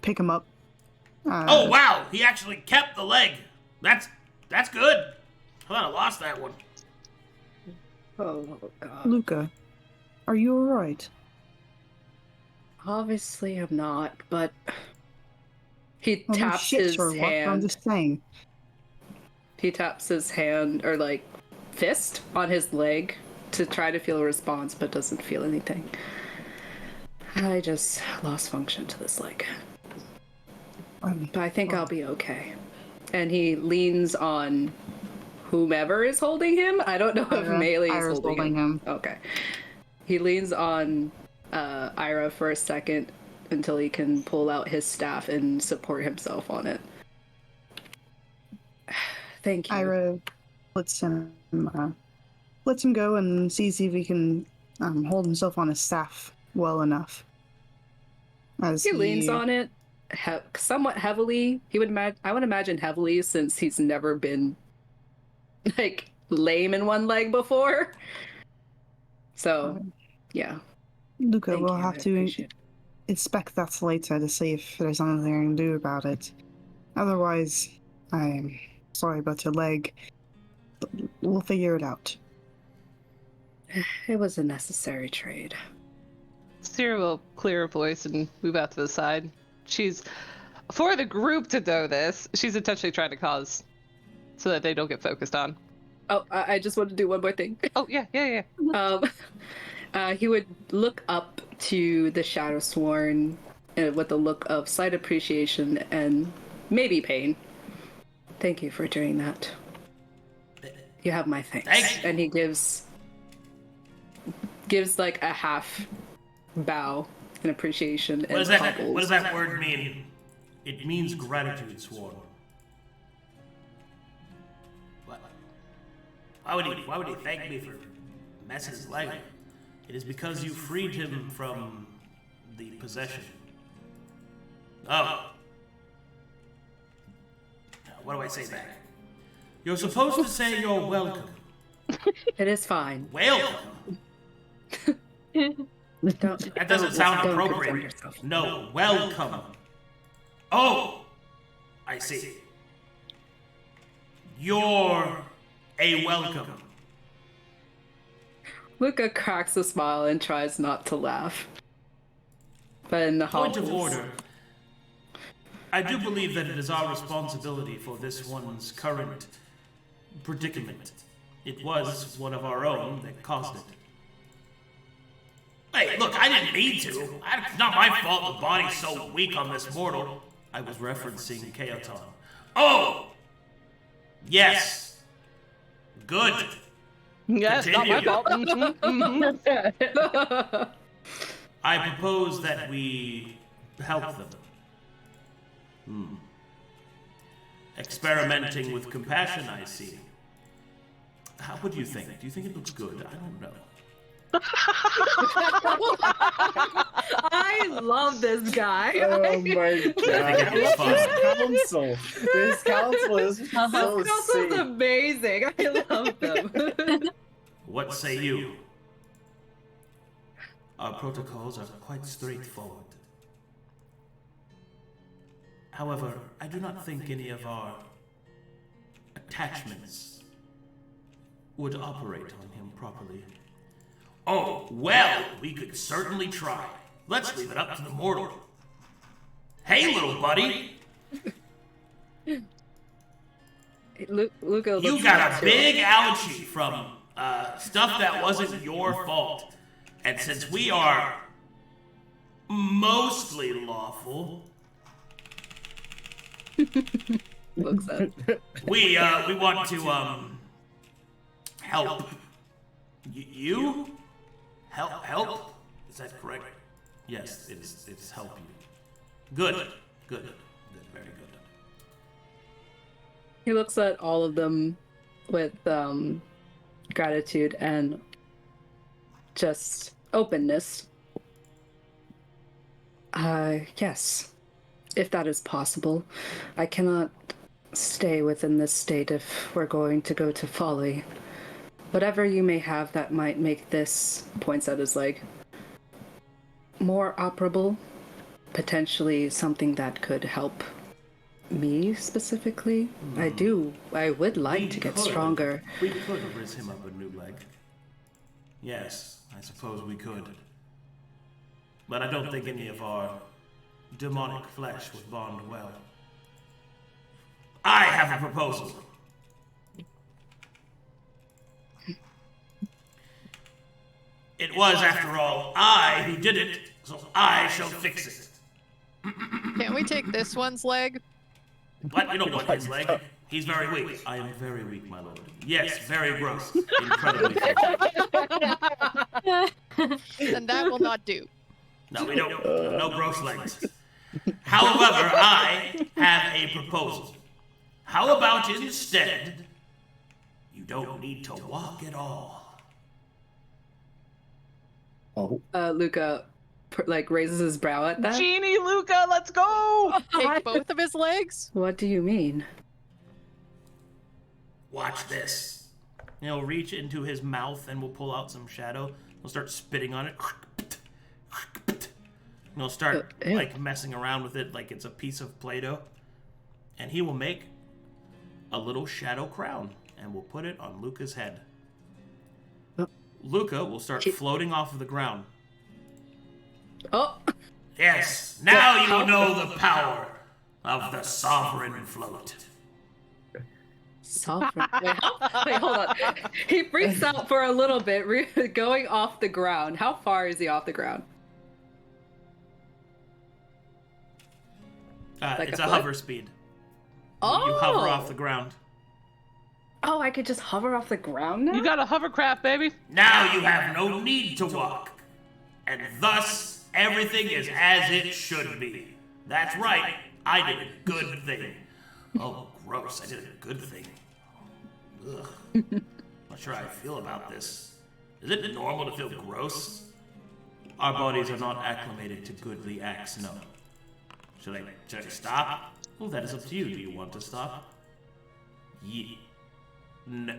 pick him up. Oh wow, he actually kept the leg. That's good. I thought I lost that one. Oh god! Luka, are you alright? Obviously, I'm not. But he Oh, no taps shit, his sir, what? I'm hand. just saying. He taps his hand or like fist on his leg to try to feel a response, but doesn't feel anything. I just lost function to this leg. But I think I'll be okay. And he leans on whomever is holding him. I don't know if Maelie is Ira's holding him. Okay. He leans on Irha for a second until he can pull out his staff and support himself on it. Thank you. Irha lets him go and sees if he can hold himself on his staff well enough. As He leans on it somewhat heavily. I would imagine heavily since he's never been like lame in one leg before. So, yeah. Luka, Thank we'll you, have I to appreciate it. inspect that later to see if there's anything I can do about it. Otherwise, I'm sorry about your leg. We'll figure it out. It was a necessary trade. Sera will clear her voice and move out to the side. She's, for the group to know this, she's intentionally trying to cause so that they don't get focused on. Oh, I just want to do one more thing. Oh, yeah. He would look up to the Shadowsworn with a look of slight appreciation and maybe pain. Thank you for doing that. You have my thanks. Thank you. And he gives like a half bow in appreciation. What does that word mean? It means gratitude, Sworn. What? Why would he thank me for messing his leg up? It is because you freed him from the possession. Oh. What do I say back? You're supposed to say you're welcome. It is fine. Welcome? That doesn't sound don't appropriate. condemn yourself. No, welcome. Oh, I see. You're a welcome. Luka cracks a smile and tries not to laugh. But in the Point of hollows- order. I do believe that it is our responsibility for this one's current predicament. It was one of our own that caused it. Hey, look, I didn't mean to. It's not my fault the body's so weak on this mortal. I was referencing Chaoton. Oh! Yes. Good. Yes, not my fault. I propose that we help them. Experimenting with compassion, I see. What do you think? Do you think it looks good? I don't know. I love this guy. Oh my god. it's fun. Council. This council is so This is sick. amazing. I love them. What say you? Our protocols are quite straightforward. However, I do not think any of our attachments would operate on him properly. Oh, well, we could certainly try. Let's leave it up to the mortal. Hey, little buddy. Luka looks You got up a to big him. ouchie from stuff that wasn't your fault. And since we are mostly lawful, Looks up. we want to help you help. Is that correct? Yes, it's help you. Good, very good. He looks at all of them with gratitude and just openness. Yes, if that is possible. I cannot stay within this state if we're going to go to folly. Whatever you may have that might make this, points at his leg, more operable, potentially something that could help me specifically. I would like to get stronger. We could raise him up a new leg. Yes, I suppose we could. But I don't think any of our demonic flesh would bond well. I have a proposal. It was, after all, I who did it, so I shall fix it. Can't we take this one's leg? But we don't want his leg. He's very weak. I am very weak, my lord. Yes, very gross. Incredibly weak. Then that will not do. No, we don't. No gross legs. However, I have a proposal. How about instead, you don't need to walk at all? Oh. Luka raises his brow at that. Genie, Luka, let's go! Take both of his legs? What do you mean? Watch this. He'll reach into his mouth and we'll pull out some shadow. He'll start spitting on it. And he'll start like messing around with it like it's a piece of Play-Doh. And he will make a little shadow crown and we'll put it on Luka's head. Luka will start floating off of the ground. Oh. Yes, now you will know the power of the sovereign float. Sovereign. Wait, hold on. He freaks out for a little bit, going off the ground. How far is he off the ground? It's a hover speed. Oh! You hover off the ground. Oh, I could just hover off the ground now? You got a hovercraft, baby. Now you have no need to walk. And thus, everything is as it should be. That's right, I did a good thing. Oh, gross, I did a good thing. Ugh. Not sure how I feel about this. Is it normal to feel gross? Our bodies are not acclimated to goodly acts, no. Should I stop? Well, that is up to you. Do you want to stop? No.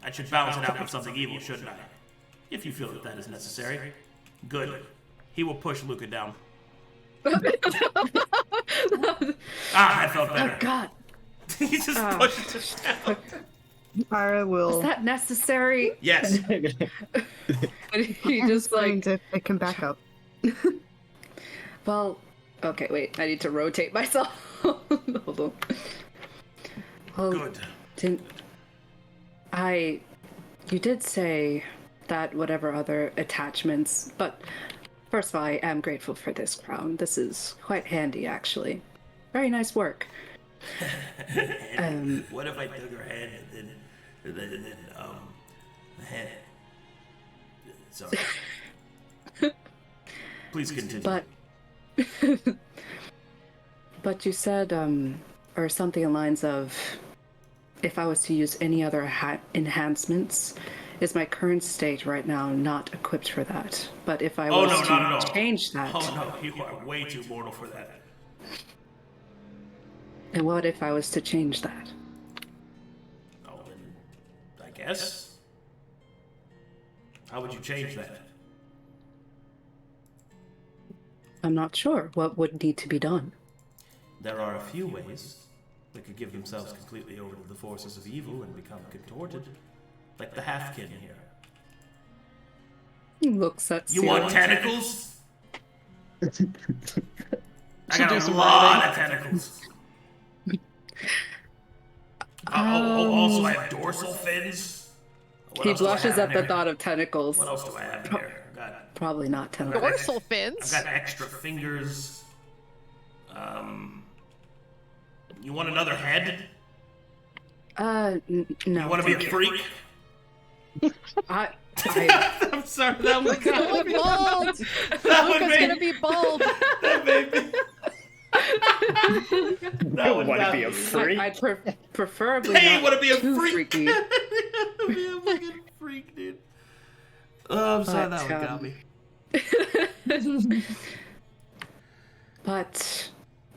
I should balance it out with something evil, shouldn't I? If you feel that that is necessary. Good. He will push Luka down. That felt better. Oh, God. He just pushed us down. Irha will. Is that necessary? Yes. He just trying like. to pick him back up. Well, okay, wait. I need to rotate myself. Hold on. Well, Good. You did say that whatever other attachments, but first of all, I am grateful for this crown. This is quite handy, actually. Very nice work. What if I took her head and then the head? Sorry. Please continue. But you said, or something along the lines of, if I was to use any other enhancements, is my current state right now not equipped for that? But if I was to change that... Oh no, you are way too mortal for that. And what if I was to change that? Oh, then I guess. How would you change that? I'm not sure. What would need to be done? There are a few ways. They could give themselves completely over to the forces of evil and become contorted. Like the half-kin here. He looks at You Sera. want tentacles? I do got a some lot of tentacles. Also I have dorsal fins. What He else do I blushes have at in the here? thought of tentacles. What else do I have in here? Probably not tentacles. Dorsal fins? I've got extra fingers. You want another head? No. You want to be a freak? I'm sorry, that was Going bald! Luka's gonna be bald! That made me... I want to be a freak. I'd preferably Hey, you not want to be a too freak? freaky. You want to be a fucking freak, dude. Oh, I'm sorry, But, that one got me. But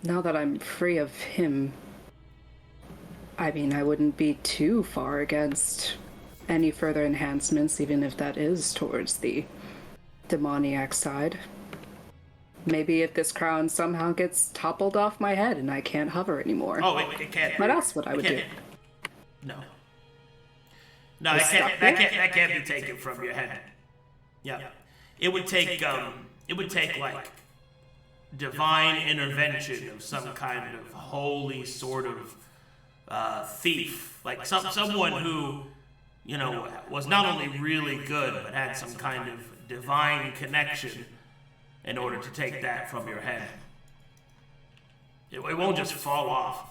now that I'm free of him, I mean, I wouldn't be too far against any further enhancements, even if that is towards the demoniac side. Maybe if this crown somehow gets toppled off my head and I can't hover anymore. Oh, it can't. What else would I would do? No. No, that can't be taken from your head. Yeah. It would take like divine intervention of some kind of holy sort of thief, like someone who, you know, was not only really good but had some kind of divine connection in order to take that from your head. It won't just fall off.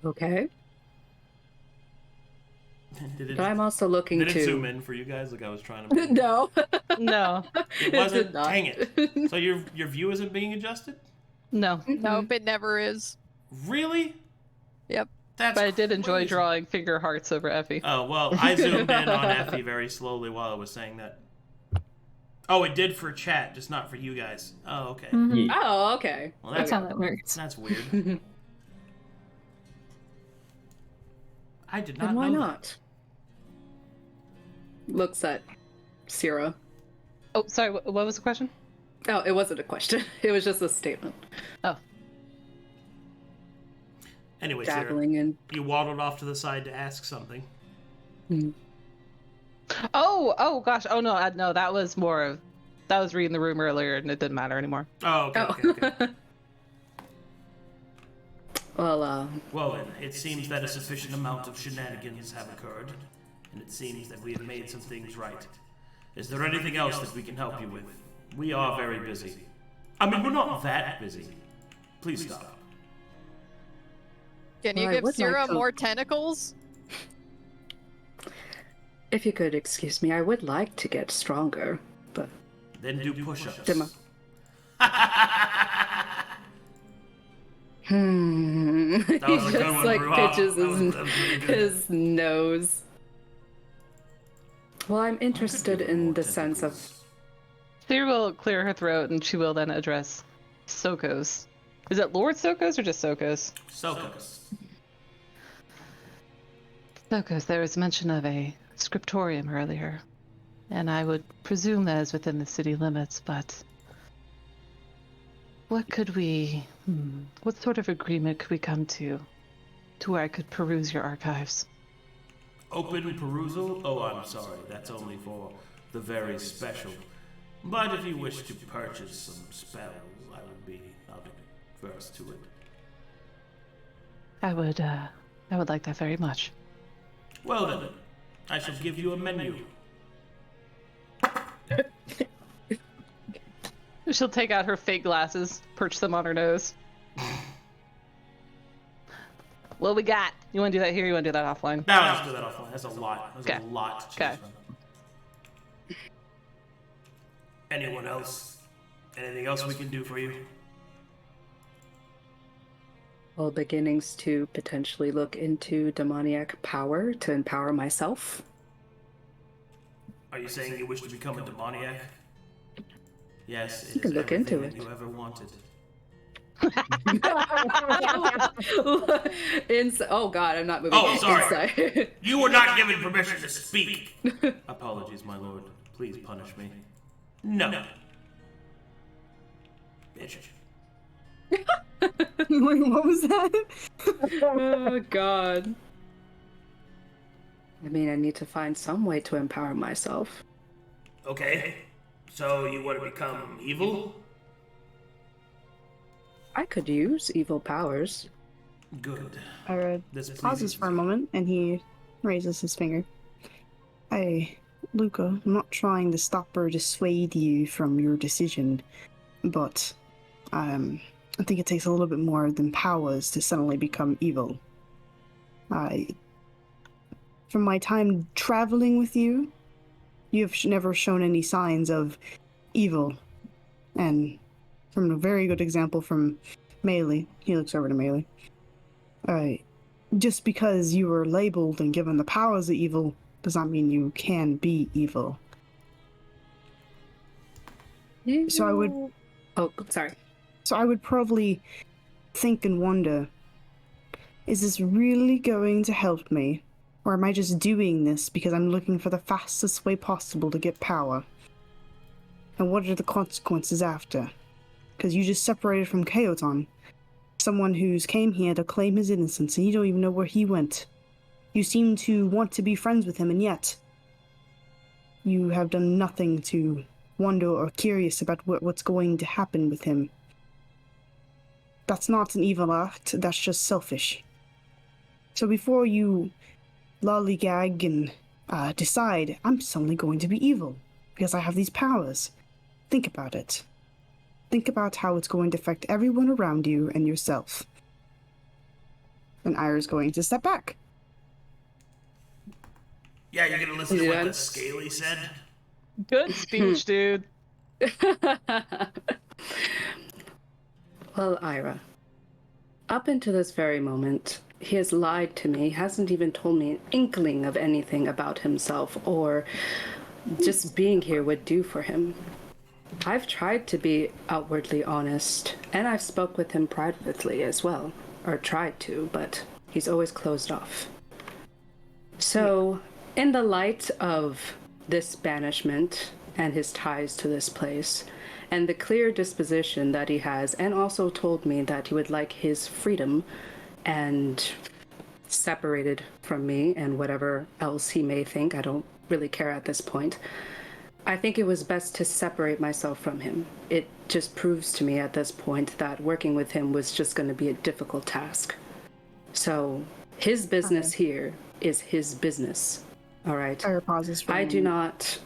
Okay. But I'm also looking did to... it zoom in for you guys? Like I was trying to... No. No. It wasn't? did not. Dang it. So your view isn't being adjusted? No. Nope, it never is. Really? Yep. That's But I did enjoy crazy. drawing finger hearts over Effie. Oh, well, I zoomed in on Effie very slowly while I was saying that. Oh, it did for chat, just not for you guys. Oh, okay. Oh, okay. Well, That's how that works. that's weird. I did not And why know not? Looks at Sera. Oh, sorry. What was the question? Oh, it wasn't a question. It was just a statement. Oh. Anyway, Sera, Dabbling in. you waddled off to the side to ask something. Oh gosh. Oh no, no. That was reading the room earlier, and it didn't matter anymore. Oh, okay. Well, Well, then, it seems that a sufficient amount of shenanigans have occurred, and it seems that we have made some things right. Is there anything else that we can help you with? We are very busy. I mean, we're not that busy. Please stop. Can you Well, I give would like Sera to- more tentacles? if you could excuse me, I would like to get stronger, but Then do push-ups. That That he was a good just one, like Irha. pitches That was really good. his nose. Well, I'm interested in the sense of. Sera will clear her throat, and she will then address Sokos. Is it Lord Sokos or just Sokos? Sokos. Sokos, there was mention of a scriptorium earlier, and I would presume that is within the city limits, but what could we, what sort of agreement could we come to where I could peruse your archives? Open perusal? Oh, I'm sorry. That's only for the very special. But if you wish to purchase some spells, I would be averse to it. I would like that very much. Well then, I shall give you a menu. She'll take out her fake glasses, perch them on her nose. What we got? You want to do that here? Or you want to do that offline? No, let's do that offline. That's a lot. That's Okay. a lot to choose from. Anyone else? Anything else we can do for you? Well, beginnings to potentially look into demoniac power to empower myself. Are you saying you wish to become a demoniac? Yes, it You can is look into everything it. you ever wanted. Oh god, I'm not moving. Oh, sorry. Inside. You were not given permission to speak. Apologies, my lord. Please punish me. No. Bitch. What was that? Oh god. I mean, I need to find some way to empower myself. Okay. So you want to become evil? I could use evil powers. Good. Irha This pauses pleases for a me. moment and he raises his finger. Hey, Luka, I'm not trying to stop or dissuade you from your decision, but I think it takes a little bit more than powers to suddenly become evil. From my time traveling with you, you have never shown any signs of evil. And from a very good example from Maelie, he looks over to Maelie. Just because you were labeled and given the powers of evil does not mean you can be evil. So I would... Oh, sorry. So I would probably think and wonder, is this really going to help me? Or am I just doing this because I'm looking for the fastest way possible to get power? And what are the consequences after? Because you just separated from Chaoton, someone who's came here to claim his innocence, and you don't even know where he went. You seem to want to be friends with him, and yet you have done nothing to wonder or curious about what's going to happen with him. That's not an evil act, that's just selfish. So before you lollygag and decide, I'm suddenly going to be evil, because I have these powers, think about it. Think about how it's going to affect everyone around you and yourself. And Irha's going to step back. Yeah, you're gonna listen to what Yeah. the Scaly said? Good speech, dude. Well, Irha, up until this very moment, he has lied to me, hasn't even told me an inkling of anything about himself or just being here would do for him. I've tried to be outwardly honest, and I've spoke with him privately as well, or tried to, but he's always closed off. So, in the light of this banishment and his ties to this place, and the clear disposition that he has, and also told me that he would like his freedom and separated from me and whatever else he may think, I don't really care at this point. I think it was best to separate myself from him. It just proves to me at this point that working with him was just going to be a difficult task. So, his business here is his business. All right? I do not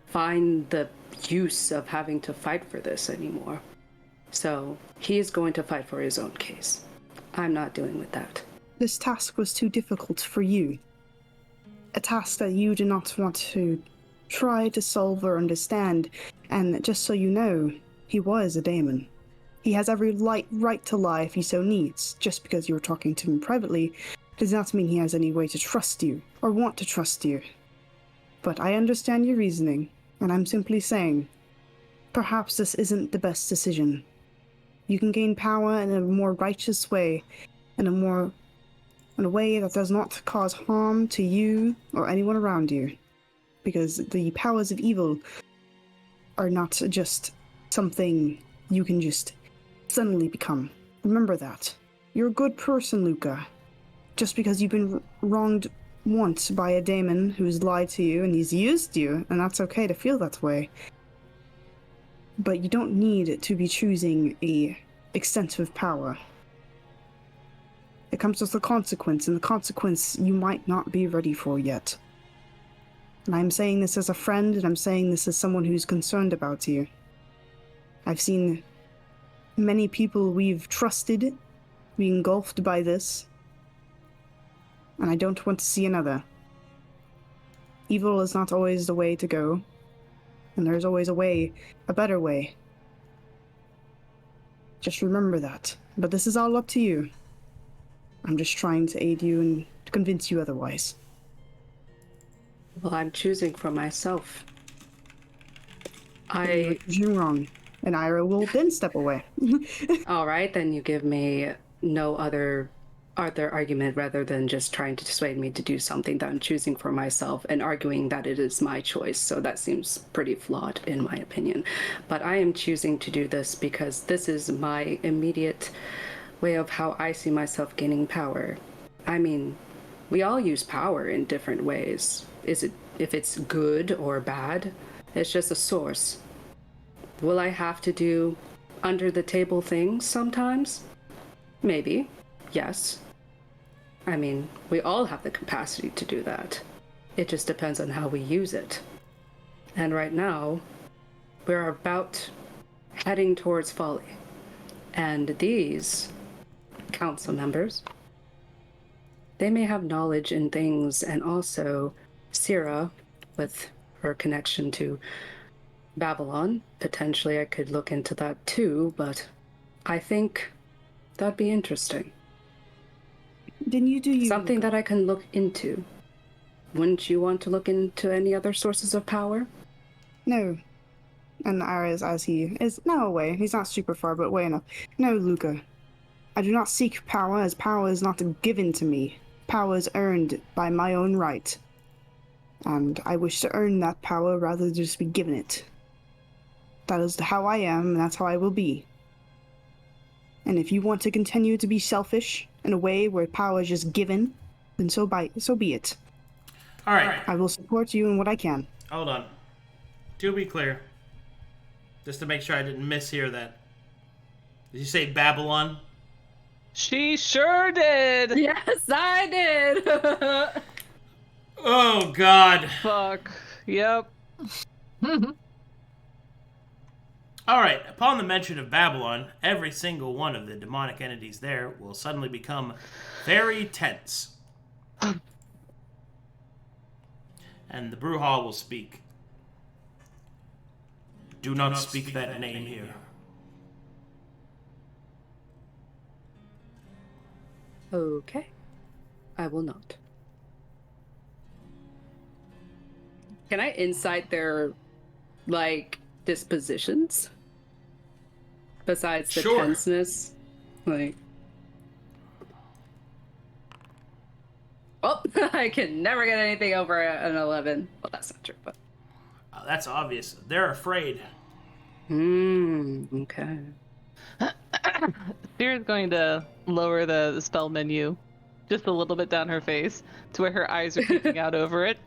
find the use of having to fight for this anymore. So, he is going to fight for his own case. I'm not dealing with that. This task was too difficult for you. A task that you do not want to try to solve or understand, and just so you know, he was a daemon. He has every right to lie if he so needs. Just because you were talking to him privately does not mean he has any way to trust you, or want to trust you. But I understand your reasoning, and I'm simply saying, perhaps this isn't the best decision. You can gain power in a more righteous way, in a way that does not cause harm to you or anyone around you. Because the powers of evil are not just something you can just suddenly become. Remember that. You're a good person, Luka. Just because you've been wronged once by a daemon who's lied to you and he's used you, and that's okay to feel that way. But you don't need to be choosing a extensive power. It comes with a consequence, and the consequence you might not be ready for yet. And I'm saying this as a friend, and I'm saying this as someone who's concerned about you. I've seen many people we've trusted be engulfed by this, and I don't want to see another. Evil is not always the way to go, and there's always a better way. Just remember that. But this is all up to you. I'm just trying to aid you and convince you otherwise. Well, I'm choosing for myself. You're wrong, and Irha will then step away. All right, then you give me no other argument rather than just trying to dissuade me to do something that I'm choosing for myself and arguing that it is my choice. So that seems pretty flawed in my opinion. But I am choosing to do this because this is my immediate way of how I see myself gaining power. I mean, we all use power in different ways. If it's good or bad, it's just a source. Will I have to do under the table things sometimes? Maybe. Yes. I mean, we all have the capacity to do that. It just depends on how we use it. And right now, we're about heading towards folly. And these council members, they may have knowledge in things, and also Sera, with her connection to Babylon, potentially I could look into that too, but I think that'd be interesting. Didn't you do you? Something that I can look into. Wouldn't you want to look into any other sources of power? No. And Irha, as he is now away, he's not super far, but way enough. No, Luka. I do not seek power, as power is not given to me. Power is earned by my own right. And I wish to earn that power rather than just be given it. That is how I am, and that's how I will be. And if you want to continue to be selfish in a way where power is just given, then so be it. All right. I will support you in what I can. Hold on. To be clear, just to make sure I didn't mishear that. Did you say Babylon? She sure did. Yes, I did. Oh, God. Fuck. Yep. All right. Upon the mention of Babylon, every single one of the demonic entities there will suddenly become very tense. And the Brewhall will speak. Do not speak that name here. Okay. I will not. Can I insight their, dispositions? Besides the Sure. tenseness? Oh, I can never get anything over an 11. Well, that's not true, but... That's obvious. They're afraid. Okay. Sera's going to lower the spell menu just a little bit down her face to where her eyes are peeking out over it.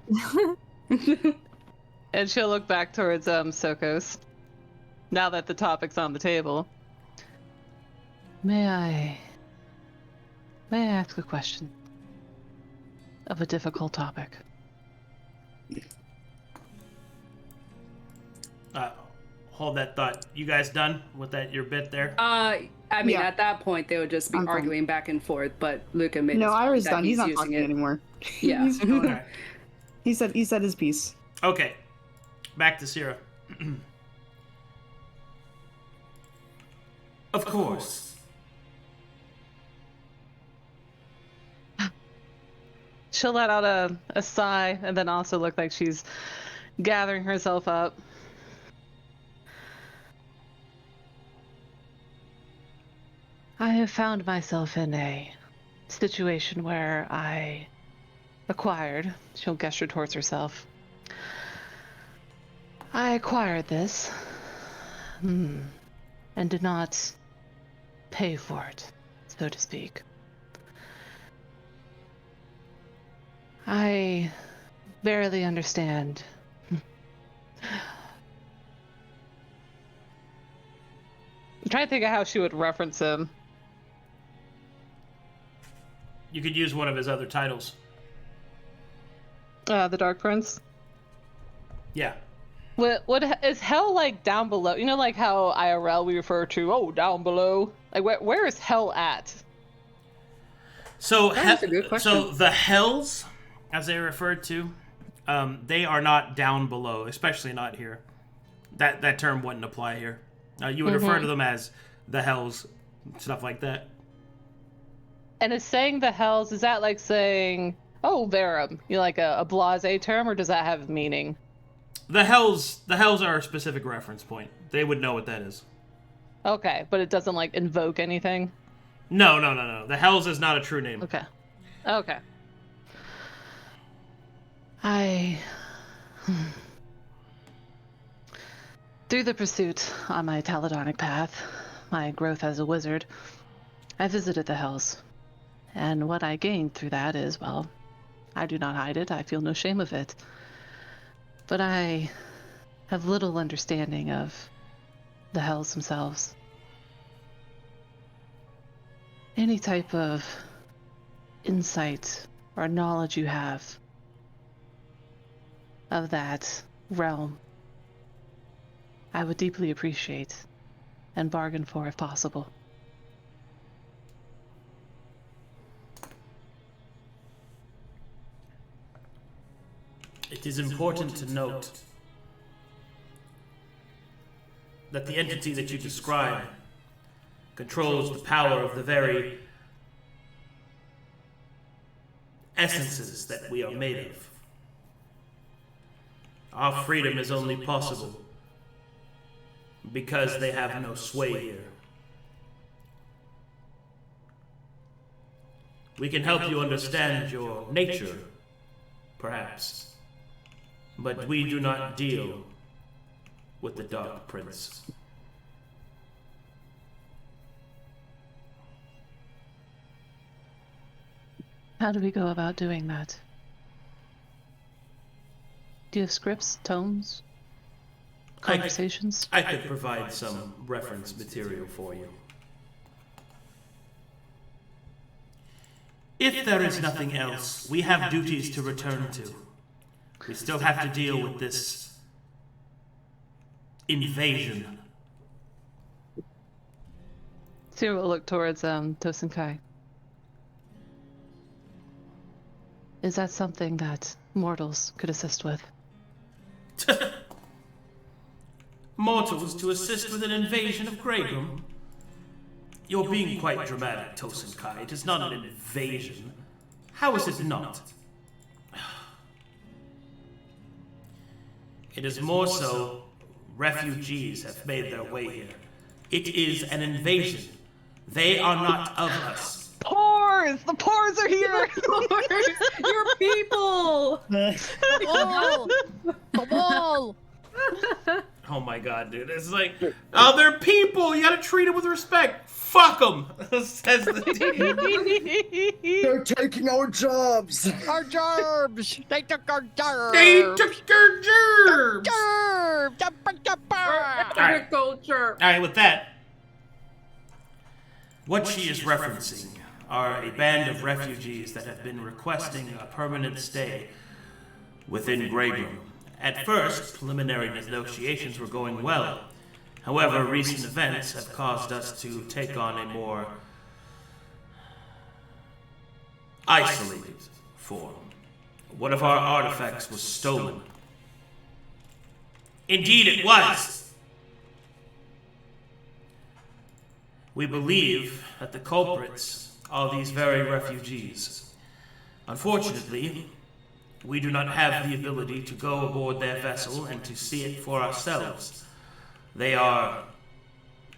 And she'll look back towards Sokos, now that the topic's on the table. May I ask a question of a difficult topic? Hold that thought. You guys done with that? Your bit there? I mean, Yeah. at that point, they would just be I'm fine. arguing back and forth. But Luka made No, his point Ira's that done. He's not using talking it. anymore. Yeah. He's gone. Alright. He said his piece. Okay. Back to Sera. Of course. She'll let out a sigh and then also look like she's gathering herself up. I have found myself in a situation where I acquired, she'll gesture towards herself. I acquired this, and did not pay for it, so to speak. I barely understand. I'm trying to think of how she would reference him. You could use one of his other titles. The Dark Prince. Yeah. What is hell like down below? You know, like how IRL we refer to, down below. Like where is hell at? So, That's a good question. So the hells, as they referred to, they are not down below, especially not here. That term wouldn't apply here. You would refer to them as the hells, stuff like that. And is saying the hells, is that like saying, they're like a blase term, or does that have meaning? The hells are a specific reference point. They would know what that is. Okay, but it doesn't like invoke anything? No. The hells is not a true name. Okay. Through the pursuit on my Taladonic path, my growth as a wizard, I visited the hells. And what I gained through that is, well, I do not hide it, I feel no shame of it. But I have little understanding of the hells themselves. Any type of insight or knowledge you have of that realm, I would deeply appreciate and bargain for if possible. It is important to note that the entity that you describe controls the power of the very essences that we are made of. Our freedom is only possible because they have no sway here. We can help you understand your nature, perhaps. But we do not deal with the Dark Prince. How do we go about doing that? Do you have scripts, tomes, conversations? I could provide some reference material for you. If there is nothing else, we have duties to return to. We still have to deal with this invasion. Sera will look towards Tosenkai. Is that something that mortals could assist with? Mortals to assist with an invasion of Greygrim? You're being quite dramatic, Tosenkai. It is not an invasion. How is it not? It is more so refugees have made their way here. It is an invasion. They are not of us. Poor pores! The pores are here! Your people! The wall! The wall! Oh my god, dude. It's like, oh, they're people. You gotta treat them with respect. Fuck them, says the DM. They're taking our jobs. Our gerbs! They took our gerbs! They took your gerbs. Agriculture. All right, with that, what she is referencing are a band of refugees that have been requesting a permanent stay within Greyroom. At first, preliminary negotiations were going well. However, recent events have caused us to take on a more isolated form. One of our artifacts was stolen. Indeed it was. We believe that the culprits are these very refugees. Unfortunately, we do not have the ability to go aboard their vessel and to see it for ourselves. They are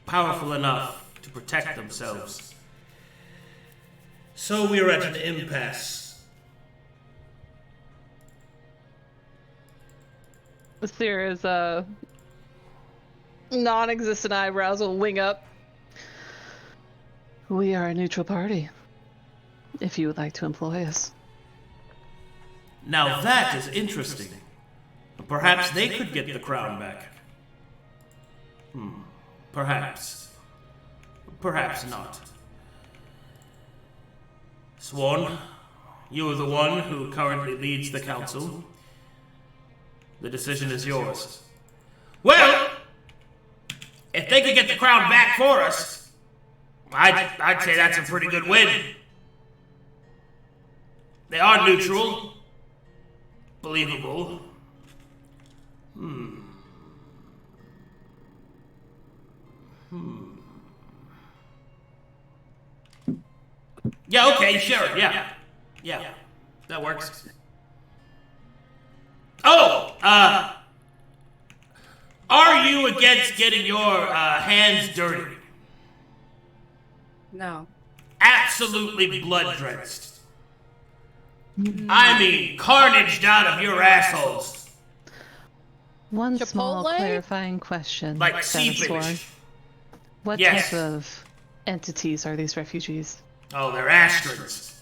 powerful enough to protect themselves. So we are at an impasse. Sera's non-existent eyebrows will wing up. We are a neutral party, if you would like to employ us. Now that is interesting. Perhaps they could get the crown back. Perhaps. Perhaps not. Sworn, you are the one who currently leads the council. The decision is yours. Well, if they could get the crown back for us, I'd say that's a pretty good win. They are neutral. Believable. Yeah, okay, sure, yeah. Yeah, that works. Oh, are you against getting your hands dirty? No. Absolutely blood-drenched. I mean, carnaged out of your assholes. One small Chipotle? clarifying question. Like Sworn. seepage. What Yes. type of entities are these refugees? Oh, they're Astrans.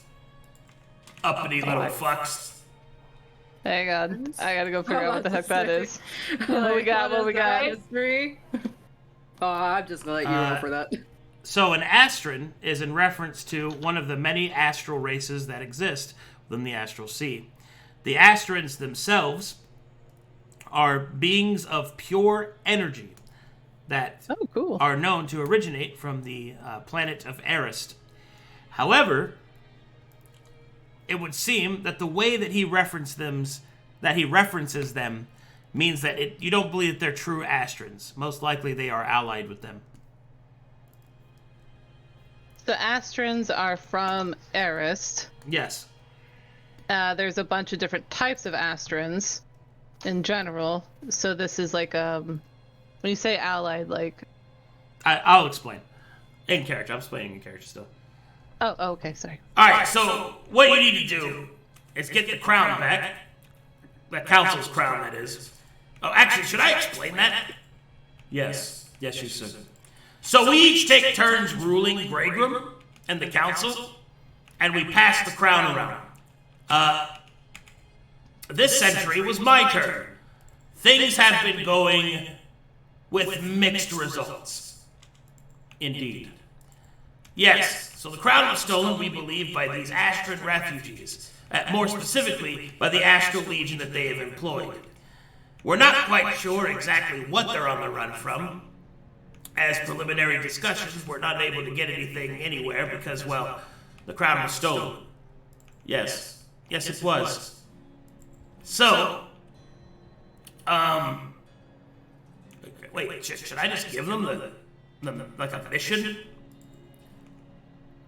Uppity little fucks. Hang on, I gotta go figure out what the heck that is. What we got? What we got? History? Oh, I'm just gonna let you roll for that. So an Astran is in reference to one of the many astral races that exist within the astral sea. The Astrans themselves are beings of pure energy that Oh, cool. are known to originate from the planet of Arist. However, it would seem that the way that he references them means that you don't believe that they're true Astrans. Most likely they are allied with them. The Astrans are from Arist. Yes. There's a bunch of different types of Astrans in general. So this is like when you say allied, like I'll explain. In character. I'm explaining in character still. oh, okay, sorry. Alright, so what you need to do is get the crown back. The council's crown, that is. Oh, actually, should I explain that? Yes. Yes, you should. So we each take turns ruling Greyroom and the council, and we pass the crown around. This century was my turn. Things have been going with mixed results. Indeed. Yes, so the crown was stolen, we believe, by these Astran refugees. More specifically, by the Astral Legion that they have employed. We're not quite sure exactly what they're on the run from. As preliminary discussions, we're not able to get anything anywhere because, well, the crown was stolen. Yes. Yes, it was. So, wait, should I just give them like a mission?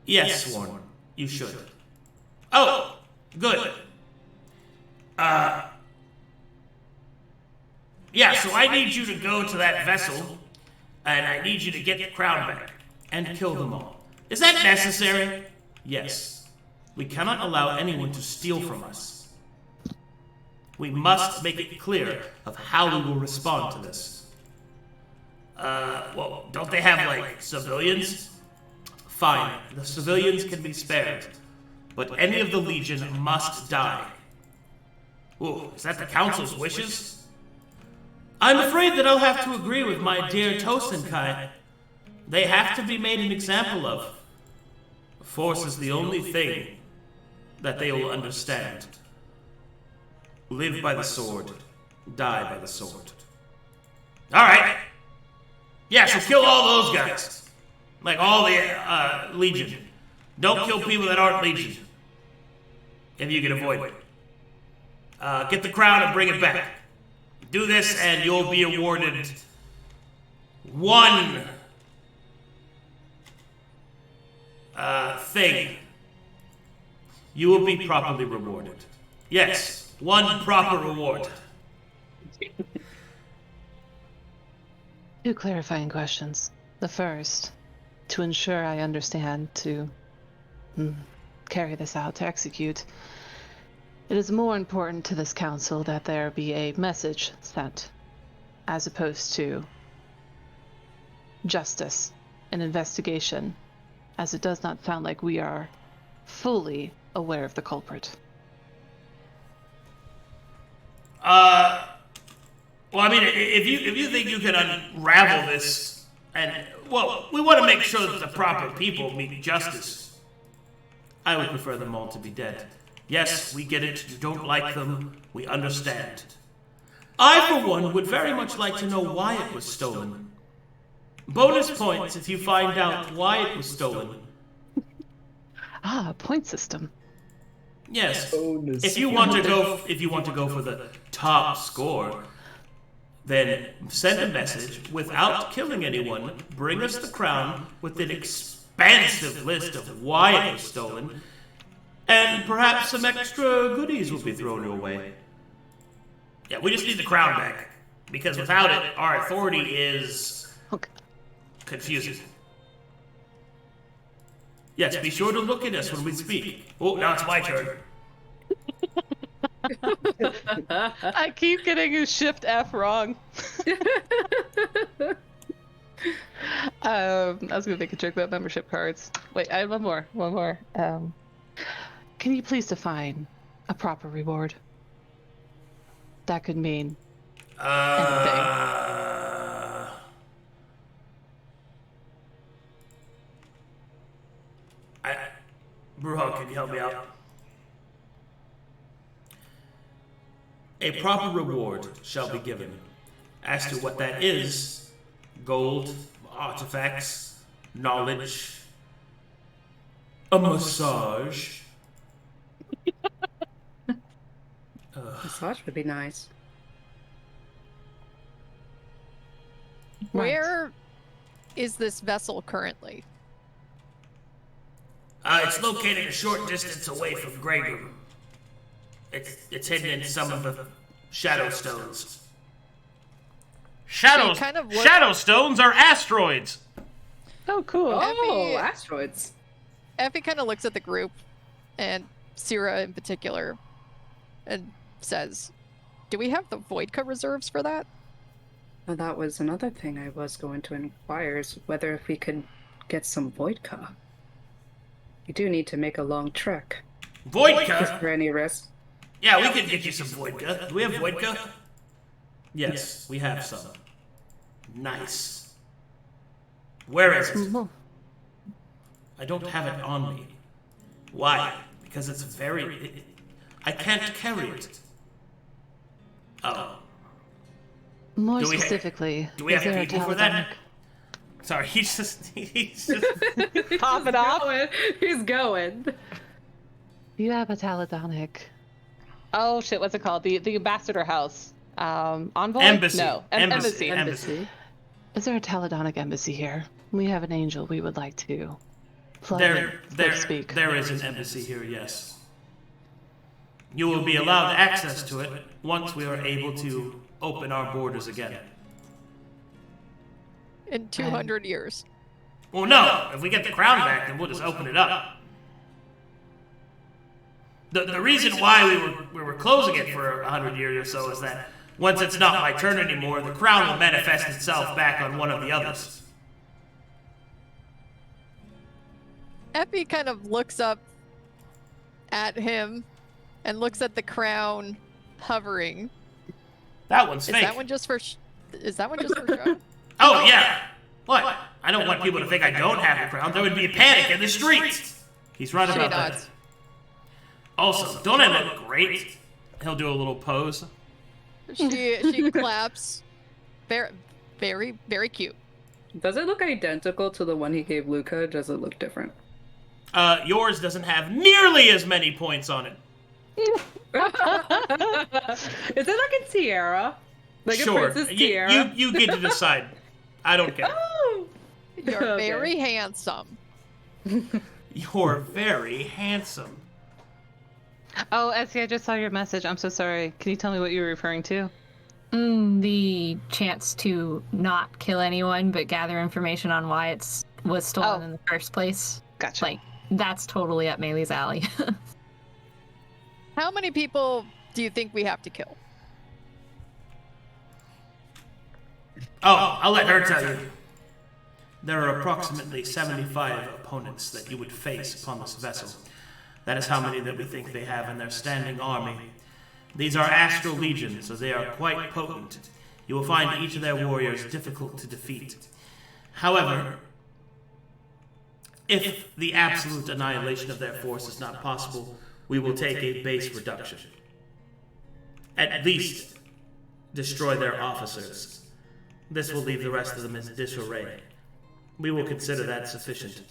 Yes, Sworn. You should. Oh, good. Yeah, so I need you to go to that vessel, and I need you to get the crown back, and kill them all. Is that necessary? Yes. We cannot allow anyone to steal from us. We must make it clear of how we will respond to this. Well, don't they have, like, civilians? Fine, the civilians can be spared, but any of the Legion must die. Ooh, is that the Council's wishes? I'm afraid that I'll have to agree with my dear Tosenkai. They have to be made an example of. Force is the only thing that they will understand. Live by the sword, die by the sword. Alright. Yeah, so kill all those guys. Like all the Legion. Don't kill people that aren't Legion. If you can avoid it. Get the crown and bring it back. Do this and you'll be awarded one thing. You will be properly rewarded. Yes, one proper reward. 2 clarifying questions. The first, to ensure I understand to carry this out, to execute, it is more important to this council that there be a message sent, as opposed to justice, an investigation, as it does not sound like we are fully aware of the culprit. Well, I mean, if you think you can unravel this, and, well, we want to make sure that the proper people meet justice. I would prefer them all to be dead. Yes, we get it, you don't like them, we understand. I, for one, would very much like to know why it was stolen. Bonus points if you find out why it was stolen. Ah, point system. Yes. If you want to go for the top score, then send a message without killing anyone. Bring us the crown with an expansive list of why it was stolen, and perhaps some extra goodies will be thrown your way. Yeah, we just need the crown back, because without it, our authority is confusing. Yes, be sure to look at us when we speak. Oh, now it's my turn. I keep getting you Shift F wrong. I was gonna make a joke about membership cards. Wait, I have one more. Can you please define a proper reward? That could mean anything. Bruja, can you help me out? A proper reward shall be given. As to what that is, gold, artifacts, knowledge, a massage. Massage would be nice. Where is this vessel currently? It's located a short distance away from Greyroom. It's hidden in some of the shadow stones. Shadow stones are asteroids. Oh, cool. Oh, asteroids. Effie kind of looks at the group, and Sera in particular, and says, "Do we have the Voidka reserves for that?" Well, that was another thing I was going to inquire, is whether if we could get some Voidka. We do need to make a long trek. Voidka? Is there any risk? Yeah, we can get you some Voidka. Do we have Voidka? Yes, we have some. Nice. Where is it? I don't have it on me. Why? Because it's I can't carry it. Oh. More specifically, do we have is there people a for that? Talibanic? Sorry, he's just Pop it off. He's going. Do you have a Taladonic? Oh shit, what's it called? The ambassador house. Envoy? Embassy. No, Embassy. Is there a Taladonic embassy here? We have an angel we would like to plug There in, so to speak. There is an embassy here, yes. You will be allowed access to it once we are able to open our borders again. In 200 years. Well, no. If we get the crown back, then we'll just open it up. The reason why we were closing it for 100 years or so is that once it's not my turn anymore, the crown will manifest itself back on one of the others. Effie kind of looks up at him and looks at the crown hovering. That one's fake. Is that one just for show? Oh, yeah. What? I don't want people to think I don't have the crown. There would be a panic in the streets. He's right about that. Also, don't I look great? He'll do a little pose. She claps. Very, very, very cute. Does it look identical to the one he gave Luka? Does it look different? Yours doesn't have nearly as many points on it. Is it like a tiara? Like sure. a princess tiara? You get to decide. I don't care. Oh. You're very handsome. You're very handsome. Oh, Essie, I just saw your message. I'm so sorry. Can you tell me what you were referring to? The chance to not kill anyone, but gather information on why it was stolen in the first place. Gotcha. Like, that's totally up Maelie's alley. How many people do you think we have to kill? Oh, I'll let her tell you. There are approximately 75 opponents that you would face upon this vessel. That is how many that we think they have in their standing army. These are Astral Legions, so they are quite potent. You will find each of their warriors difficult to defeat. However, if the absolute annihilation of their force is not possible, we will take a base reduction. At least, destroy their officers. This will leave the rest of them in disarray. We will consider that sufficient.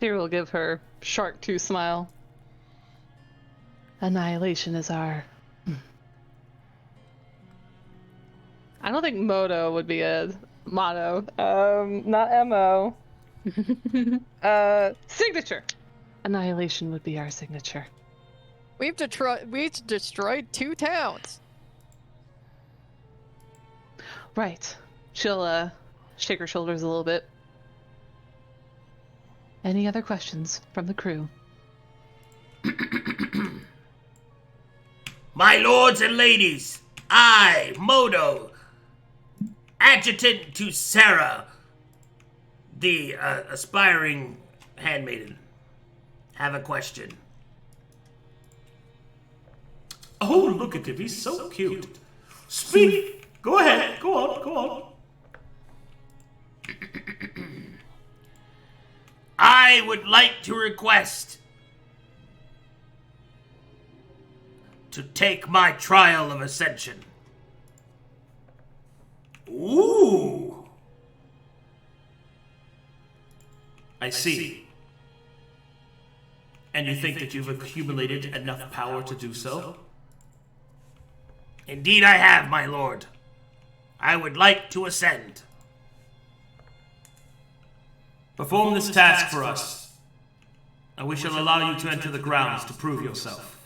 Sera will give her Shark 2 smile. Annihilation is our... I don't think motto would be a motto. Not MO. Signature. Annihilation would be our signature. We've destroyed 2 towns. Right. She'll shake her shoulders a little bit. Any other questions from the crew? My lords and ladies, I, Modo, adjutant to Sera, the aspiring handmaiden, have a question. Oh, look at him, he's so cute. Speak! Go ahead, go on. I would like to request to take my trial of ascension. Ooh. I see. And you think that you've accumulated enough power to do so? Indeed I have, my lord. I would like to ascend. Perform this task for us, and we shall allow you to enter the grounds to prove yourself.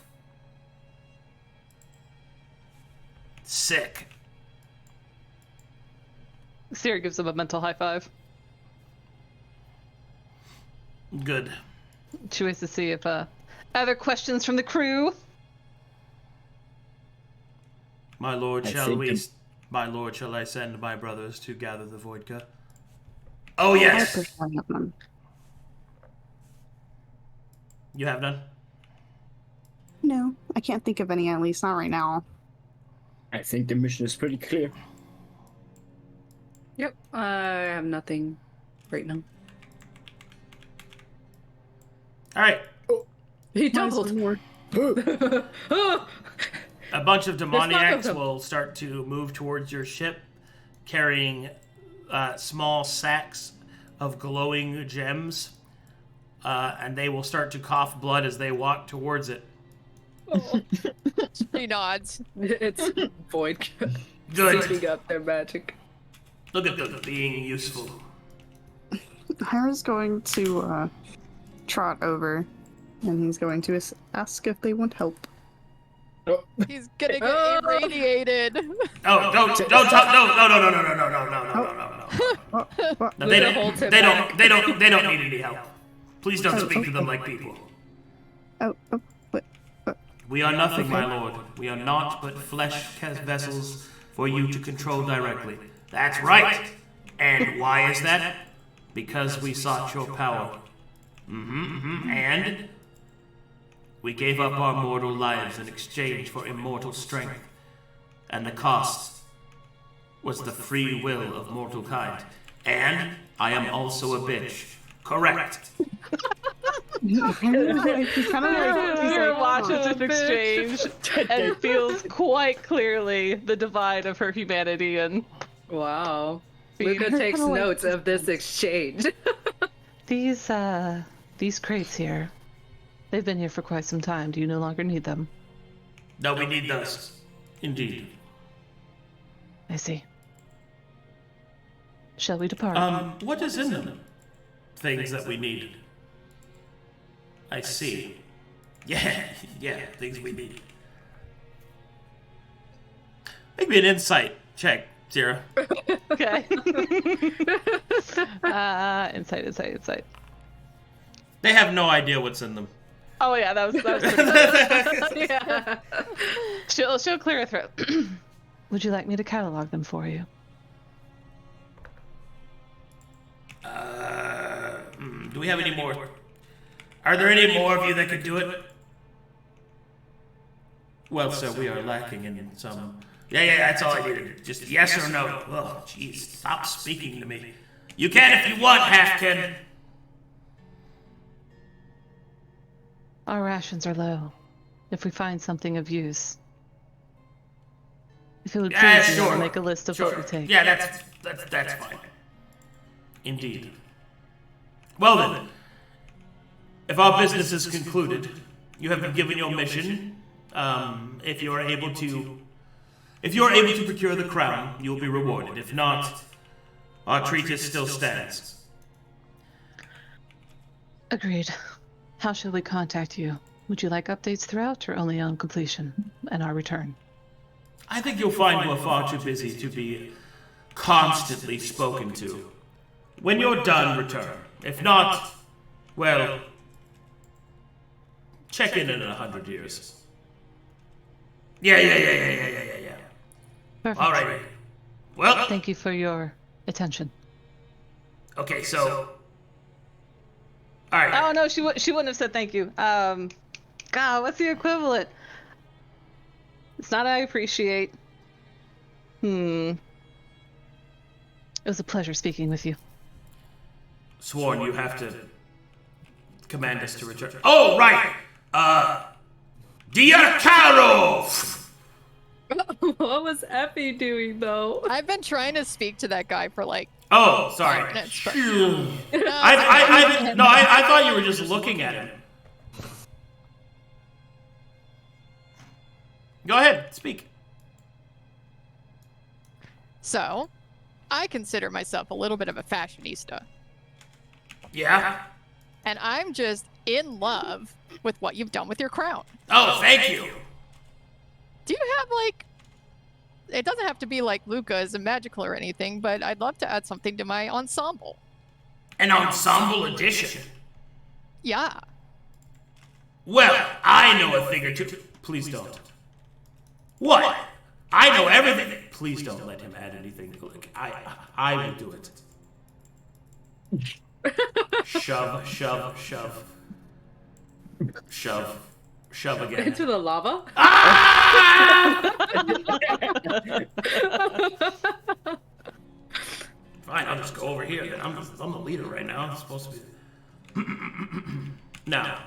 Sick. Sera gives him a mental high five. Good. She waits to see if other questions from the crew. My lord, shall I send my brothers to gather the Voidka? Oh, yes! I have none. You have none? No, I can't think of any, at least not right now. I think the mission is pretty clear. Yep, I have nothing right now. Alright. He doubled. A bunch of demoniacs will start to move towards your ship, carrying small sacks of glowing gems, and they will start to cough blood as they walk towards it. Oh. She nods. It's Void. Good. Soaking up their magic. Look at them being useful. Hira's going to trot over, and he's going to ask if they want help. He's gonna get irradiated. Oh, don't talk. No. They don't need any help. Please don't speak to them like people. What? We are nothing, Okay. my lord. We are naught but flesh vessels for you to control directly. That's right. And why is that? Because we sought your power. And we gave up our mortal lives in exchange for immortal strength. And the cost was the free will of mortal kind. And I am also a bitch. Correct. He's kind of like, he's like, watches this exchange and feels quite clearly the divide of her humanity and Wow. Being Luka takes kinda like- notes of this exchange. these crates here. They've been here for quite some time. Do you no longer need them? No, we need those. Indeed. I see. Shall we depart? What is in them? Things that we need. I see. Yeah, things we need. Make me an insight check, Sera. Okay. Insight. They have no idea what's in them. Oh yeah, that was pretty good. Yeah. She'll clear her throat. Would you like me to catalog them for you? Do we have any more? Are there any more of you that could do it? Well, sir, we are lacking in some... Yeah, that's all I needed. Just yes or no. Oh, jeez, stop speaking to me. You can if you want, Halfkin. Our rations are low. If we find something of use. If it would Yeah, please you, sure. I'll make a list of Sure. what we take. Yeah, that's fine. Indeed. Well then, if our business is concluded, you have been given your mission. If you are able to procure the crown, you will be rewarded. If not, our treatise still stands. Agreed. How shall we contact you? Would you like updates throughout or only on completion and our return? I think you'll find you are far too busy to be constantly spoken to. When you're done, return. If not, well, check in 100 years. Yeah. Perfect. All right. Well, Thank you for your attention. okay, so... All right. Oh no, she wouldn't have said thank you. God, what's the equivalent? It's not I appreciate. It was a pleasure speaking with you. Sworn you have to command us to return. Oh, right! Dear Caro! What was Effie doing, though? I've been trying to speak to that guy for like. Oh, sorry. 5 minutes, but- I thought you were just looking at him. Go ahead, speak. So, I consider myself a little bit of a fashionista, Yeah? and I'm just in love with what you've done with your crown. Oh, thank you. Do you have like? It doesn't have to be like Luka as a magical or anything, but I'd love to add something to my ensemble. An ensemble edition. Yeah. Well, I know a thing or two. Please don't. What? I know everything. Please don't let him add anything. I will do it. Shove again. Into the lava? Fine, I'll just go over here. I'm the leader right now. I'm supposed to be. Now,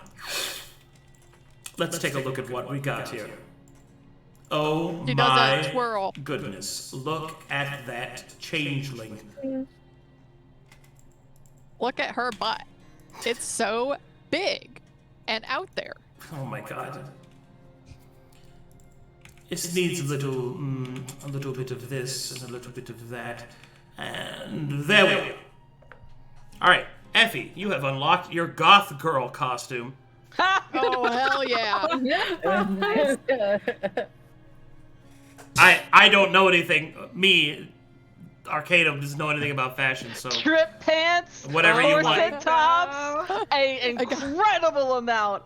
let's take a look at what we got here. Oh She does a my twirl. goodness. Look at that changeling. Look at her butt. It's so big and out there. Oh my god. It needs a little bit of this and a little bit of that. And there we go. Alright, Effie, you have unlocked your goth girl costume. Oh, hell yeah. I don't know anything. Me, Arcadum, doesn't know anything about fashion, so... Trip pants, Whatever you want. corset tops, a incredible amount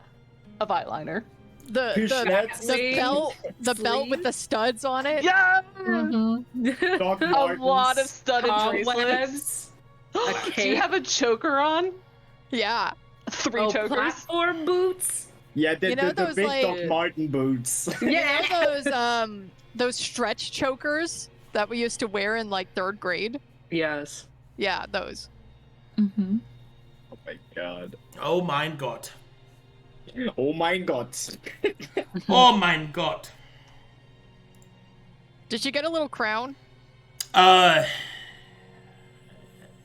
of eyeliner. The belt with the studs on it. Yeah. Doc A Martens. lot of studded bracelets. Cobwebs. A Do you cape. have a choker on? Yeah. 3 chokers. Platform boots. Yeah, You know the those, big like- Doc Marten boots. Yeah. You know those stretch chokers that we used to wear in like 3rd grade? Yes. Yeah, those. Mm-hmm. Oh my god. Oh mein Gott. Oh my god. Oh mein Gott. Did you get a little crown?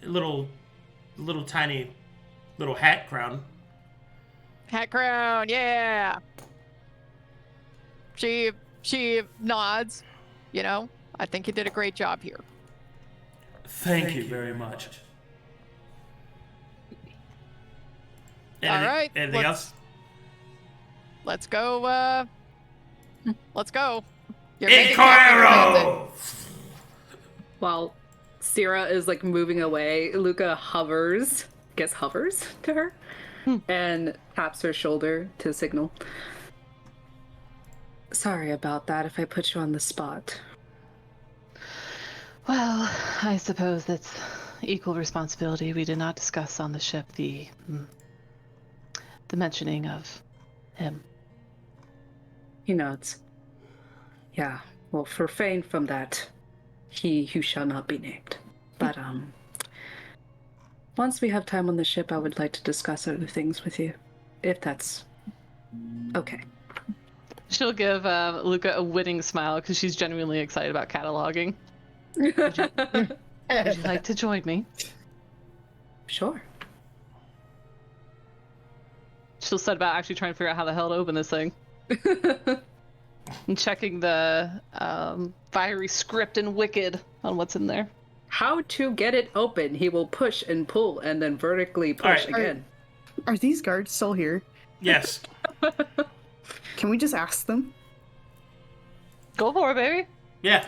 Little tiny little hat crown. Hat crown, yeah. She nods. You know, I think you did a great job here. Thank you very much. All right, Anything else? Let's go. Let's go. You're making Inquiro! While Sera is like moving away, Luka hovers to her and taps her shoulder to signal. Sorry about that if I put you on the spot. Well, I suppose that's equal responsibility. We did not discuss on the ship the mentioning of him. He nods. Yeah, well, refrain from that. He who shall not be named. But, once we have time on the ship, I would like to discuss other things with you. If that's okay. She'll give Luka a winning smile because she's genuinely excited about cataloging. Would you like to join me? Sure. She'll set about actually trying to figure out how the hell to open this thing. And checking the fiery script and wicked on what's in there. How to get it open. He will push and pull and then vertically push All right. again. Are these guards still here? Yes. Can we just ask them? Go for it, baby. Yeah.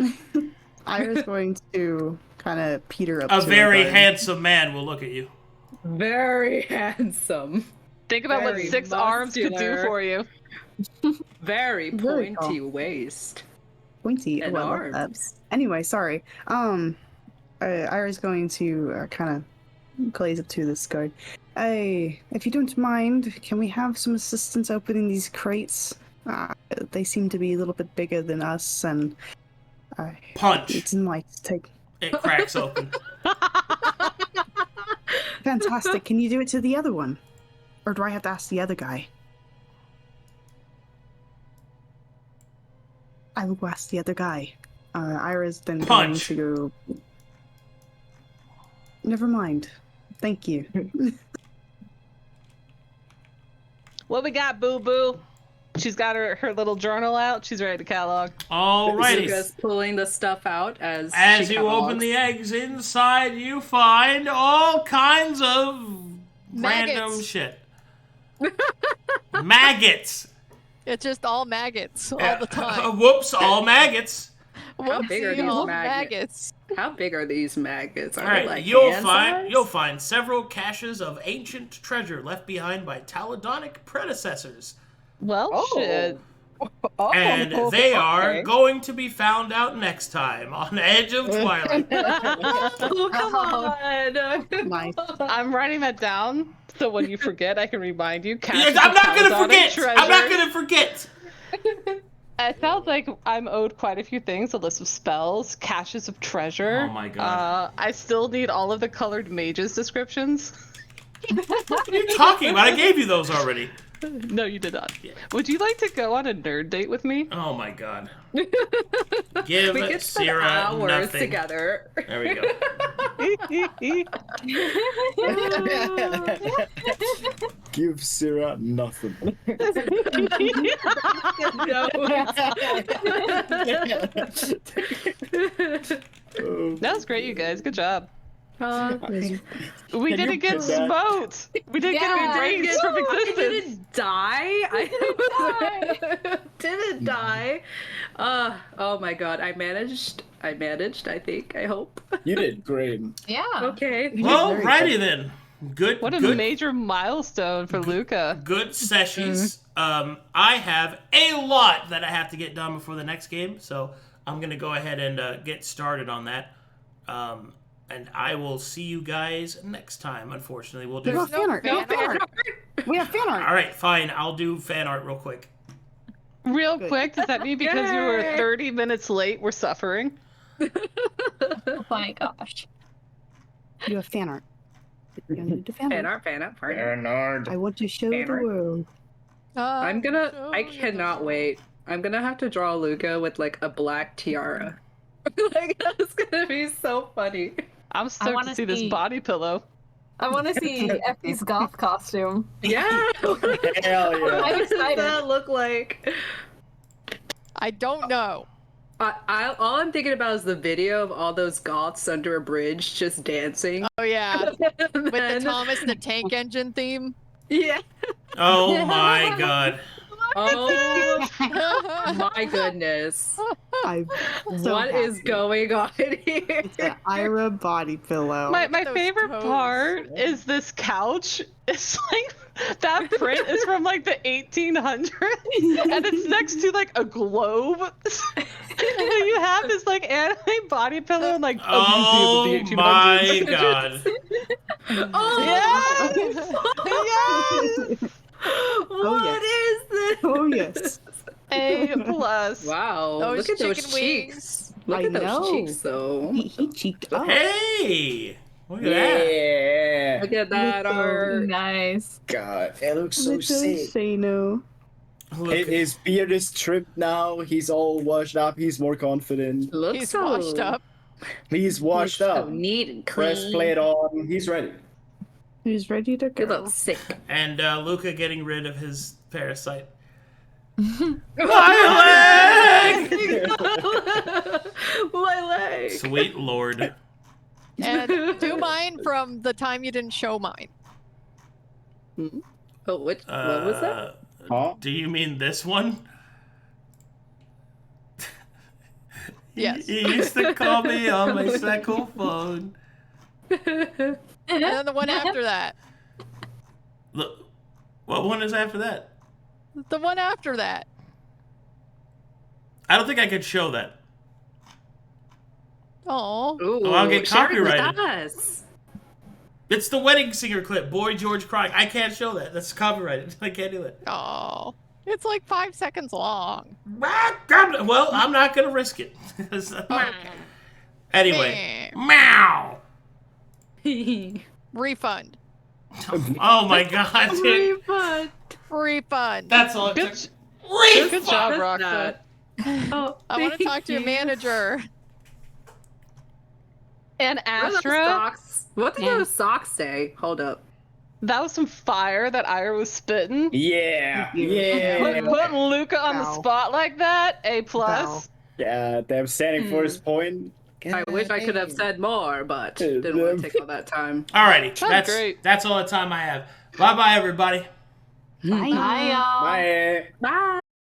Ira's going to kind of peter up A to very the guard. handsome man will look at you. Very handsome. Think about what Very 6 arms could do muscular. for you. Very Very pointy tall. waist. Pointy. And Oh, I love that. arms. Anyway, sorry. Ira's going to kind of glaze up to this guard. If you don't mind, can we have some assistance opening these crates? They seem to be a little bit bigger than us, and Punch. it's nice to take. It cracks open. Fantastic. Can you do it to the other one? Or do I have to ask the other guy? I will ask the other guy. Ira's then Punch. going to go. Never mind. Thank you. What we got, boo boo? She's got her little journal out. She's ready to catalog. Alrighty. Luka's pulling the stuff out as As she you open the eggs inside, you find all kinds of random Maggots. shit. Maggots. It's just all maggots all the time. Whoops, all maggots. How big are Whoopsie, these all maggots? How big are these maggots? Are All right, they like you'll hand find size? several caches of ancient treasure left behind by Taladonic predecessors, Well, shit. and they are going to be found out next time on Edge of Twilight. Oh, come on! Nice. I'm writing that down so when you forget, I can remind you. Yes, I'm not gonna forget. I'm not gonna forget. It sounds like I'm owed quite a few things: a list of spells, caches of treasure. Oh my God. I still need all of the colored mages descriptions. What are you talking about? I gave you those already. No, you did not. Would you like to go on a nerd date with me? Oh my God. Give We could spend Sera hours nothing. together. There we go. Give Sera nothing. That was great, you guys. Good job. We Can didn't you get put that- smoked. We didn't get erased from I existence. didn't die. I didn't die. Oh my God! I managed. I think. I hope. You did great. Yeah. Okay. Well, righty then. What a good, major milestone for Luka. Good sessions. I have a lot that I have to get done before the next game, so I'm gonna go ahead and get started on that. And I will see you guys next time. Unfortunately, we'll do. No fan art. No fan art. We have fan art. All right, fine. I'll do fan art real quick. Real quick, does that mean because you were 30 minutes late, we're suffering? Oh my gosh. You have fan art. You're gonna do fan art. Fan art. I want to show the world. I cannot wait. I'm gonna have to draw Luka with like a black tiara. Like that's gonna be so funny. I'm stoked to see this body pillow. I want to see Effie's goth costume. Yeah. Hell yeah. What does that look like? I don't know. All I'm thinking about is the video of all those goths under a bridge just dancing. Oh yeah, with the Thomas the Tank Engine theme. Yeah. Oh my god. Oh my goodness. What is going on here? It's an Irha body pillow. My Those favorite toes. part is this couch. It's like that print is from like the 1800s, and it's next to like a globe. And you have this like anime body pillow and like a Oh museum of the 1800s. my god. Oh, Yes! Yes! What is this? Oh yes. A plus. Wow. Those Look at those chicken cheeks. wings. Look I at those know. cheeks, though. He cheeked up. Hey! Look at that. Yeah. Look at that art. Nice. God, it looks so Little sick. Seino. Look. His beard is trimmed now. He's all washed up. He's more confident. Looks He's so, washed up. He's washed looks up. so neat and clean. Breastplate on. He's ready. Who's ready to He go? looks sick. And Luka getting rid of his parasite. My leg! My leg! Sweet lord. And do mine from the time you didn't show mine. Oh, what was that? Huh? Do you mean this one? Yes. He used to call me on my second phone. And then the one after that. Look, what one is after that? The one after that. I don't think I could show that. Oh. Ooh, I'll get share it with copyrighted. us. It's the wedding singer clip, Boy George crying. I can't show that. That's copyrighted. I can't do it. Oh. It's like 5 seconds long. Well, I'm not gonna risk it. Anyway, meow. Refund. Oh my god, dude. Refund. Refund. That's all it Good, took. good job, What's Roxa. that? Oh, I want to thank talk to your you. manager. And What are those Astra, socks? What did those socks say? Hold up. that was some fire that Irha was spitting. Yeah. Yeah. Putting Luka on the Wow. spot like that, A plus. Yeah, them standing for his point. I wish I could have said more, but didn't want to take all that time. Alrighty, That's great. that's all the time I have. Bye bye, everybody. Bye. Bye, y'all. Bye. Bye.